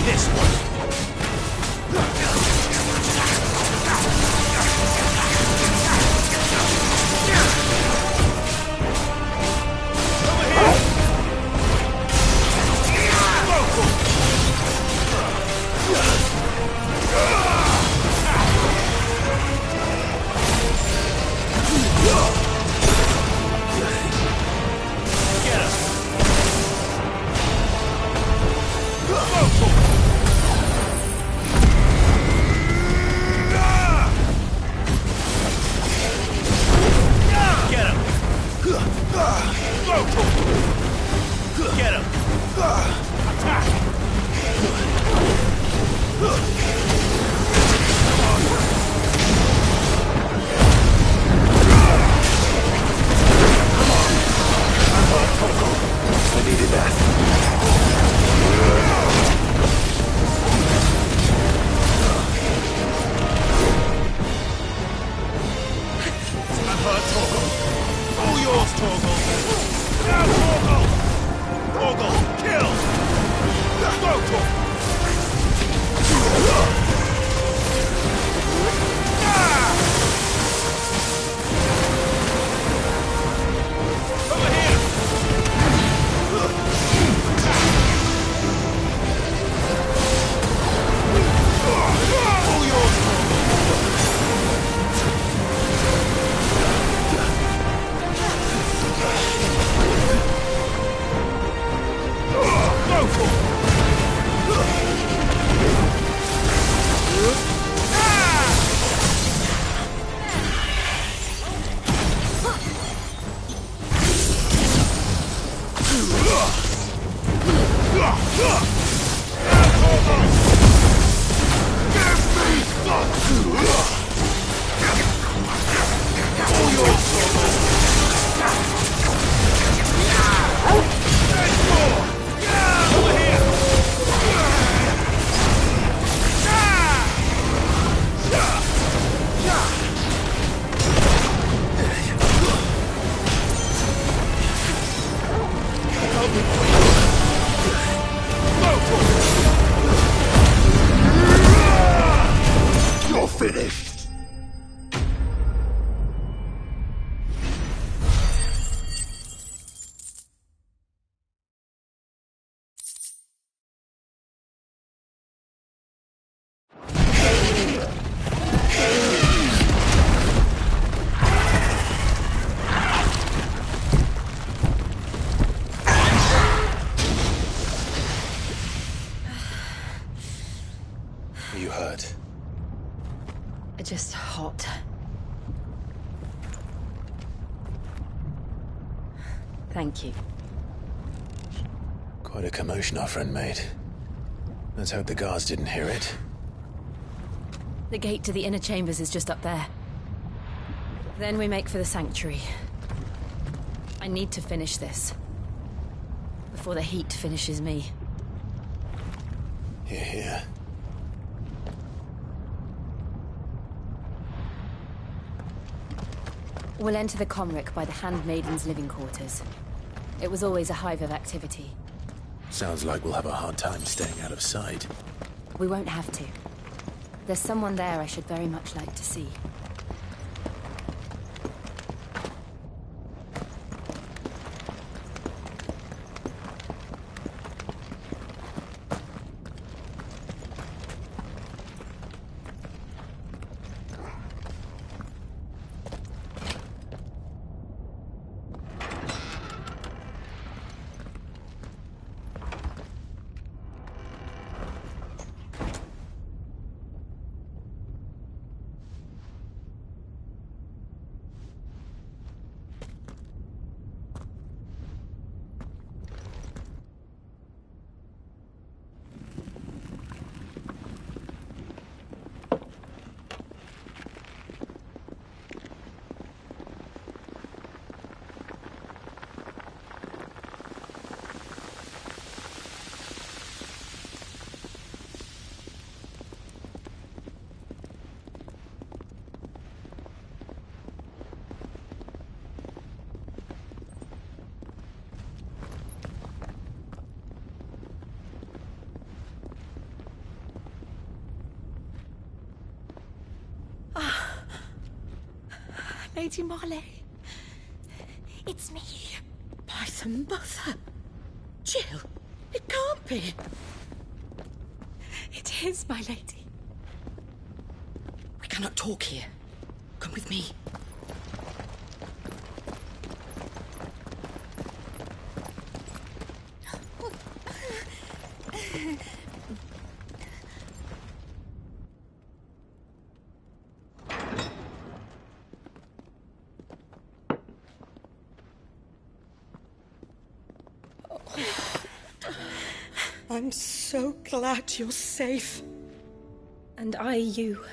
[SPEAKER 12] This one! Get him! Attack!
[SPEAKER 24] I needed that.
[SPEAKER 12] I'm hurt, Torgal. All yours, Torgal. Now, Torgal! Torgal, kill! Go, Torgal! Over here! All yours,
[SPEAKER 1] You're finished.
[SPEAKER 2] Are you hurt?
[SPEAKER 3] Just hot. Thank you.
[SPEAKER 2] Quite a commotion our friend made. Let's hope the guards didn't hear it.
[SPEAKER 3] The gate to the inner chambers is just up there. Then we make for the sanctuary. I need to finish this. Before the heat finishes me.
[SPEAKER 2] Hear, hear.
[SPEAKER 3] We'll enter the Comric by the Handmaiden's living quarters. It was always a hive of activity.
[SPEAKER 2] Sounds like we'll have a hard time staying out of sight.
[SPEAKER 3] We won't have to. There's someone there I should very much like to see.
[SPEAKER 15] Lady Marley.
[SPEAKER 20] It's me.
[SPEAKER 15] By the mother. Jill, it can't be. It is, my lady. We cannot talk here. Come with me. I'm so glad you're safe.
[SPEAKER 3] And I you.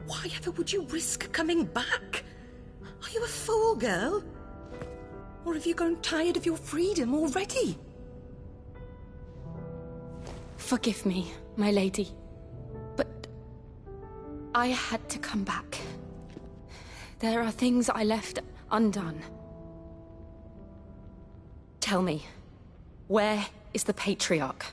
[SPEAKER 15] Why ever would you risk coming back? Are you a fool, girl? Or have you grown tired of your freedom already?
[SPEAKER 10] Forgive me, my lady, but I had to come back. There are things I left undone. Tell me, where is the Patriarch?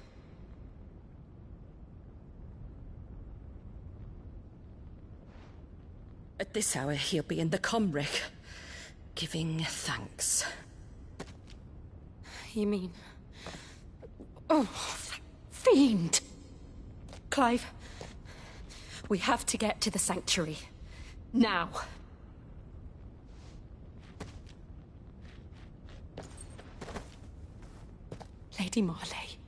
[SPEAKER 15] At this hour, he'll be in the Comric, giving thanks.
[SPEAKER 10] You mean... Oh, that fiend! Clive, we have to get to the sanctuary. Now. Lady Marley,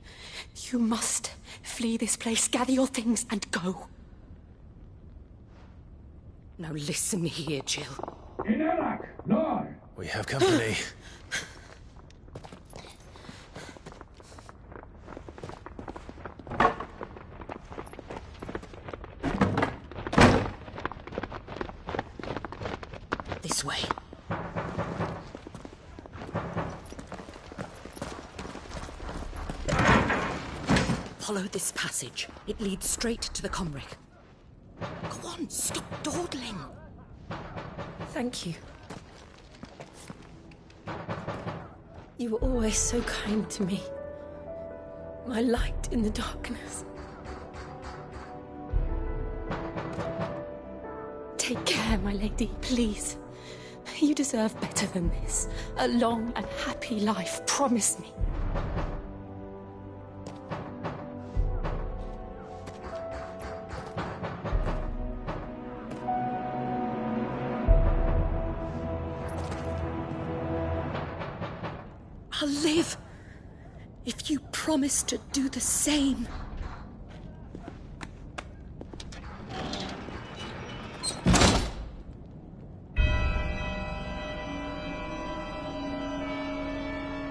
[SPEAKER 10] you must flee this place, gather your things, and go.
[SPEAKER 15] Now listen here, Jill.
[SPEAKER 12] In Erak, Lord!
[SPEAKER 2] We have company.
[SPEAKER 15] This way. Follow this passage. It leads straight to the Comric. Go on, stop dawdling.
[SPEAKER 3] Thank you. You were always so kind to me. My light in the darkness. Take care, my lady, please. You deserve better than this. A long and happy life, promise me.
[SPEAKER 15] I'll live if you promise to do the same.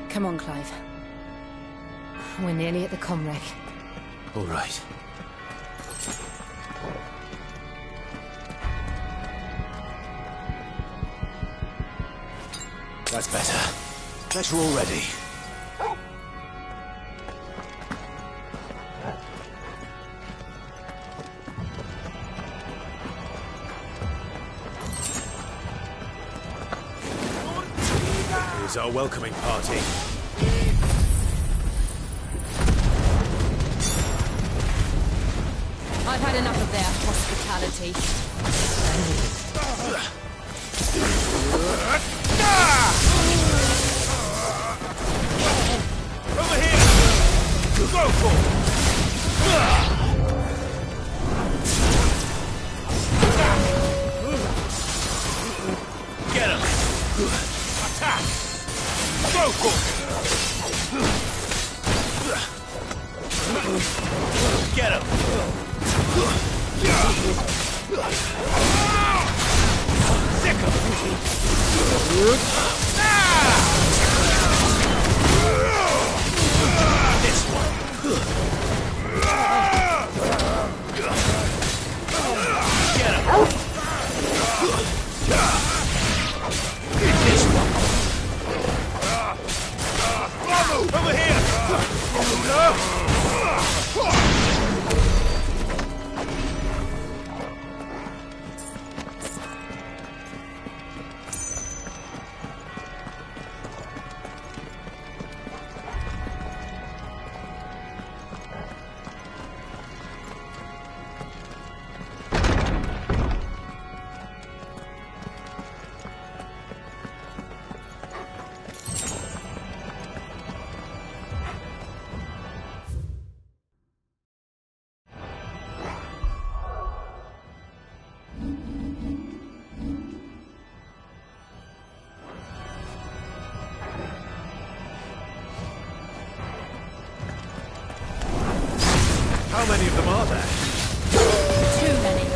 [SPEAKER 3] Come on, Clive. We're nearly at the Comric.
[SPEAKER 2] All right. That's better. Better already. Here's our welcoming party.
[SPEAKER 3] I've had enough of their hospitality.
[SPEAKER 12] Over here! Go for it! Get him! Attack! Go for it! Get him! Sick him! This one! Get him! This one! Over here! How many of them are there?
[SPEAKER 15] Too many.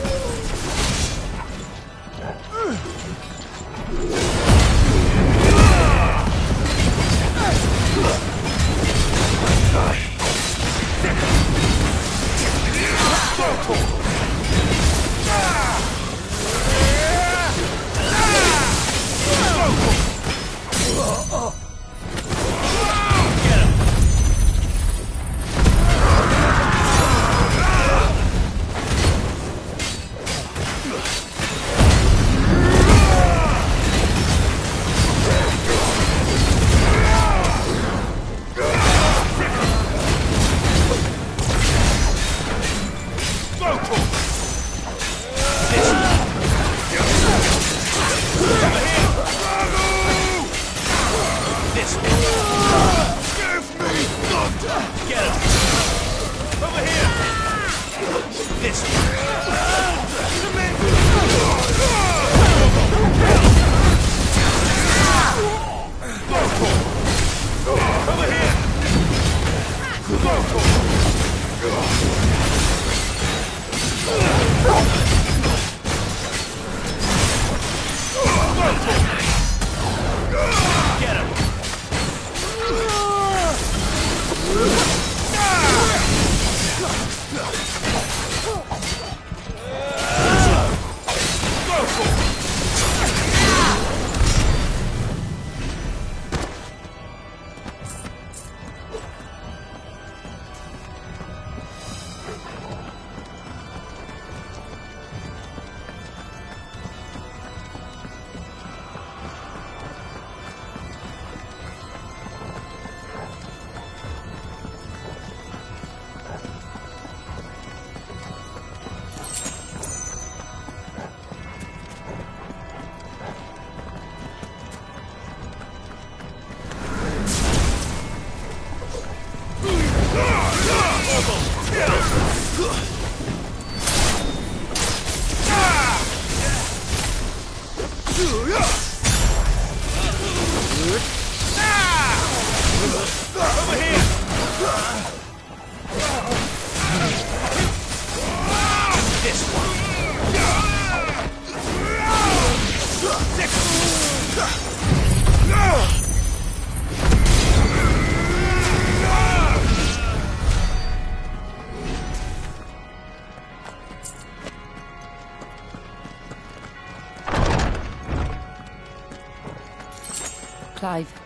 [SPEAKER 10] Clive,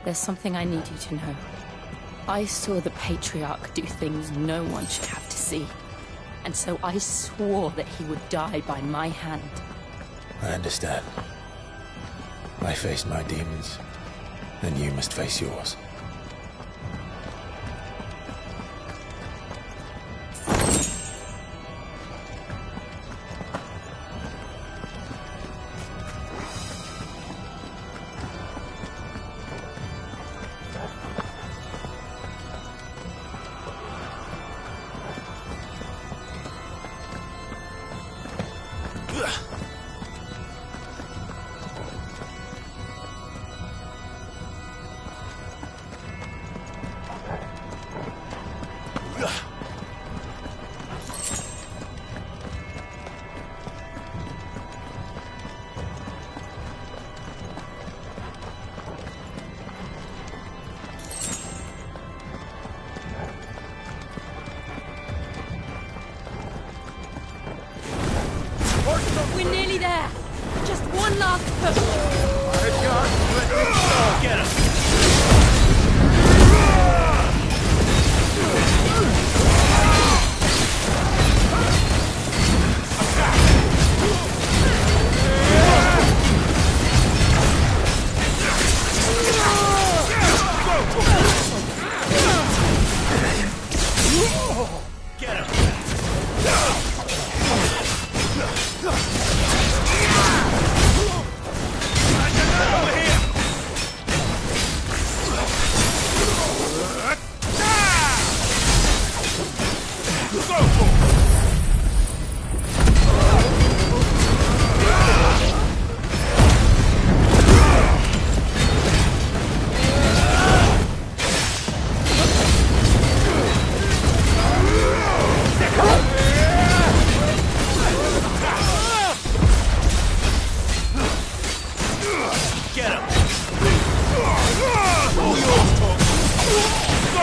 [SPEAKER 10] there's something I need you to know. I saw the Patriarch do things no one should have to see. And so I swore that he would die by my hand.
[SPEAKER 2] I understand. I face my demons, and you must face yours.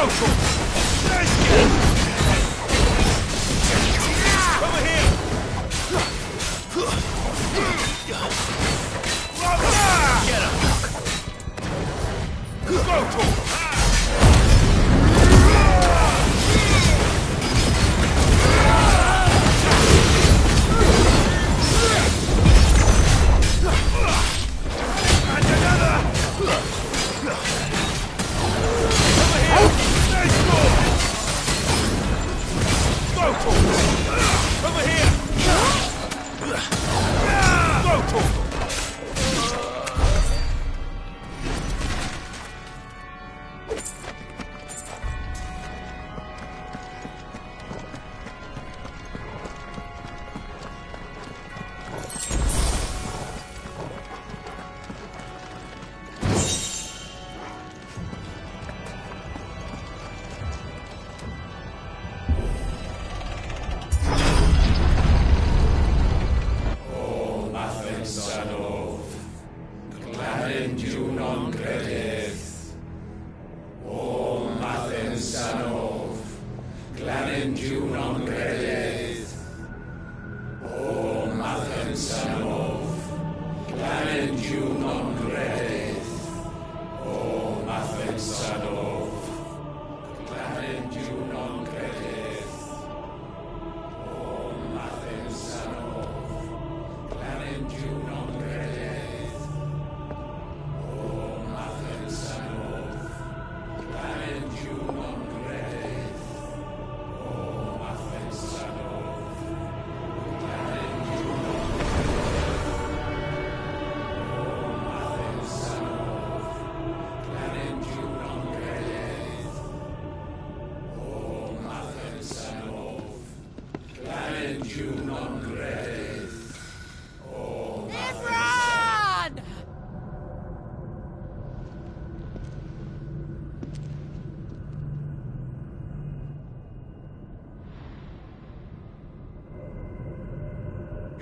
[SPEAKER 12] Go, Torgal! Let's get it! Over here! Get him! Go, Torgal!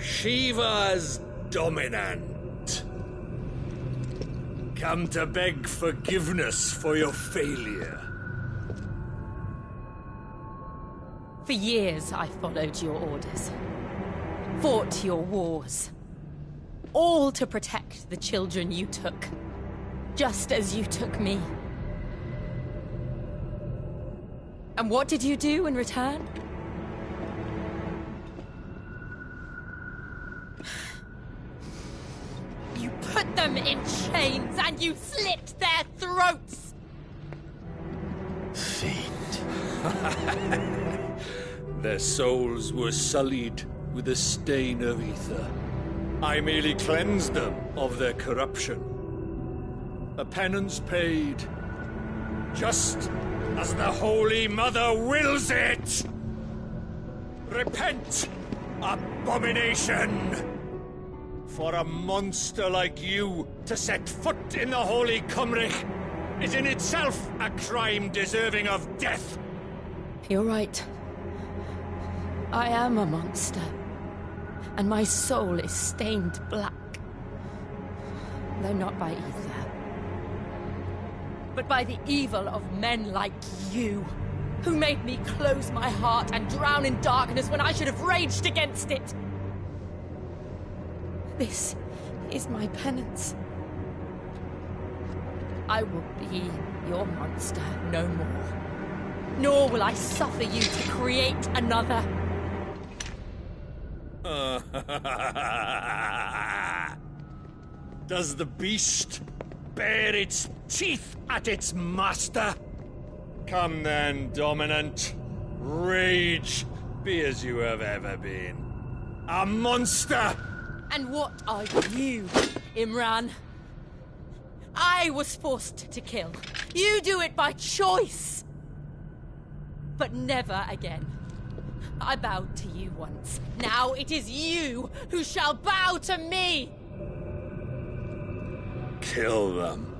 [SPEAKER 13] Shiva's dominant. Come to beg forgiveness for your failure.
[SPEAKER 15] For years, I followed your orders. Fought your wars. All to protect the children you took. Just as you took me. And what did you do in return? You put them in chains and you slit their throats!
[SPEAKER 13] Fiend. Their souls were sullied with a stain of ether. I merely cleansed them of their corruption. A penance paid, just as the Holy Mother wills it! Repent, abomination! For a monster like you to set foot in the Holy Cymric is in itself a crime deserving of death.
[SPEAKER 15] You're right. I am a monster. And my soul is stained black. Though not by ether. But by the evil of men like you, who made me close my heart and drown in darkness when I should have raged against it. This is my penance. I will be your monster no more. Nor will I suffer you to create another.
[SPEAKER 13] Does the beast bare its teeth at its master? Come then, dominant. Rage, be as you have ever been. A monster!
[SPEAKER 15] And what are you, Imran? I was forced to kill. You do it by choice. But never again. I bowed to you once. Now it is you who shall bow to me!
[SPEAKER 13] Kill them.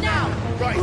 [SPEAKER 15] Now!
[SPEAKER 13] Right!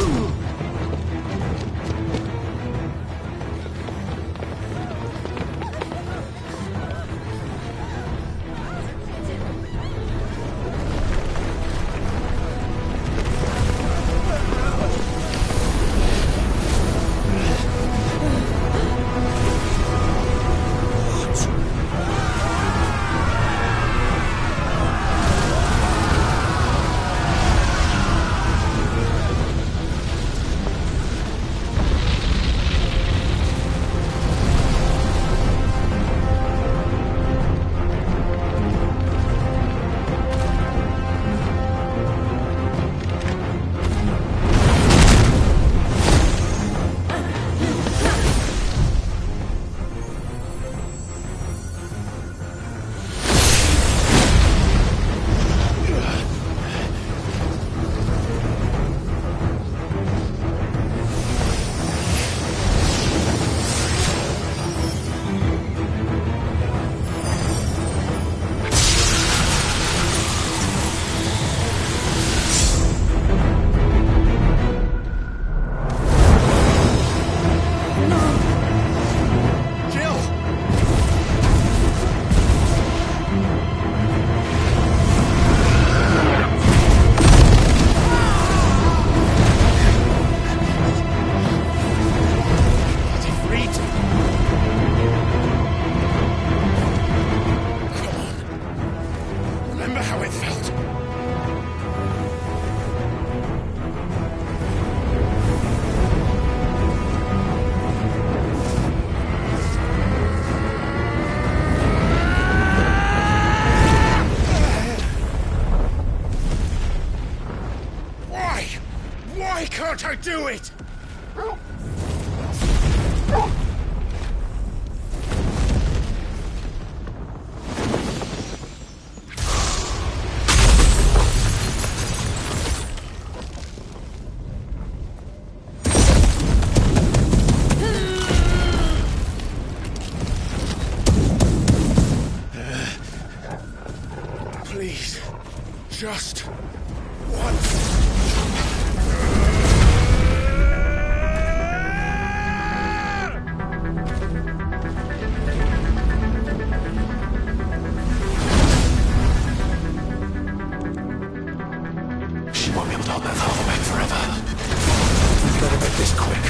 [SPEAKER 12] do it!
[SPEAKER 2] Please, just once. She won't be able to hold that father back forever. Better make this quick.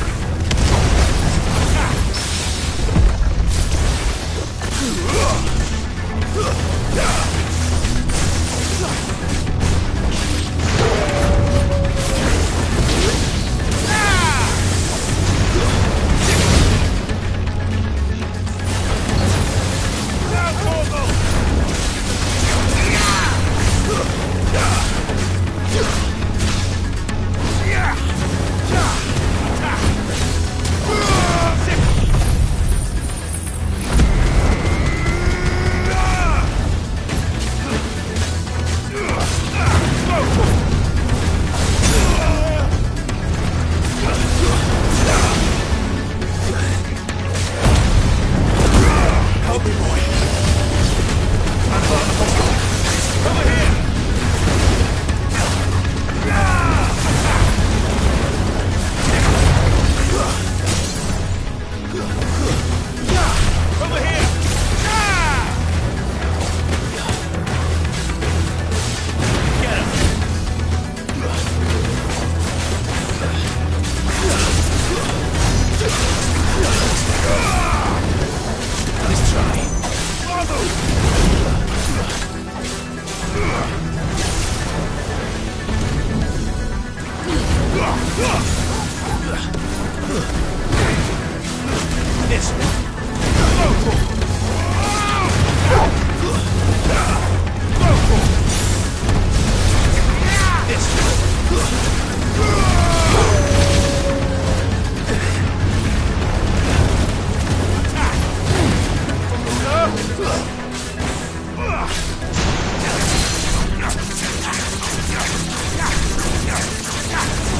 [SPEAKER 12] This one.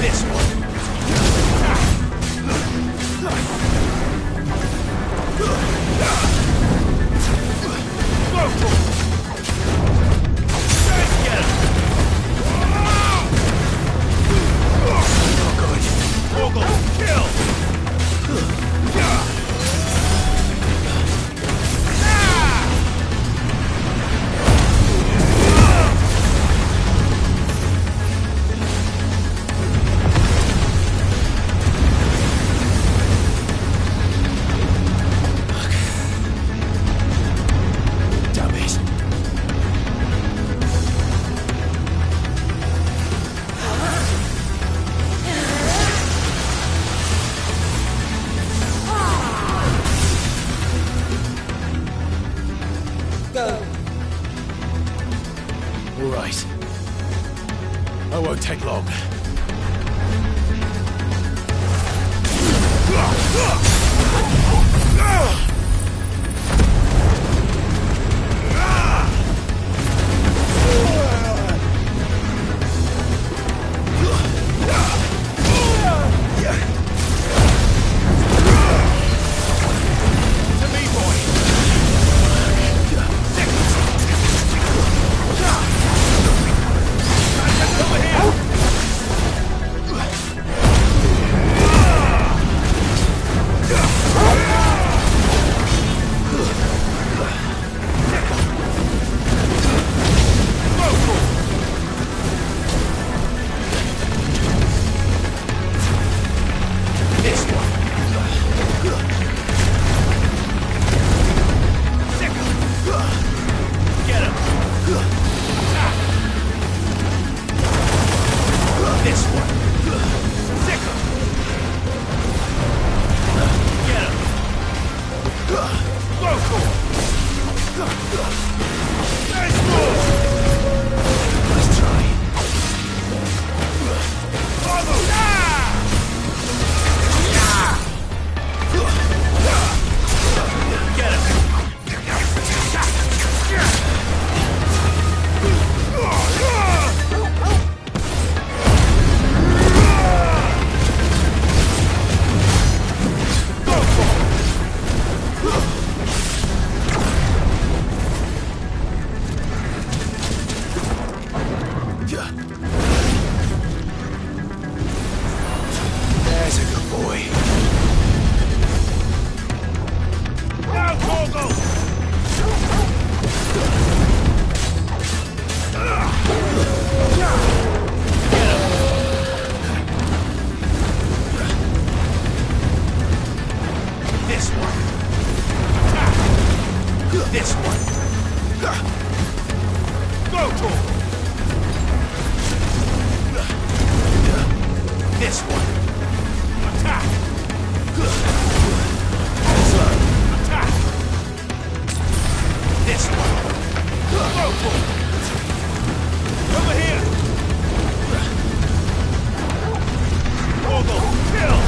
[SPEAKER 12] This one.
[SPEAKER 2] All right. I won't take long.
[SPEAKER 12] This one. Attack. This one. Go, Torgal. This one. Attack. Attack. This one. Go, Torgal. Over here. Torgal, kill.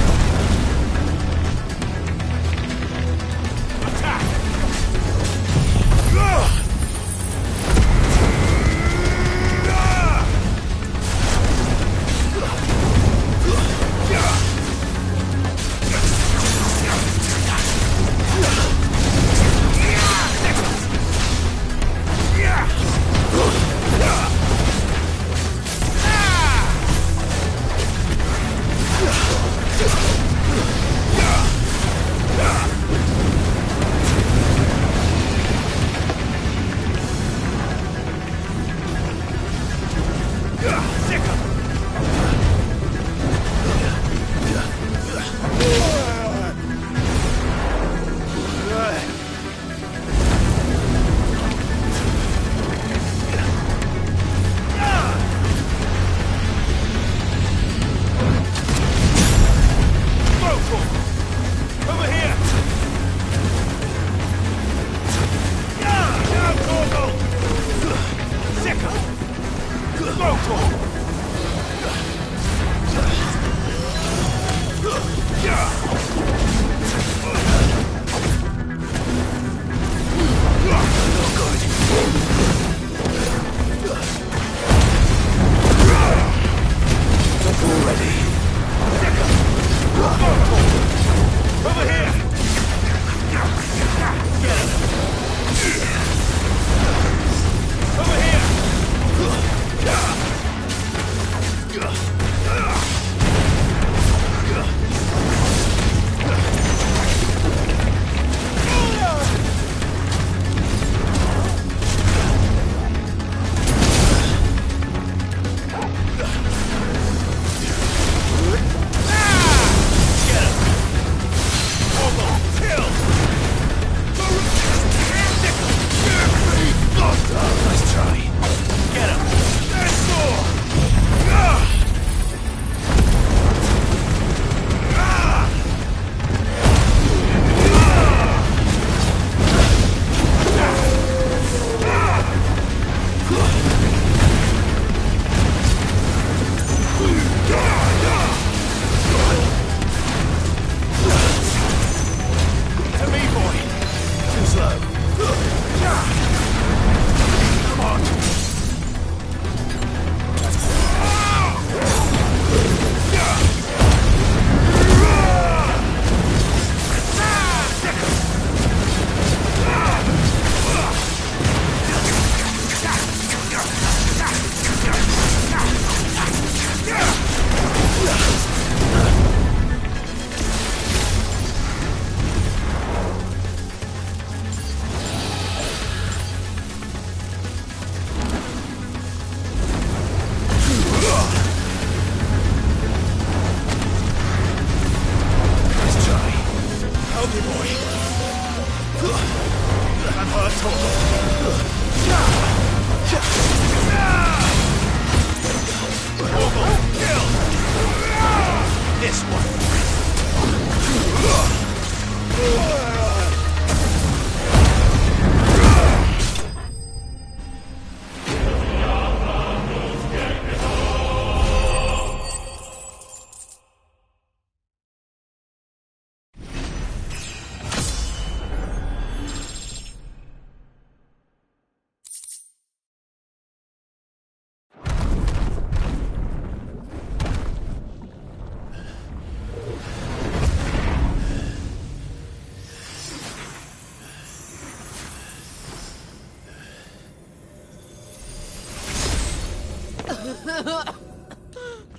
[SPEAKER 12] This one.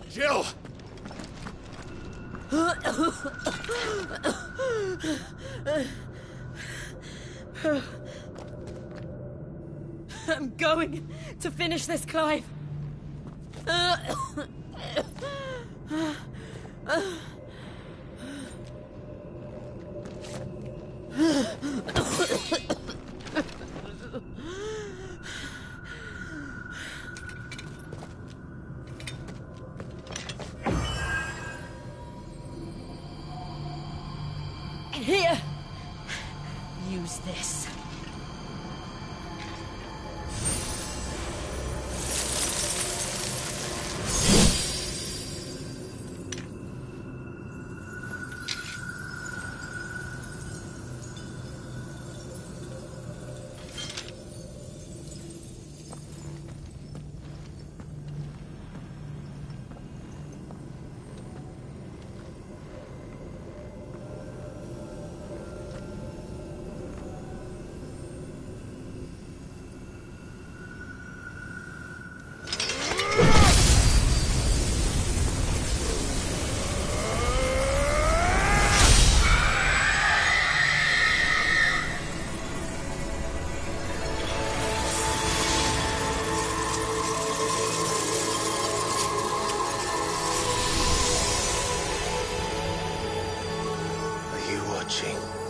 [SPEAKER 12] Jill!
[SPEAKER 15] I'm going to finish this, Clive. Here. Use this.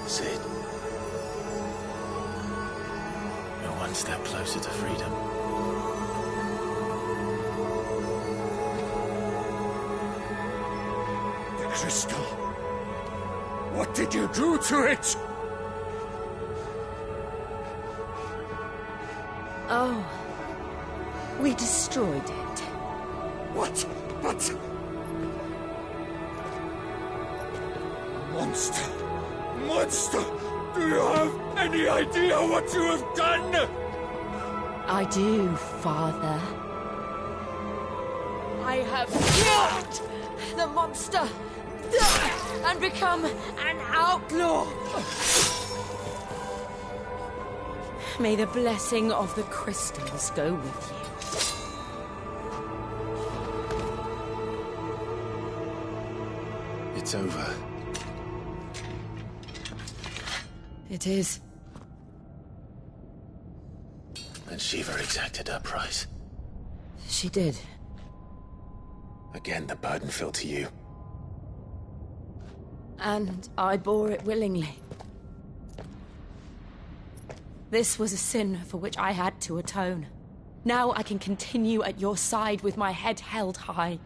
[SPEAKER 2] Cid. You're one step closer to freedom.
[SPEAKER 22] The crystal. What did you do to it?
[SPEAKER 3] Oh. We destroyed it.
[SPEAKER 22] What? But... Monster! Monster! Do you have any idea what you have done?
[SPEAKER 3] I do, Father.
[SPEAKER 15] I have killed the monster and become an outlaw. May the blessing of the crystals go with you.
[SPEAKER 2] It's over.
[SPEAKER 3] It is.
[SPEAKER 2] And Shiva exacted her price.
[SPEAKER 3] She did.
[SPEAKER 2] Again, the burden fell to you.
[SPEAKER 3] And I bore it willingly. This was a sin for which I had to atone. Now I can continue at your side with my head held high.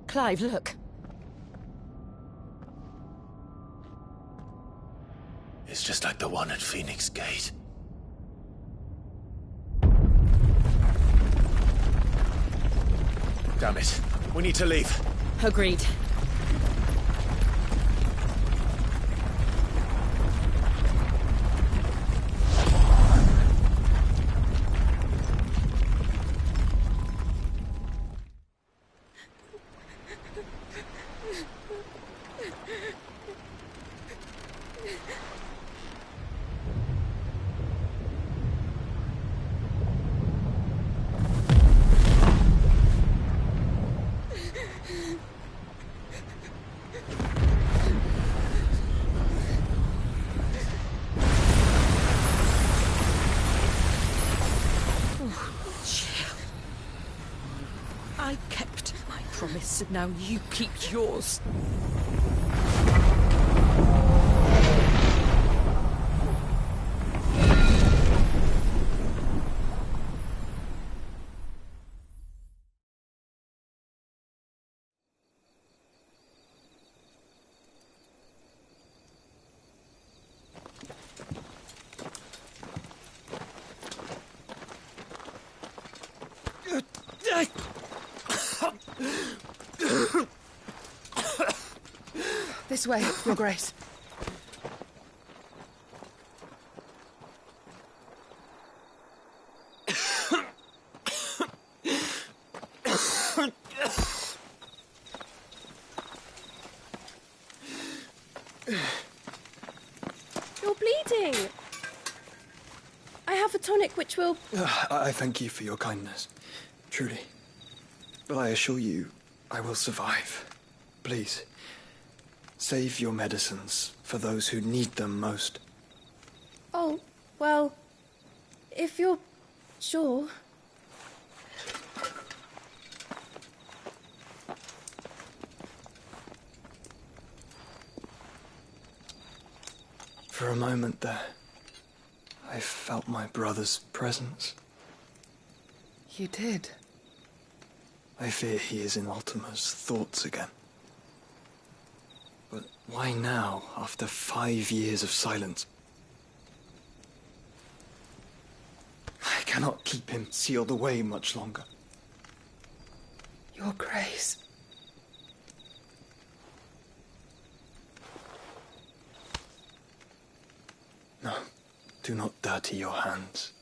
[SPEAKER 3] Clive, look.
[SPEAKER 2] It's just like the one at Phoenix Gate. Damn it. We need to leave.
[SPEAKER 3] Agreed.
[SPEAKER 15] I kept my promise, and now you keep yours.
[SPEAKER 11] This way, Your Grace. You're bleeding. I have a tonic which will...
[SPEAKER 16] I thank you for your kindness, truly. But I assure you, I will survive. Please, save your medicines for those who need them most.
[SPEAKER 11] Oh, well, if you're sure...
[SPEAKER 16] For a moment there, I felt my brother's presence.
[SPEAKER 11] You did?
[SPEAKER 16] I fear he is in Ultima's thoughts again. But why now, after 5 years of silence? I cannot keep him sealed away much longer.
[SPEAKER 11] Your Grace.
[SPEAKER 16] No, do not dirty your hands.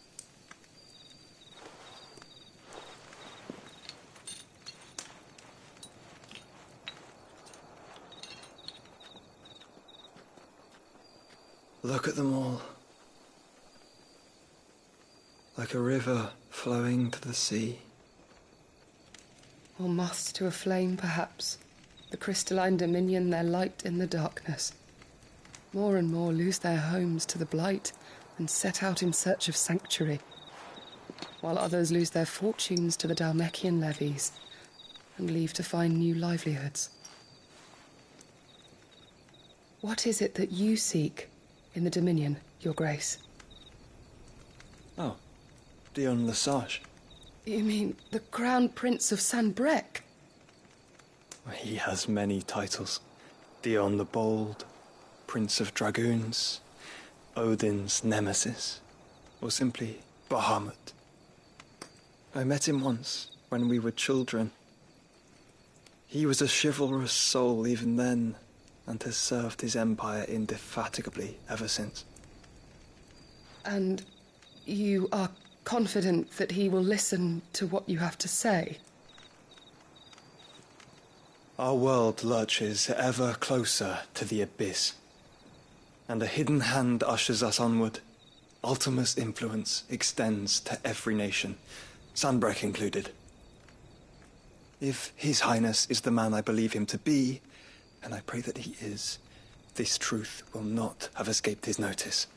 [SPEAKER 16] Look at them all. Like a river flowing to the sea.
[SPEAKER 11] Or moths to a flame, perhaps. The crystalline dominion, their light in the darkness. More and more lose their homes to the blight and set out in search of sanctuary, while others lose their fortunes to the Dhalmekian levies and leave to find new livelihoods. What is it that you seek in the Dominion, Your Grace?
[SPEAKER 16] Oh, Dion Lesage.
[SPEAKER 11] You mean the Crown Prince of Sanbreque?
[SPEAKER 16] He has many titles. Dion the Bold, Prince of Dragoons, Odin's Nemesis, or simply Bahamut. I met him once, when we were children. He was a chivalrous soul even then, and has served his empire indefatigably ever since.
[SPEAKER 11] And you are confident that he will listen to what you have to say?
[SPEAKER 16] Our world lurches ever closer to the abyss, and a hidden hand ushers us onward. Ultima's influence extends to every nation, Sanbreque included. If His Highness is the man I believe him to be, and I pray that he is, this truth will not have escaped his notice.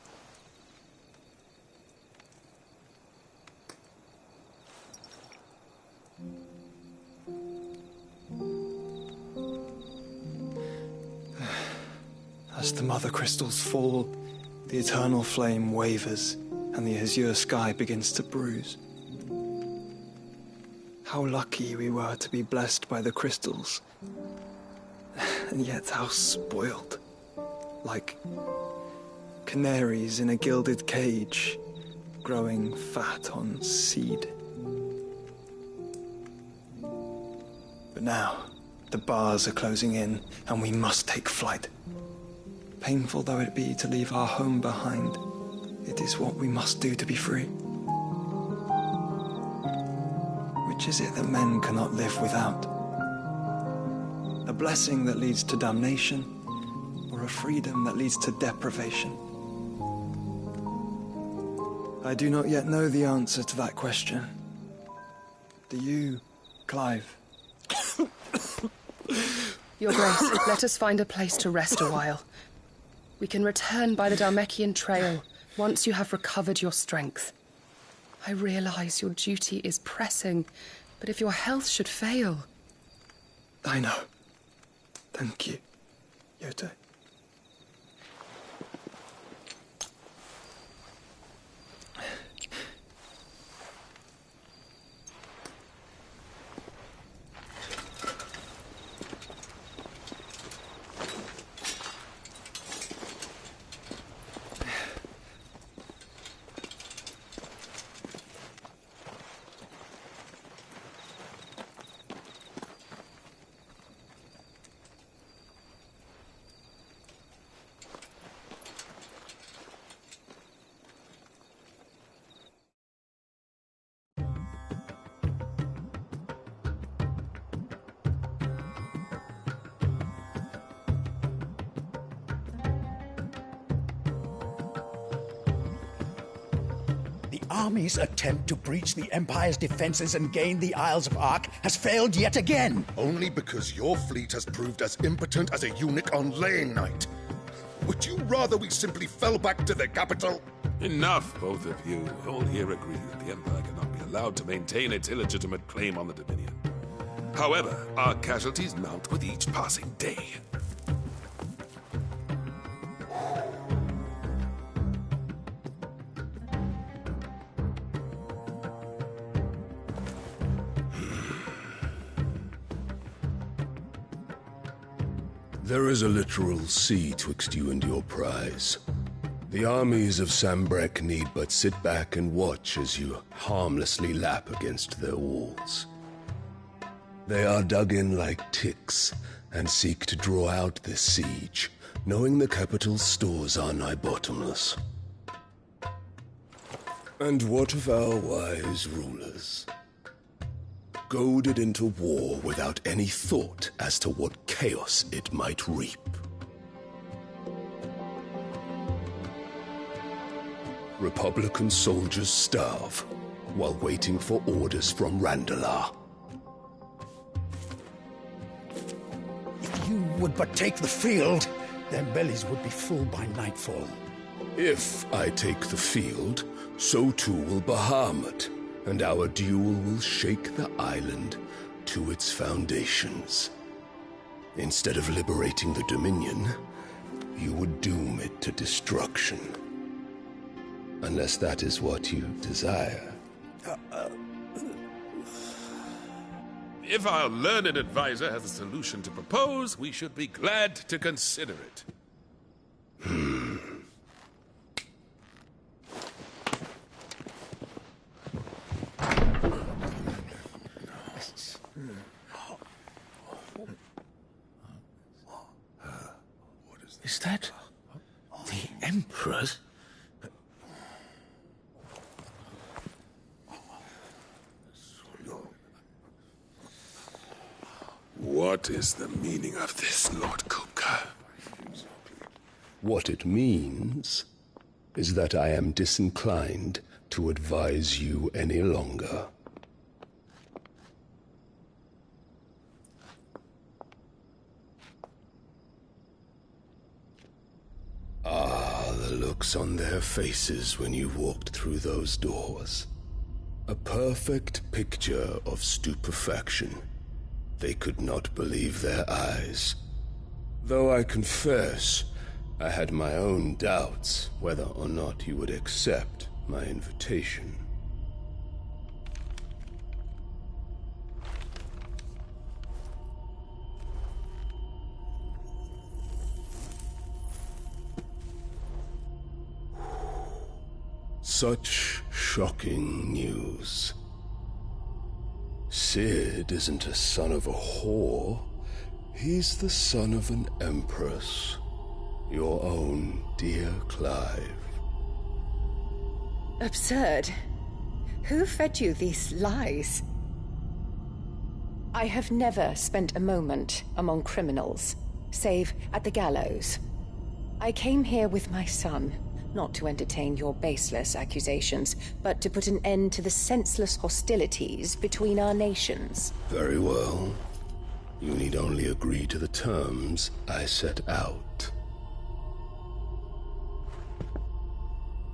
[SPEAKER 16] As the mother crystals fall, the eternal flame wavers, and the azure sky begins to bruise. How lucky we were to be blessed by the crystals, and yet how spoiled. Like canaries in a gilded cage, growing fat on seed. But now, the bars are closing in, and we must take flight. Painful though it be to leave our home behind, it is what we must do to be free. Which is it that men cannot live without? A blessing that leads to damnation, or a freedom that leads to deprivation? I do not yet know the answer to that question. Do you, Clive?
[SPEAKER 11] Your Grace, let us find a place to rest a while. We can return by the Dhalmekian trail once you have recovered your strength. I realize your duty is pressing, but if your health should fail...
[SPEAKER 16] I know. Thank you, Yote.
[SPEAKER 4] army's attempt to breach the Empire's defenses and gain the Isles of Ark has failed yet again.
[SPEAKER 21] Only because your fleet has proved as impotent as a eunuch on laying night. Would you rather we simply fell back to the capital?
[SPEAKER 17] Enough, both of you. All here agree that the Empire cannot be allowed to maintain its illegitimate claim on the Dominion. However, our casualties mount with each passing day.
[SPEAKER 18] There is a literal sea twixt you and your prize. The armies of Sanbreque need but sit back and watch as you harmlessly lap against their walls. They are dug in like ticks and seek to draw out this siege, knowing the capital's stores are nigh bottomless. And what of our wise rulers? Goaded into war without any thought as to what chaos it might reap. Republican soldiers starve while waiting for orders from Randalar.
[SPEAKER 4] If you would but take the field, their bellies would be full by nightfall.
[SPEAKER 18] If I take the field, so too will Bahamut, and our duel will shake the island to its foundations. Instead of liberating the Dominion, you would doom it to destruction. Unless that is what you desire.
[SPEAKER 17] If our learned advisor has a solution to propose, we should be glad to consider it.
[SPEAKER 2] Is that the Emperor's?
[SPEAKER 17] What is the meaning of this, Lord Kupka?
[SPEAKER 18] What it means is that I am disinclined to advise you any longer. Ah, the looks on their faces when you walked through those doors. A perfect picture of stupefaction. They could not believe their eyes. Though I confess, I had my own doubts whether or not you would accept my invitation. Such shocking news. Cid isn't a son of a whore. He's the son of an empress. Your own dear Clive.
[SPEAKER 19] Absurd. Who fed you these lies? I have never spent a moment among criminals, save at the gallows. I came here with my son, not to entertain your baseless accusations, but to put an end to the senseless hostilities between our nations.
[SPEAKER 18] Very well. You need only agree to the terms I set out.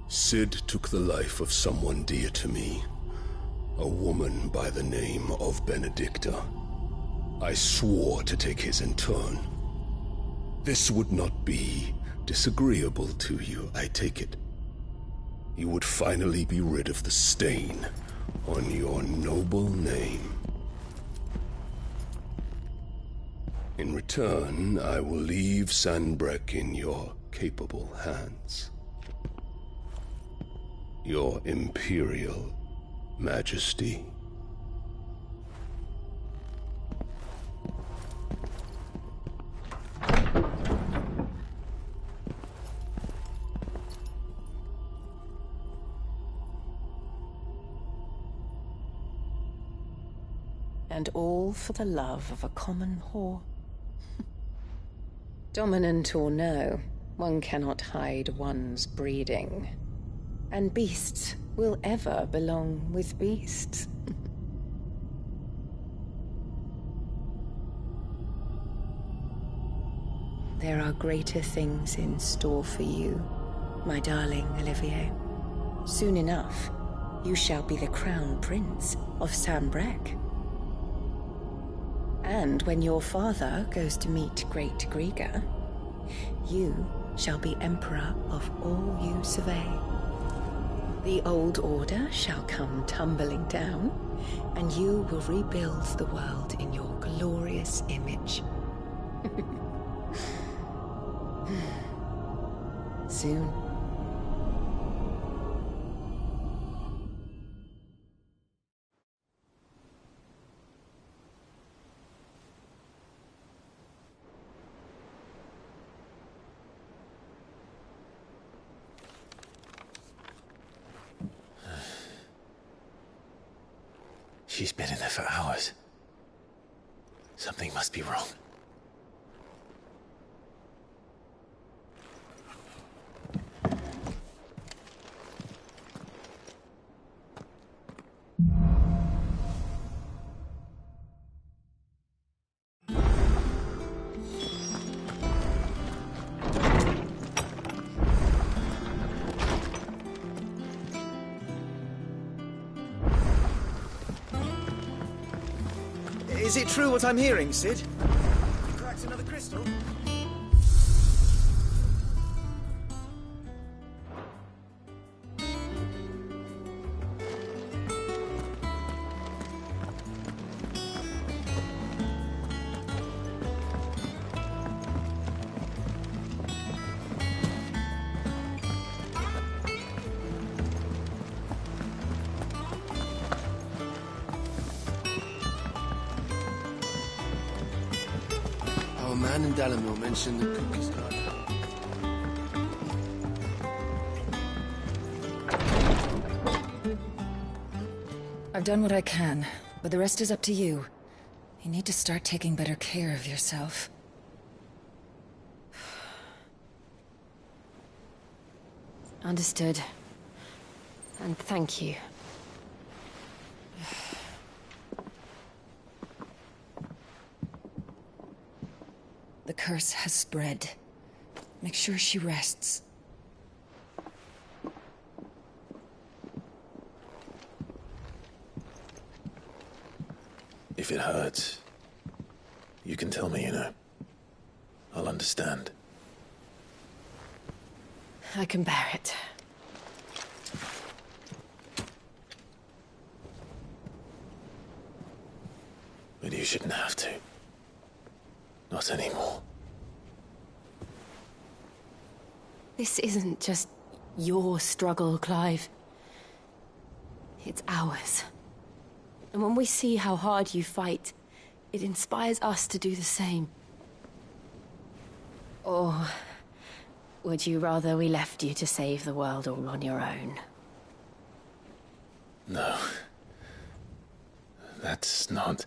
[SPEAKER 18] Cid took the life of someone dear to me, a woman by the name of Benedicta. I swore to take his in turn. This would not be disagreeable to you, I take it. You would finally be rid of the stain on your noble name. In return, I will leave Sanbreque in your capable hands. Your Imperial Majesty.
[SPEAKER 19] And all for the love of a common whore. Dominant or no, one cannot hide one's breeding. And beasts will ever belong with beasts. There are greater things in store for you, my darling Olivier. Soon enough, you shall be the crown prince of Sanbreque. And when your father goes to meet Great Griga, you shall be emperor of all you survey. The old order shall come tumbling down, and you will rebuild the world in your glorious image. Soon.
[SPEAKER 2] She's been in there for hours. Something must be wrong.
[SPEAKER 5] Is it true what I'm hearing, Cid? You cracked another crystal?
[SPEAKER 7] Our man in Dalamil mentioned the cookies garden.
[SPEAKER 6] I've done what I can, but the rest is up to you. You need to start taking better care of yourself.
[SPEAKER 10] Understood. And thank you.
[SPEAKER 6] The curse has spread. Make sure she rests.
[SPEAKER 2] If it hurts, you can tell me, you know. I'll understand.
[SPEAKER 10] I can bear it.
[SPEAKER 2] But you shouldn't have to. Not anymore.
[SPEAKER 10] This isn't just your struggle, Clive. It's ours. And when we see how hard you fight, it inspires us to do the same. Or would you rather we left you to save the world all on your own?
[SPEAKER 2] No. That's not...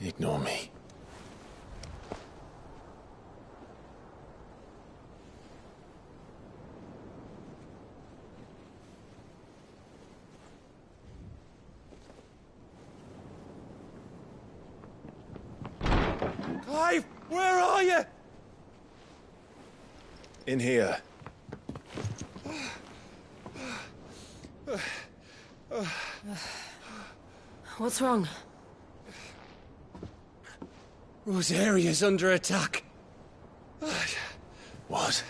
[SPEAKER 2] Ignore me.
[SPEAKER 22] Clive, where are you?
[SPEAKER 9] In here.
[SPEAKER 10] What's wrong?
[SPEAKER 22] Rosaria's under attack.
[SPEAKER 2] What?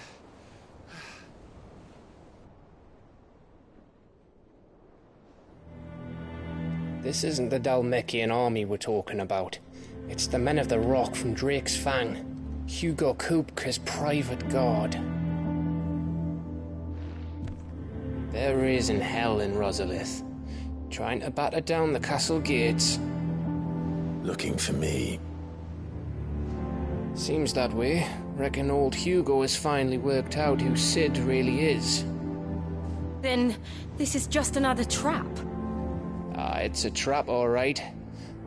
[SPEAKER 8] This isn't the Dhalmekian army we're talking about. It's the men of the Rock from Drake's Fang. Hugo Kupka's private guard. There is in hell in Rosalith, trying to batter down the castle gates.
[SPEAKER 2] Looking for me.
[SPEAKER 8] Seems that way. Reckon old Hugo has finally worked out who Cid really is.
[SPEAKER 10] Then this is just another trap.
[SPEAKER 8] Ah, it's a trap, all right.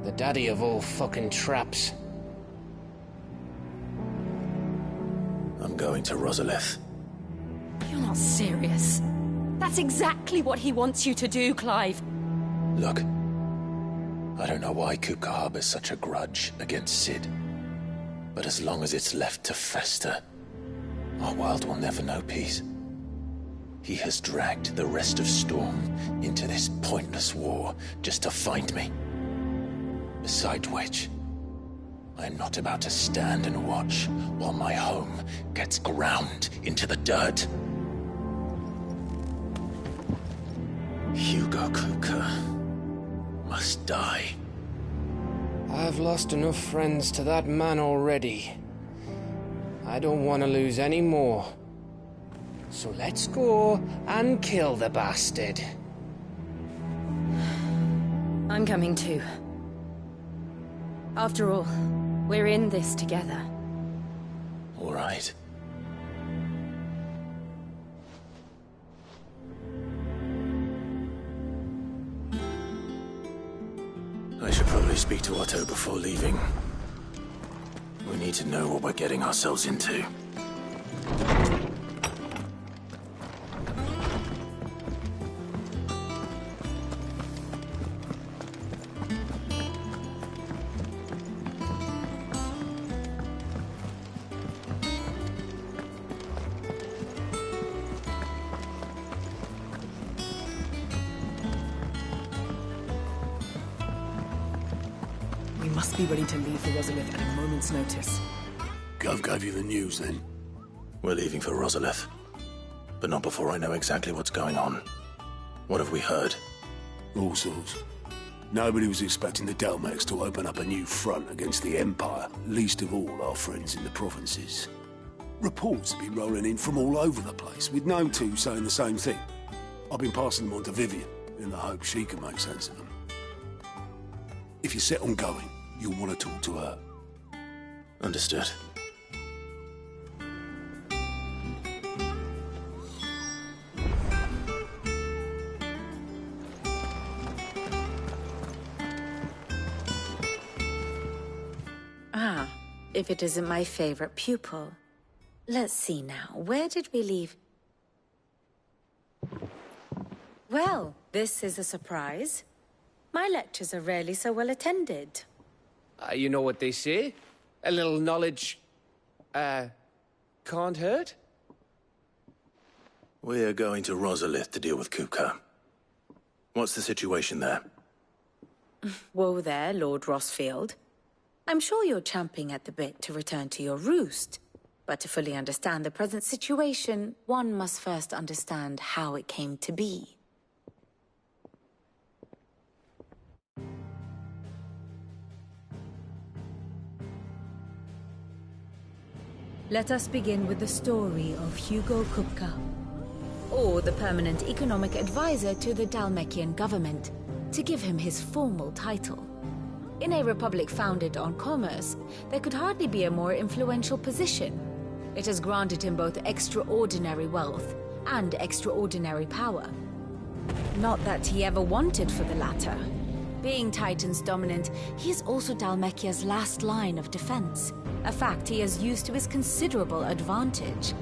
[SPEAKER 8] The daddy of all fucking traps.
[SPEAKER 2] I'm going to Rosalith.
[SPEAKER 15] You're not serious. That's exactly what he wants you to do, Clive.
[SPEAKER 2] Look, I don't know why Kupka harbors such a grudge against Cid. But as long as it's left to fester, our world will never know peace. He has dragged the rest of Storm into this pointless war just to find me. Besides which, I am not about to stand and watch while my home gets ground into the dirt. Hugo Kupka must die.
[SPEAKER 8] I've lost enough friends to that man already. I don't want to lose any more. So let's go and kill the bastard.
[SPEAKER 10] I'm coming too. After all, we're in this together.
[SPEAKER 2] All right. I should probably speak to Otto before leaving. We need to know what we're getting ourselves into.
[SPEAKER 5] Be ready to leave for Rosalith at a moment's notice.
[SPEAKER 18] Gov gave you the news, then?
[SPEAKER 2] We're leaving for Rosalith. But not before I know exactly what's going on. What have we heard?
[SPEAKER 18] All sorts. Nobody was expecting the Dalmex to open up a new front against the Empire, least of all our friends in the provinces. Reports have been rolling in from all over the place, with no two saying the same thing. I've been passing them on to Vivian, in the hope she can make sense of them. If you're set on going, you'll want to talk to her.
[SPEAKER 2] Understood.
[SPEAKER 3] Ah, if it isn't my favorite pupil. Let's see now, where did we leave? Well, this is a surprise. My lectures are rarely so well attended.
[SPEAKER 8] You know what they say? A little knowledge, can't hurt?
[SPEAKER 2] We're going to Rosalith to deal with Kupka. What's the situation there?
[SPEAKER 3] Whoa there, Lord Rossfield. I'm sure you're champing at the bit to return to your roost. But to fully understand the present situation, one must first understand how it came to be. Let us begin with the story of Hugo Kupka, or the permanent economic advisor to the Dhalmekian government, to give him his formal title. In a republic founded on commerce, there could hardly be a more influential position. It has granted him both extraordinary wealth and extraordinary power. Not that he ever wanted for the latter. Being Titan's dominant, he is also Dhalmekia's last line of defense, a fact he has used to his considerable advantage.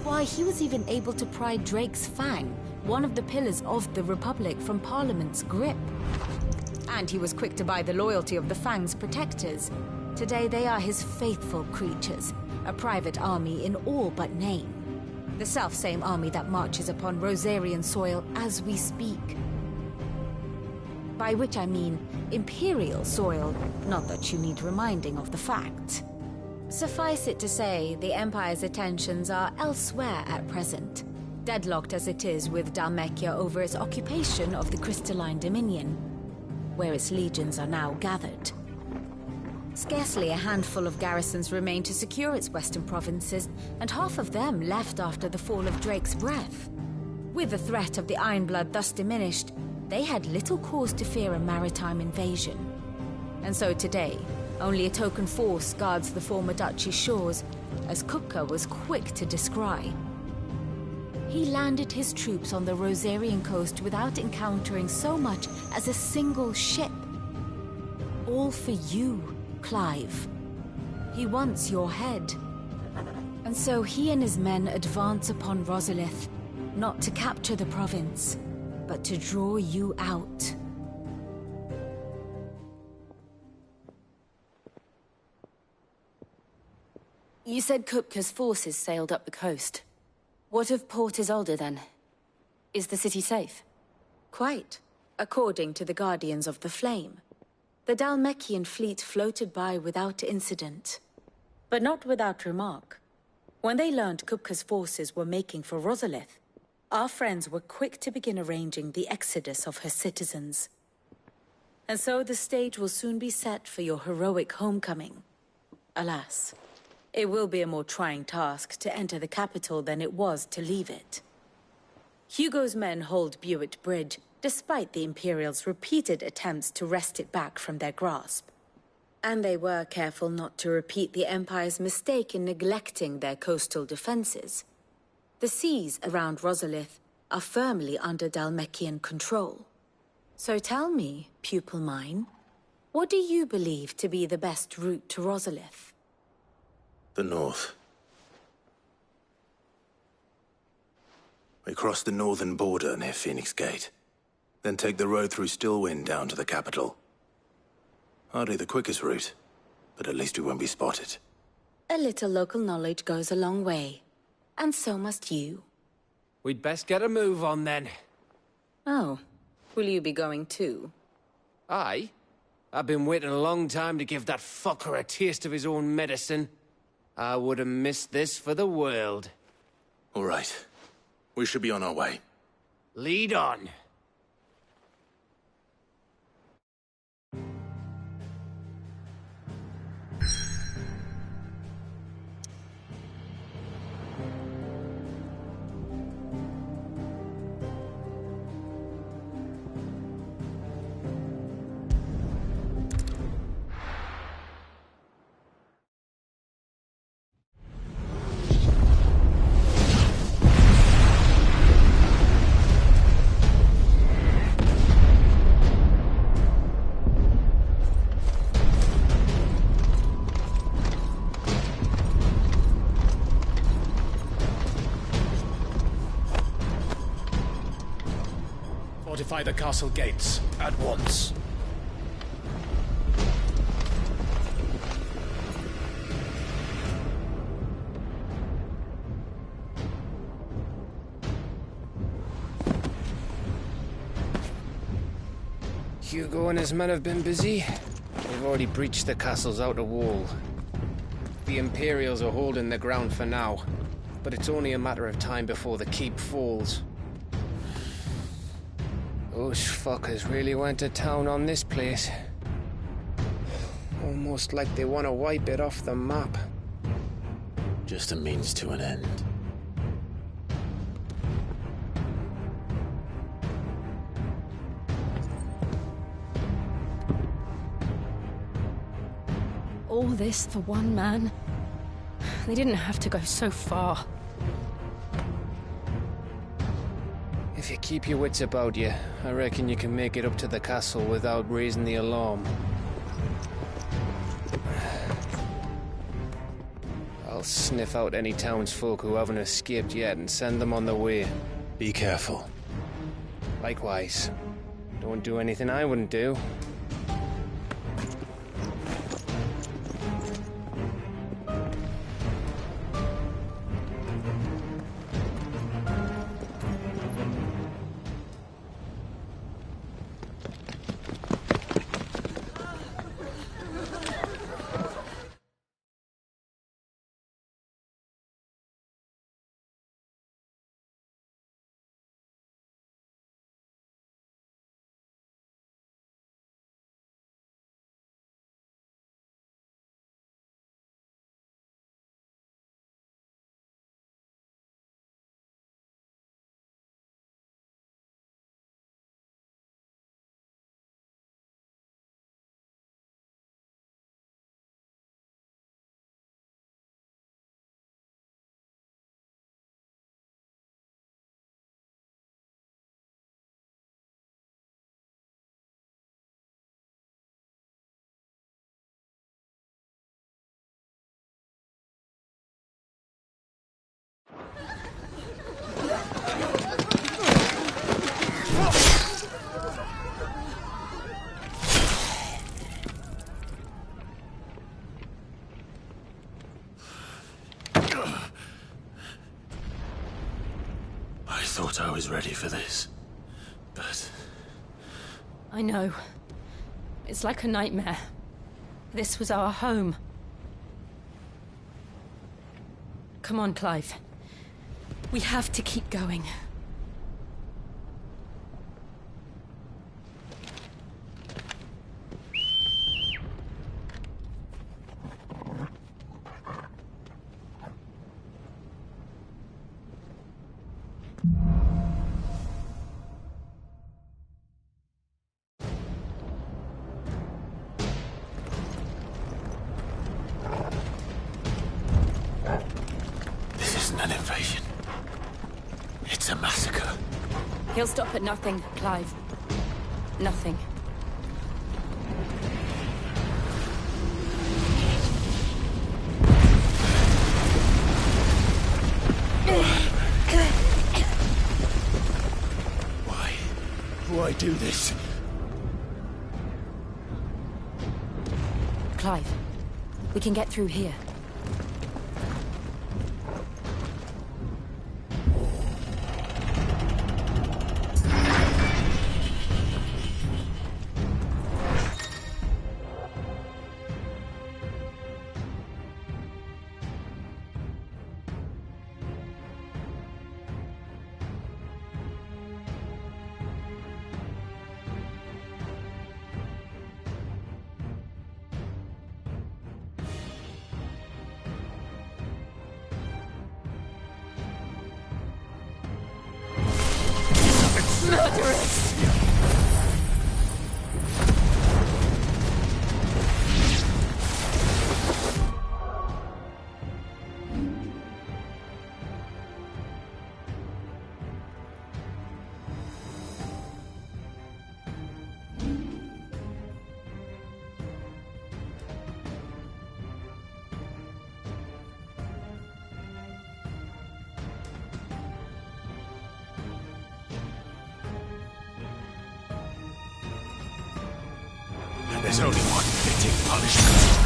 [SPEAKER 3] Why, he was even able to pry Drake's Fang, one of the pillars of the Republic, from Parliament's grip. And he was quick to buy the loyalty of the Fang's protectors. Today they are his faithful creatures, a private army in all but name. The self-same army that marches upon Rosarian soil as we speak. By which I mean Imperial soil, not that you need reminding of the fact. Suffice it to say, the Empire's attentions are elsewhere at present, deadlocked as it is with Dhalmekia over its occupation of the Crystalline Dominion, where its legions are now gathered. Scarcely a handful of garrisons remain to secure its western provinces, and half of them left after the fall of Drake's Breath. With the threat of the Ironblood thus diminished, they had little cause to fear a maritime invasion. And so today, only a token force guards the former duchy's shores, as Kupka was quick to descry. He landed his troops on the Rosarian coast without encountering so much as a single ship. All for you, Clive. He wants your head. And so he and his men advance upon Rosalith, not to capture the province, but to draw you out.
[SPEAKER 10] You said Kupka's forces sailed up the coast. What of Port Isolde, then? Is the city safe?
[SPEAKER 3] Quite, according to the Guardians of the Flame. The Dhalmekian fleet floated by without incident. But not without remark. When they learned Kupka's forces were making for Rosalith, our friends were quick to begin arranging the exodus of her citizens. And so the stage will soon be set for your heroic homecoming. Alas, it will be a more trying task to enter the capital than it was to leave it. Hugo's men hold Buet Bridge, despite the Imperials' repeated attempts to wrest it back from their grasp. And they were careful not to repeat the Empire's mistake in neglecting their coastal defenses. The seas around Rosalith are firmly under Dhalmekian control. So tell me, pupil mine, what do you believe to be the best route to Rosalith?
[SPEAKER 9] The north. We cross the northern border near Phoenix Gate, then take the road through Stillwind down to the capital. Hardly the quickest route, but at least we won't be spotted.
[SPEAKER 3] A little local knowledge goes a long way, and so must you.
[SPEAKER 8] We'd best get a move on then.
[SPEAKER 3] Oh, will you be going too?
[SPEAKER 8] Aye. I've been waiting a long time to give that fucker a taste of his own medicine. I would have missed this for the world.
[SPEAKER 9] All right. We should be on our way.
[SPEAKER 8] Lead on.
[SPEAKER 2] Fortify the castle gates at once.
[SPEAKER 8] Hugo and his men have been busy. They've already breached the castle's outer wall. The Imperials are holding the ground for now, but it's only a matter of time before the keep falls. Those fuckers really went to town on this place. Almost like they want to wipe it off the map.
[SPEAKER 2] Just a means to an end.
[SPEAKER 1] All this for one man? They didn't have to go so far.
[SPEAKER 8] If you keep your wits about you, I reckon you can make it up to the castle without raising the alarm. I'll sniff out any townsfolk who haven't escaped yet and send them on their way.
[SPEAKER 2] Be careful.
[SPEAKER 8] Likewise. Don't do anything I wouldn't do.
[SPEAKER 2] thought I was ready for this, but...
[SPEAKER 1] I know. It's like a nightmare. This was our home. Come on, Clive. We have to keep going. He'll stop at nothing, Clive. Nothing.
[SPEAKER 4] Why do this?
[SPEAKER 10] Clive, we can get through here.
[SPEAKER 2] There's only one fitting punishment.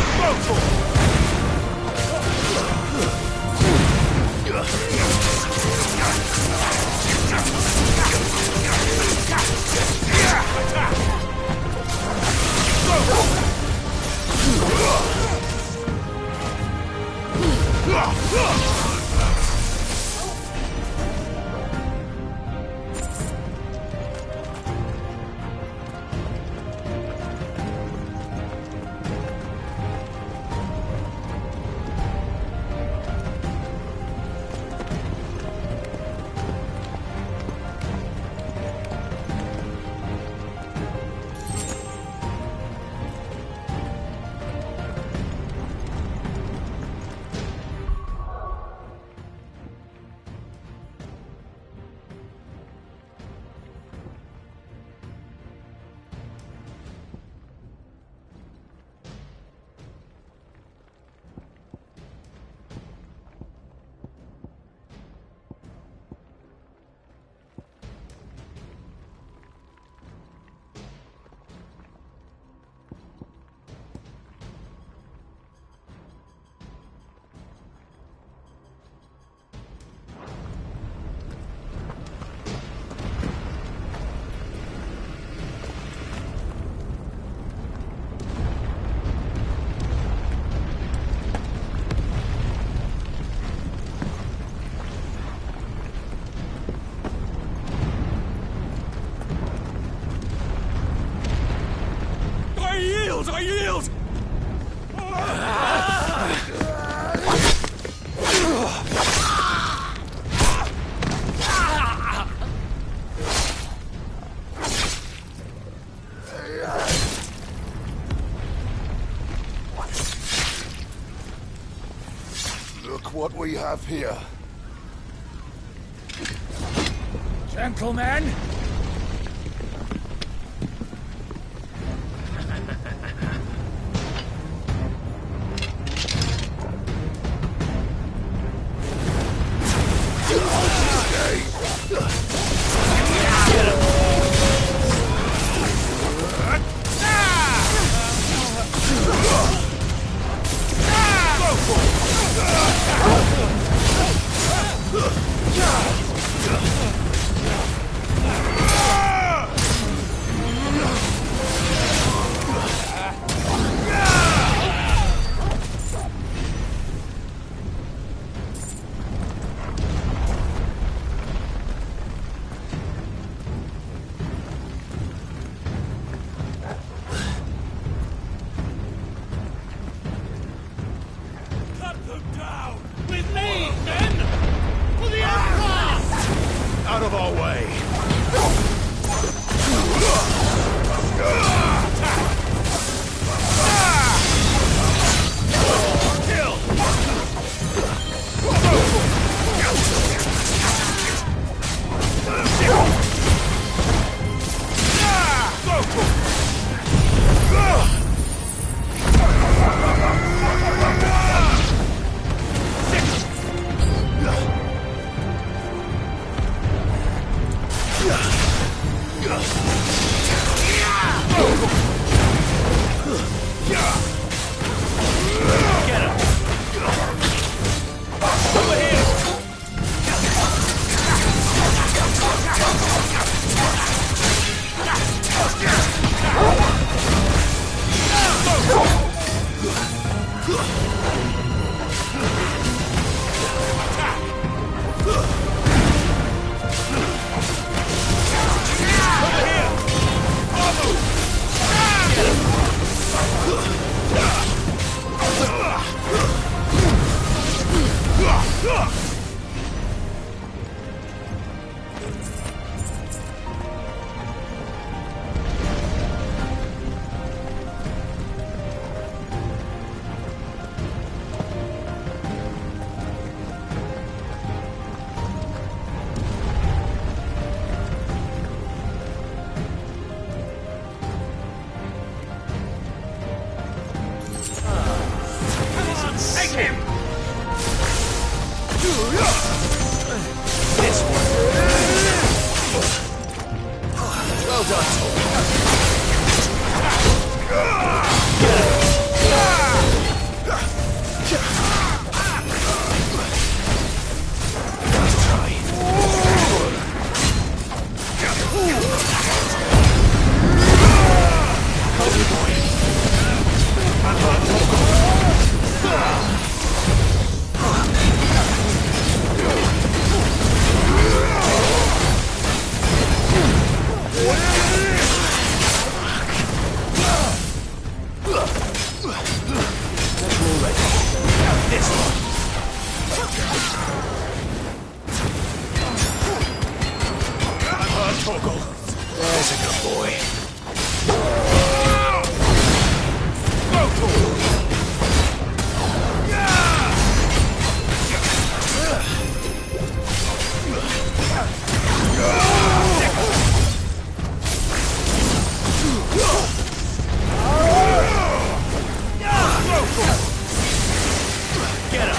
[SPEAKER 2] Go for it!
[SPEAKER 12] I yield!
[SPEAKER 21] Look what we have here.
[SPEAKER 12] Gentlemen!
[SPEAKER 21] Go for it!
[SPEAKER 12] him! This one. Well done, There's a good boy. Get him!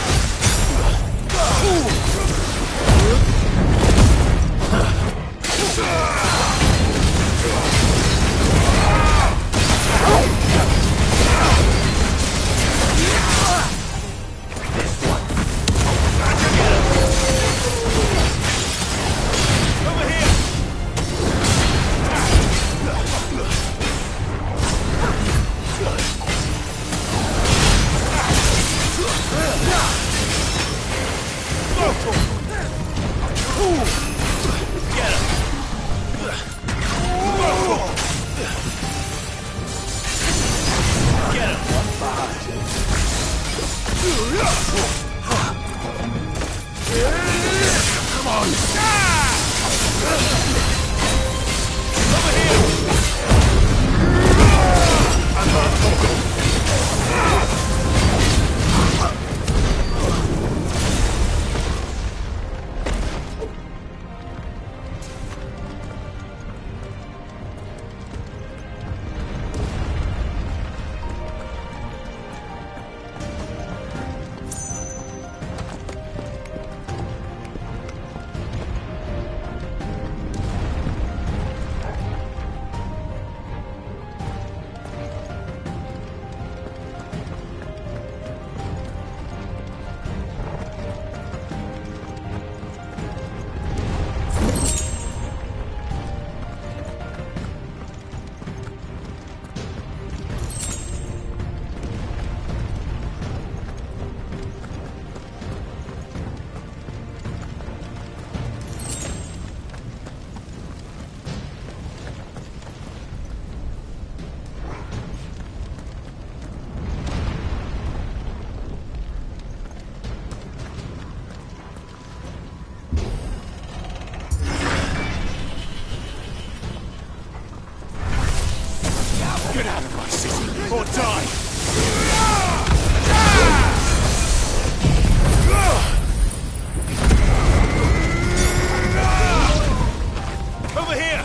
[SPEAKER 12] Come on! Over here! I'm not Torgal. Get out of my city, or die! Over here!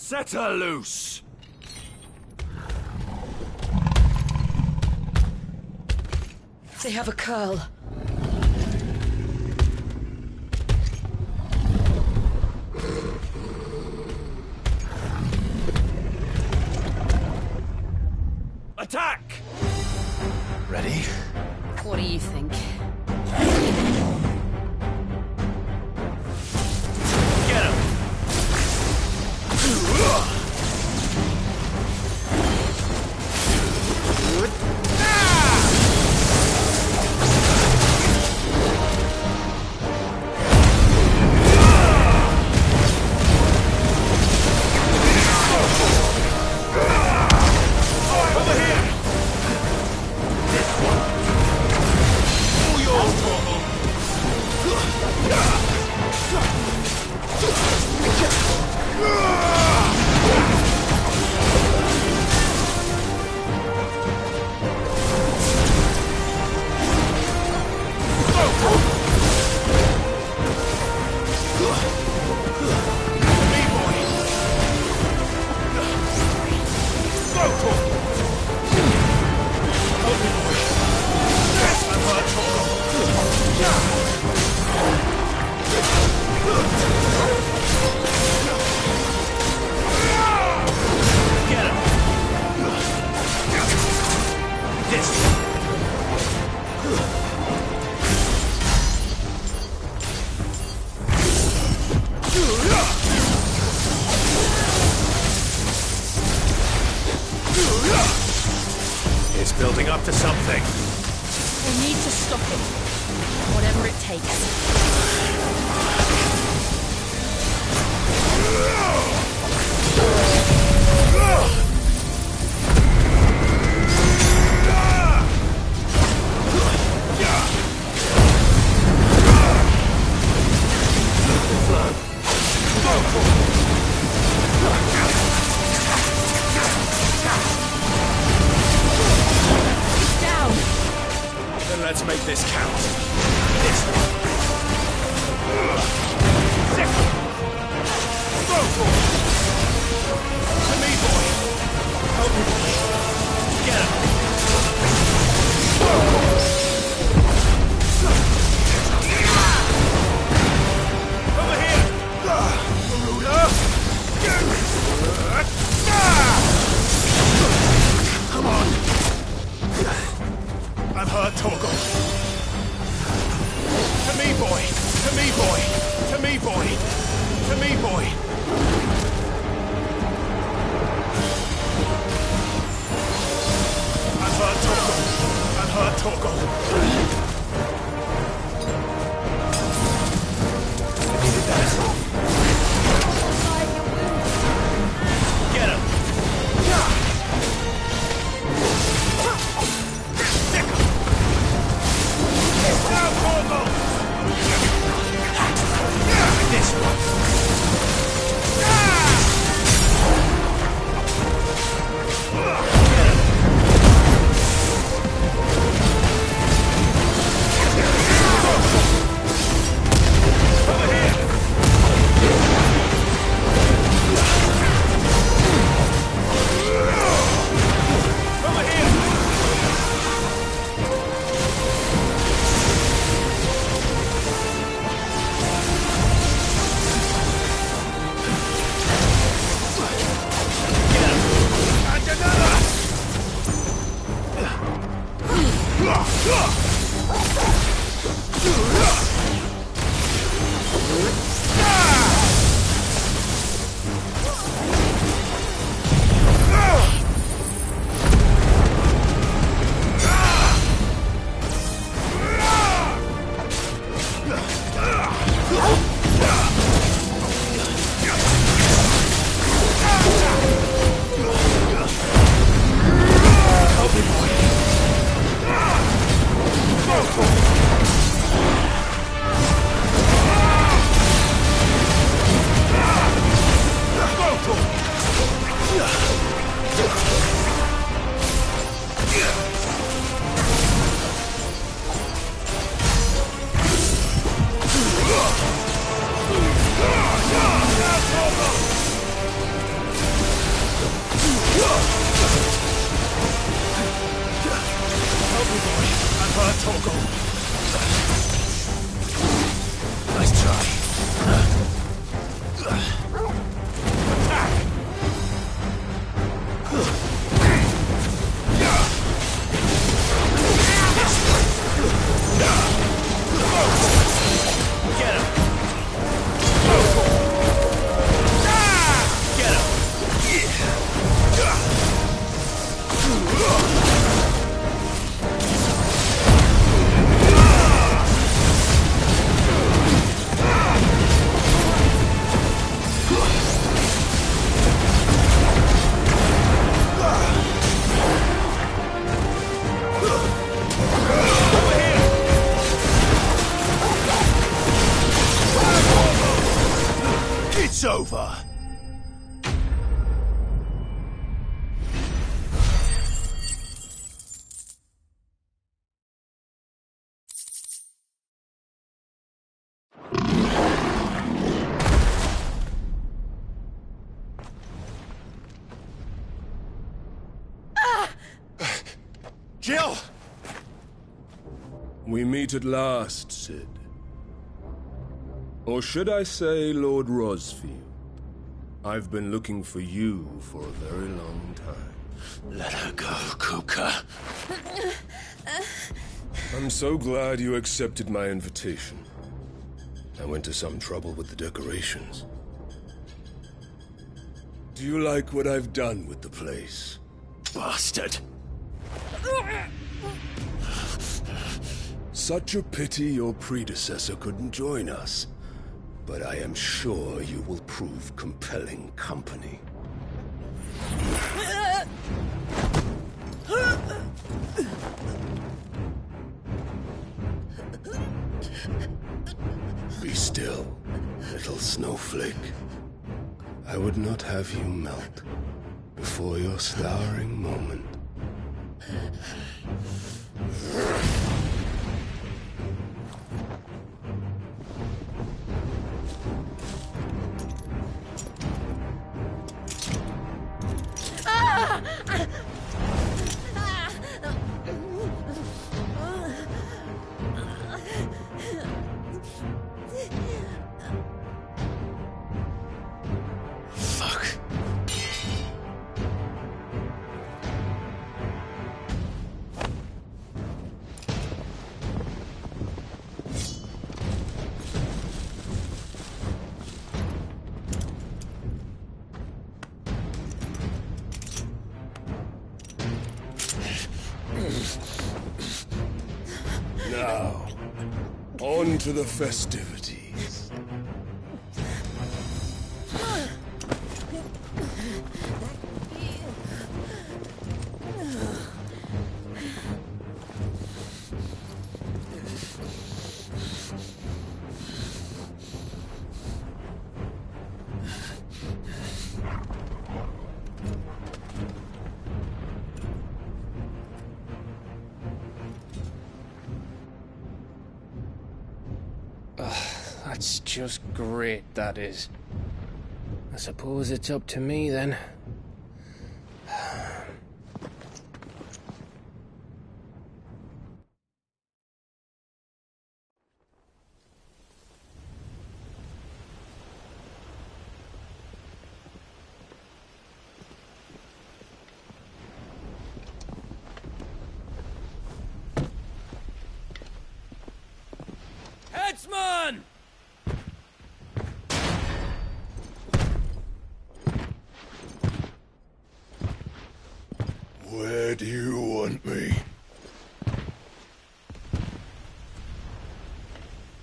[SPEAKER 12] Set her loose!
[SPEAKER 15] They have a curl.
[SPEAKER 12] Attack!
[SPEAKER 2] Ready?
[SPEAKER 1] What do you think?
[SPEAKER 12] Get him!
[SPEAKER 2] It's building up to something.
[SPEAKER 1] We need to stop it. Whatever it takes.
[SPEAKER 12] Then let's make this count. This one. Second. To me, boy. Help me, boy. Get him. Over here. Garuda. Come on. I'm hurt, Torgal. To me, boy! To me, boy! To me, boy! To me, boy! I'm hurt, Torgal. I'm hurt, Torgal. I needed that. Get him! Now, Torgal! This one. Torgal! Nice try. Attack! Get him! Get him! It's over. Jill!
[SPEAKER 18] We meet at last, Cid. Or should I say, Lord Rosfield? I've been looking for you for a very long time.
[SPEAKER 2] Let her go, Kupka.
[SPEAKER 18] I'm so glad you accepted my invitation. I went to some trouble with the decorations. Do you like what I've done with the place?
[SPEAKER 2] Bastard!
[SPEAKER 18] Such a pity your predecessor couldn't join us. But I am sure you will prove compelling company. Be still, little snowflake. I would not have you melt before your flowering moment. Now, on to the festivities.
[SPEAKER 8] That's just great, that is. I suppose it's up to me, then.
[SPEAKER 12] Headsman!
[SPEAKER 18] Where do you want me?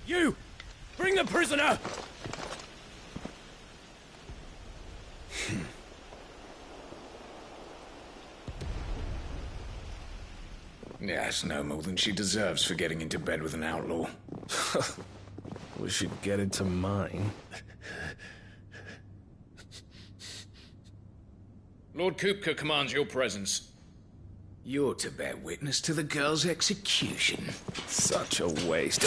[SPEAKER 12] You! Bring the prisoner!
[SPEAKER 14] Yes, no more than she deserves for getting into bed with an outlaw.
[SPEAKER 16] Wish she'd get into mine.
[SPEAKER 14] Lord Kupka commands your presence. You're to bear witness to the girl's execution.
[SPEAKER 16] Such a waste.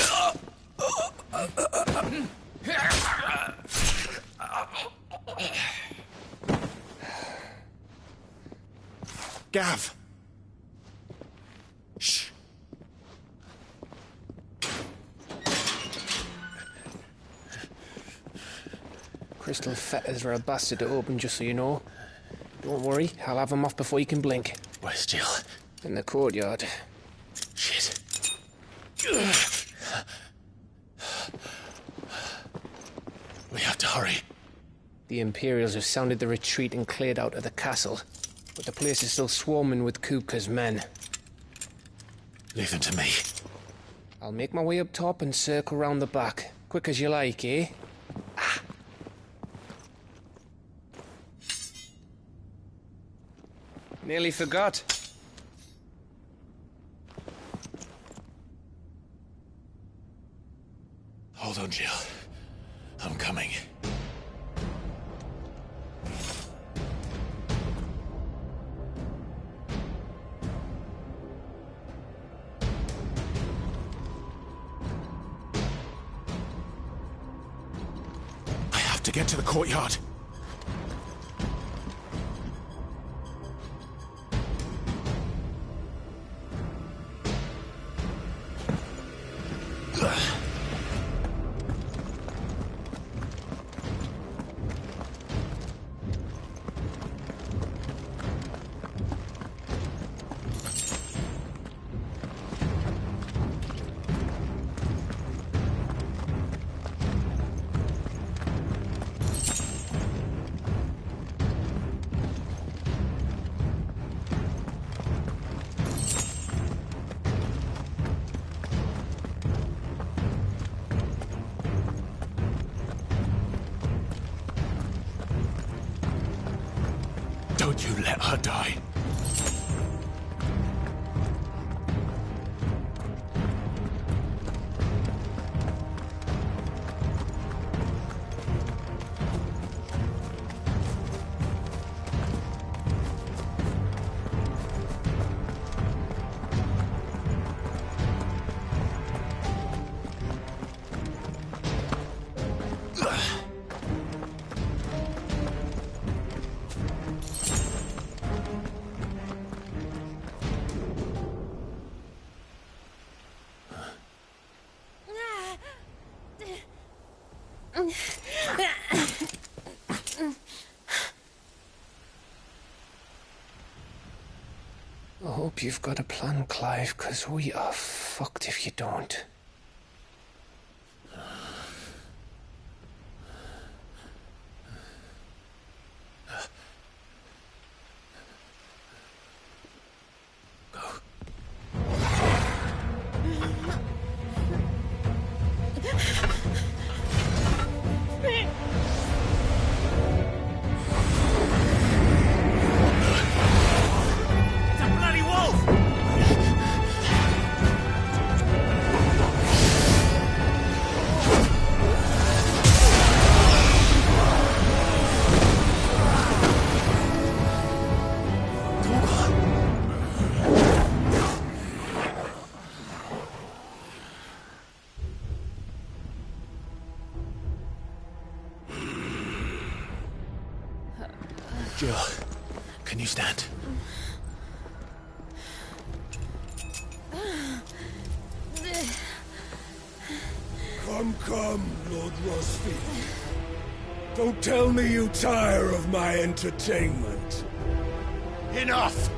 [SPEAKER 12] Gav! Shh!
[SPEAKER 8] crystal fetters are a bastard to open, just so you know. Don't worry, I'll have them off before you can blink.
[SPEAKER 2] Where's Jill?
[SPEAKER 8] In the courtyard.
[SPEAKER 2] Shit. We have to hurry.
[SPEAKER 8] The Imperials have sounded the retreat and cleared out of the castle, but the place is still swarming with Kupka's men.
[SPEAKER 2] Leave them to me.
[SPEAKER 8] I'll make my way up top and circle round the back. Quick as you like, eh? Ah. Nearly forgot.
[SPEAKER 2] Hold on, Jill. I'm coming. I have to get to the courtyard. Don't you let her die.
[SPEAKER 8] I hope you've got a plan, Clive, 'cause we are fucked if you don't. Jill, can you stand?
[SPEAKER 18] Come, Lord Rosfield. Don't tell me you tire of my entertainment.
[SPEAKER 12] Enough!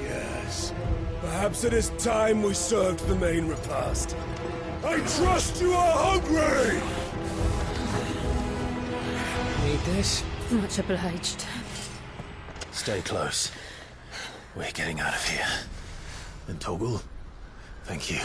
[SPEAKER 18] Yes. Perhaps it is time we served the main repast. I trust you are hungry!
[SPEAKER 8] Need this?
[SPEAKER 1] Much obliged.
[SPEAKER 2] Stay close. We're getting out of here. And Torgal, thank you.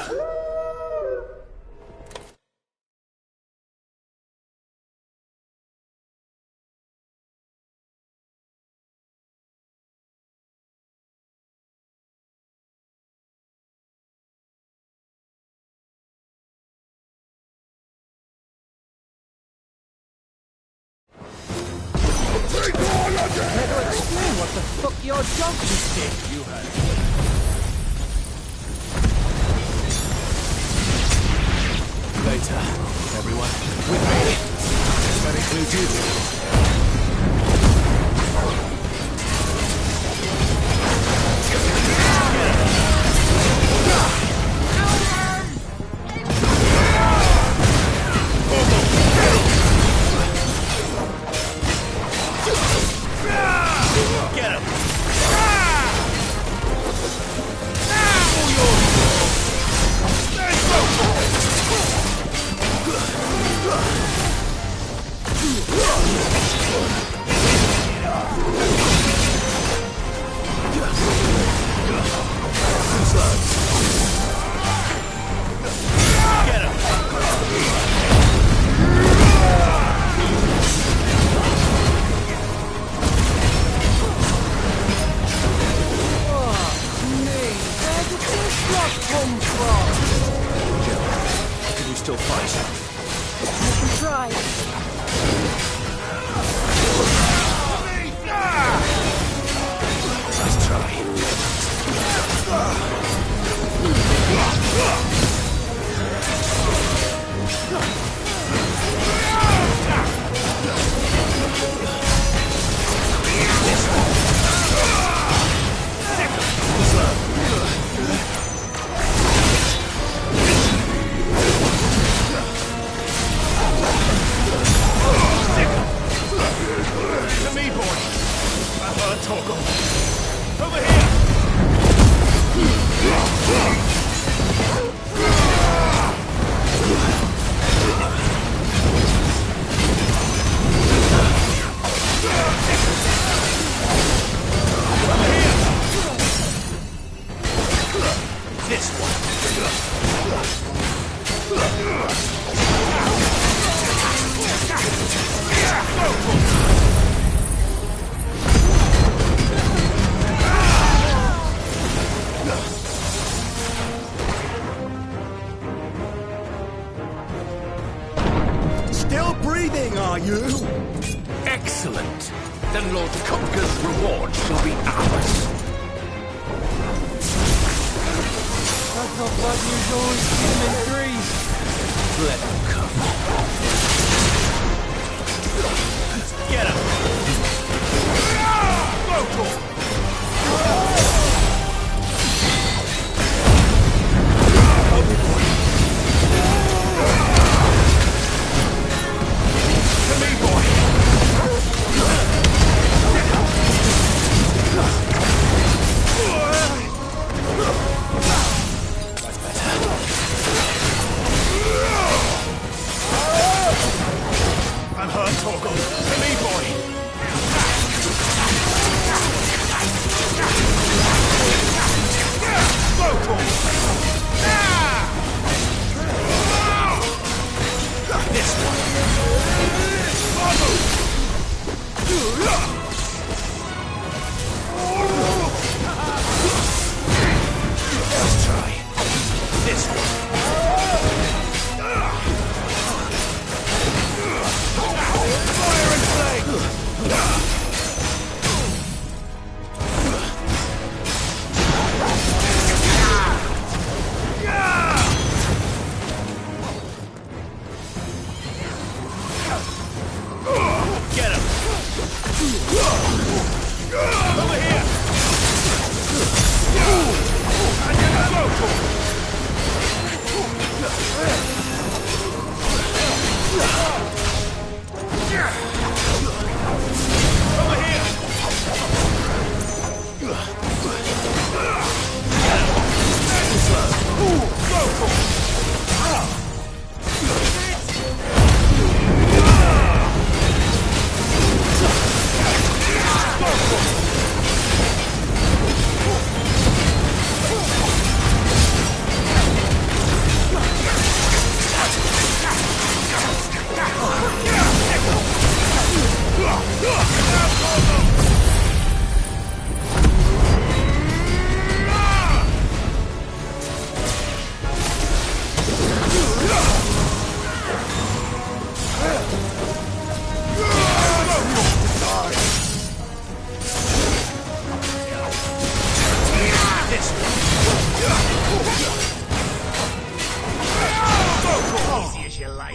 [SPEAKER 8] Explain what the fuck your dog just did.
[SPEAKER 12] You had
[SPEAKER 2] Later, everyone. With me. That includes you.
[SPEAKER 12] Torgal! Over here! This one.
[SPEAKER 13] Still breathing, are you?
[SPEAKER 12] Excellent. Then Lord Kupka's reward shall be ours.
[SPEAKER 8] That's not bad news, always keep them in threes.
[SPEAKER 12] Let them come. Get him! Local! To me, boy! I'm hurt, Torgal. To me, boy. Local. This one. Let's try this one. Fire and flame! Get him! Over here! Over here! Easy as you like.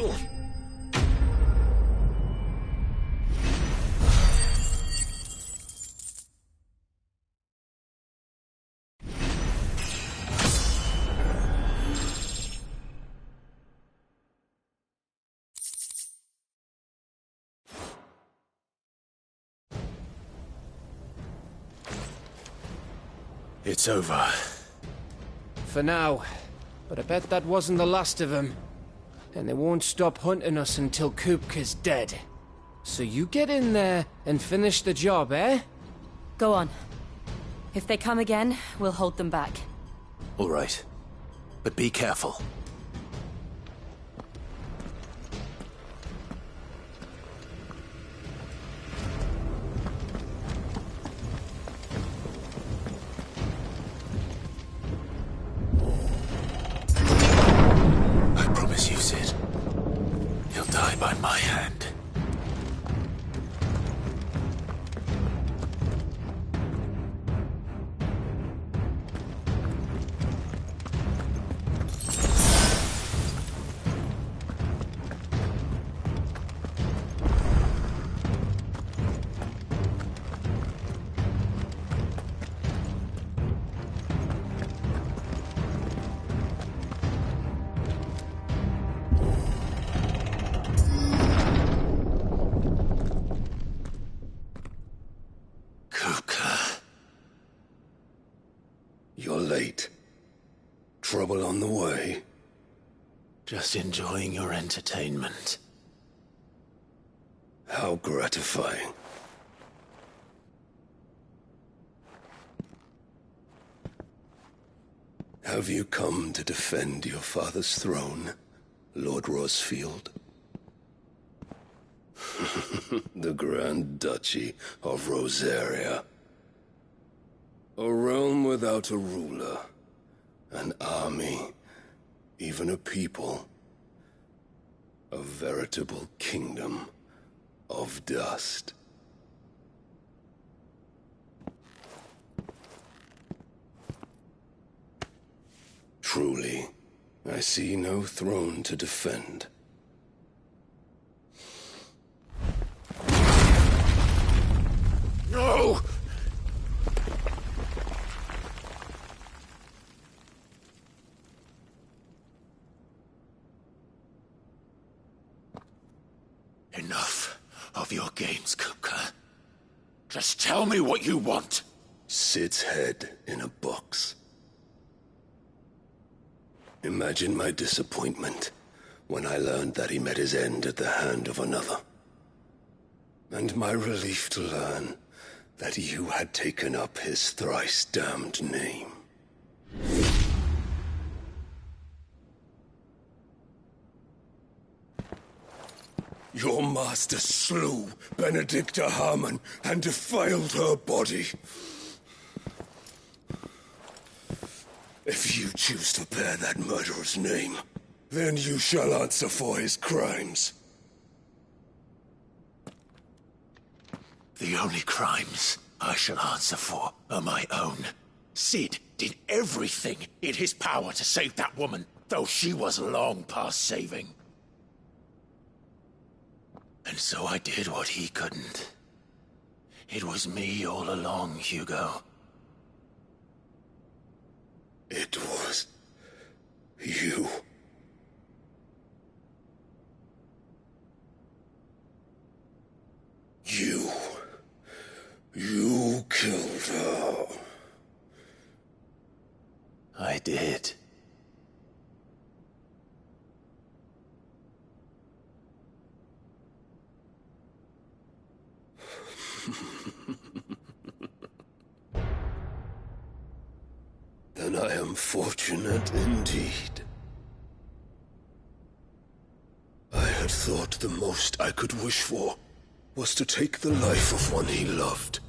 [SPEAKER 9] It's over.
[SPEAKER 8] For now. But I bet that wasn't the last of them. And they won't stop hunting us until Kupka's dead. So you get in there and finish the job, eh?
[SPEAKER 1] Go on. If they come again, we'll hold them back.
[SPEAKER 9] All right. But be careful. I promise you, Cid. He'll die by my hand.
[SPEAKER 18] late. Trouble on the way?
[SPEAKER 2] Just enjoying your entertainment.
[SPEAKER 18] How gratifying. Have you come to defend your father's throne, Lord Rosfield? The Grand Duchy of Rosaria. A realm without a ruler, an army, even a people. A veritable kingdom of dust. Truly, I see no throne to defend.
[SPEAKER 2] No! Enough of your games, Kupka. Just tell me what you want.
[SPEAKER 18] Sid's head in a box. Imagine my disappointment when I learned that he met his end at the hand of another. And my relief to learn that you had taken up his thrice-damned name. Your master slew Benedicta Harmon and defiled her body. If you choose to bear that murderer's name, then you shall answer for his crimes.
[SPEAKER 2] The only crimes I shall answer for are my own. Sid did everything in his power to save that woman, though she was long past saving. And so I did what he couldn't. It was me all along, Hugo.
[SPEAKER 18] It was you. You killed her.
[SPEAKER 2] I did.
[SPEAKER 18] Then I am fortunate indeed. I had thought the most I could wish for was to take the life of one he loved,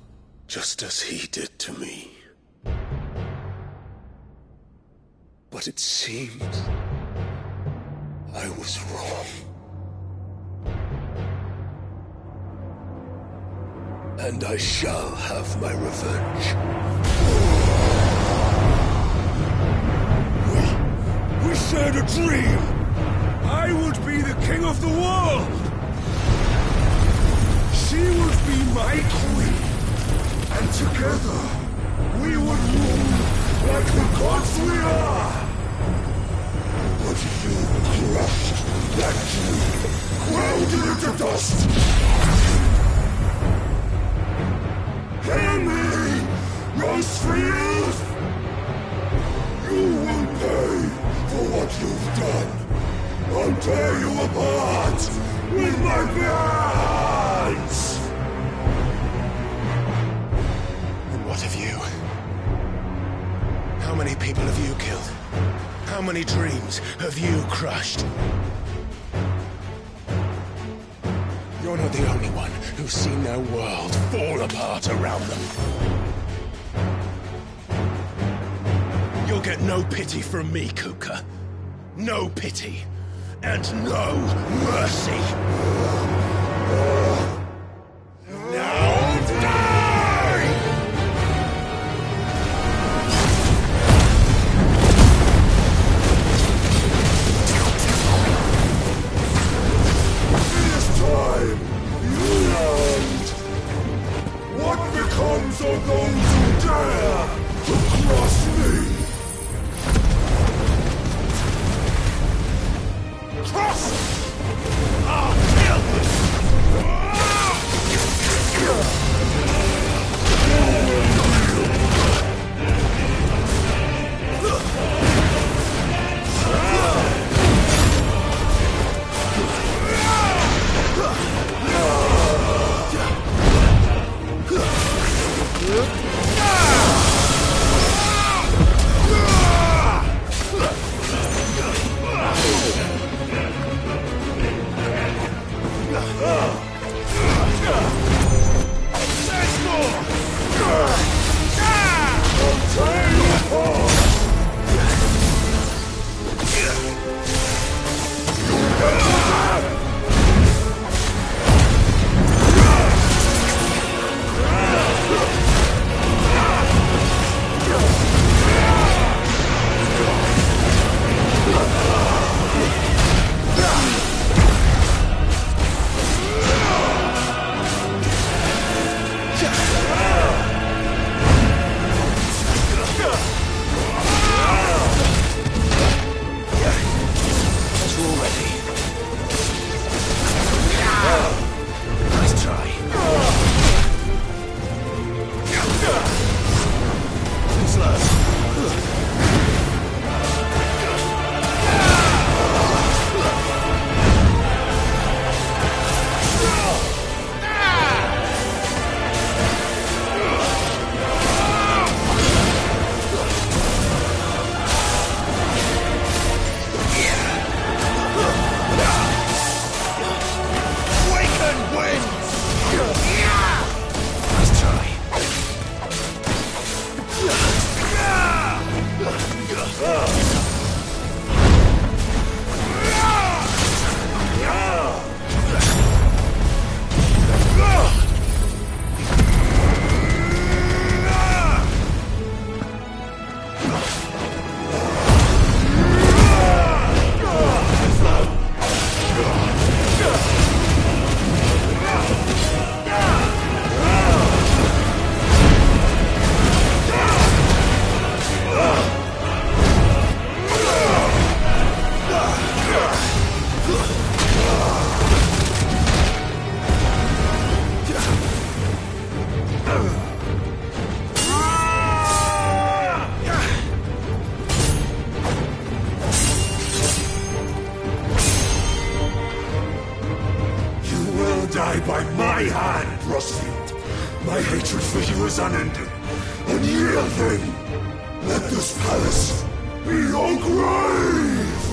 [SPEAKER 18] just as he did to me. But it seems I was wrong. And I shall have my revenge. We shared a dream! I would be the king of the world! She would be my queen! And together, we would rule like the gods we are! But you crushed that dream, ground it into dust! Hear me, Rosfield! You will pay for what you've done. I'll tear you apart with my hands!
[SPEAKER 2] And what of you? How many people have you killed? How many dreams have you crushed? You're not the only one who's seen their world fall apart around them. You'll get no pity from me, Kupka. No pity. And no mercy. Now die!
[SPEAKER 18] This time, you learned what becomes of those who dare to cross me. Cross! I'll kill you!
[SPEAKER 13] die by my hand, Rosfield. My hatred for you is unending. Unyielding. Let this palace be your grave!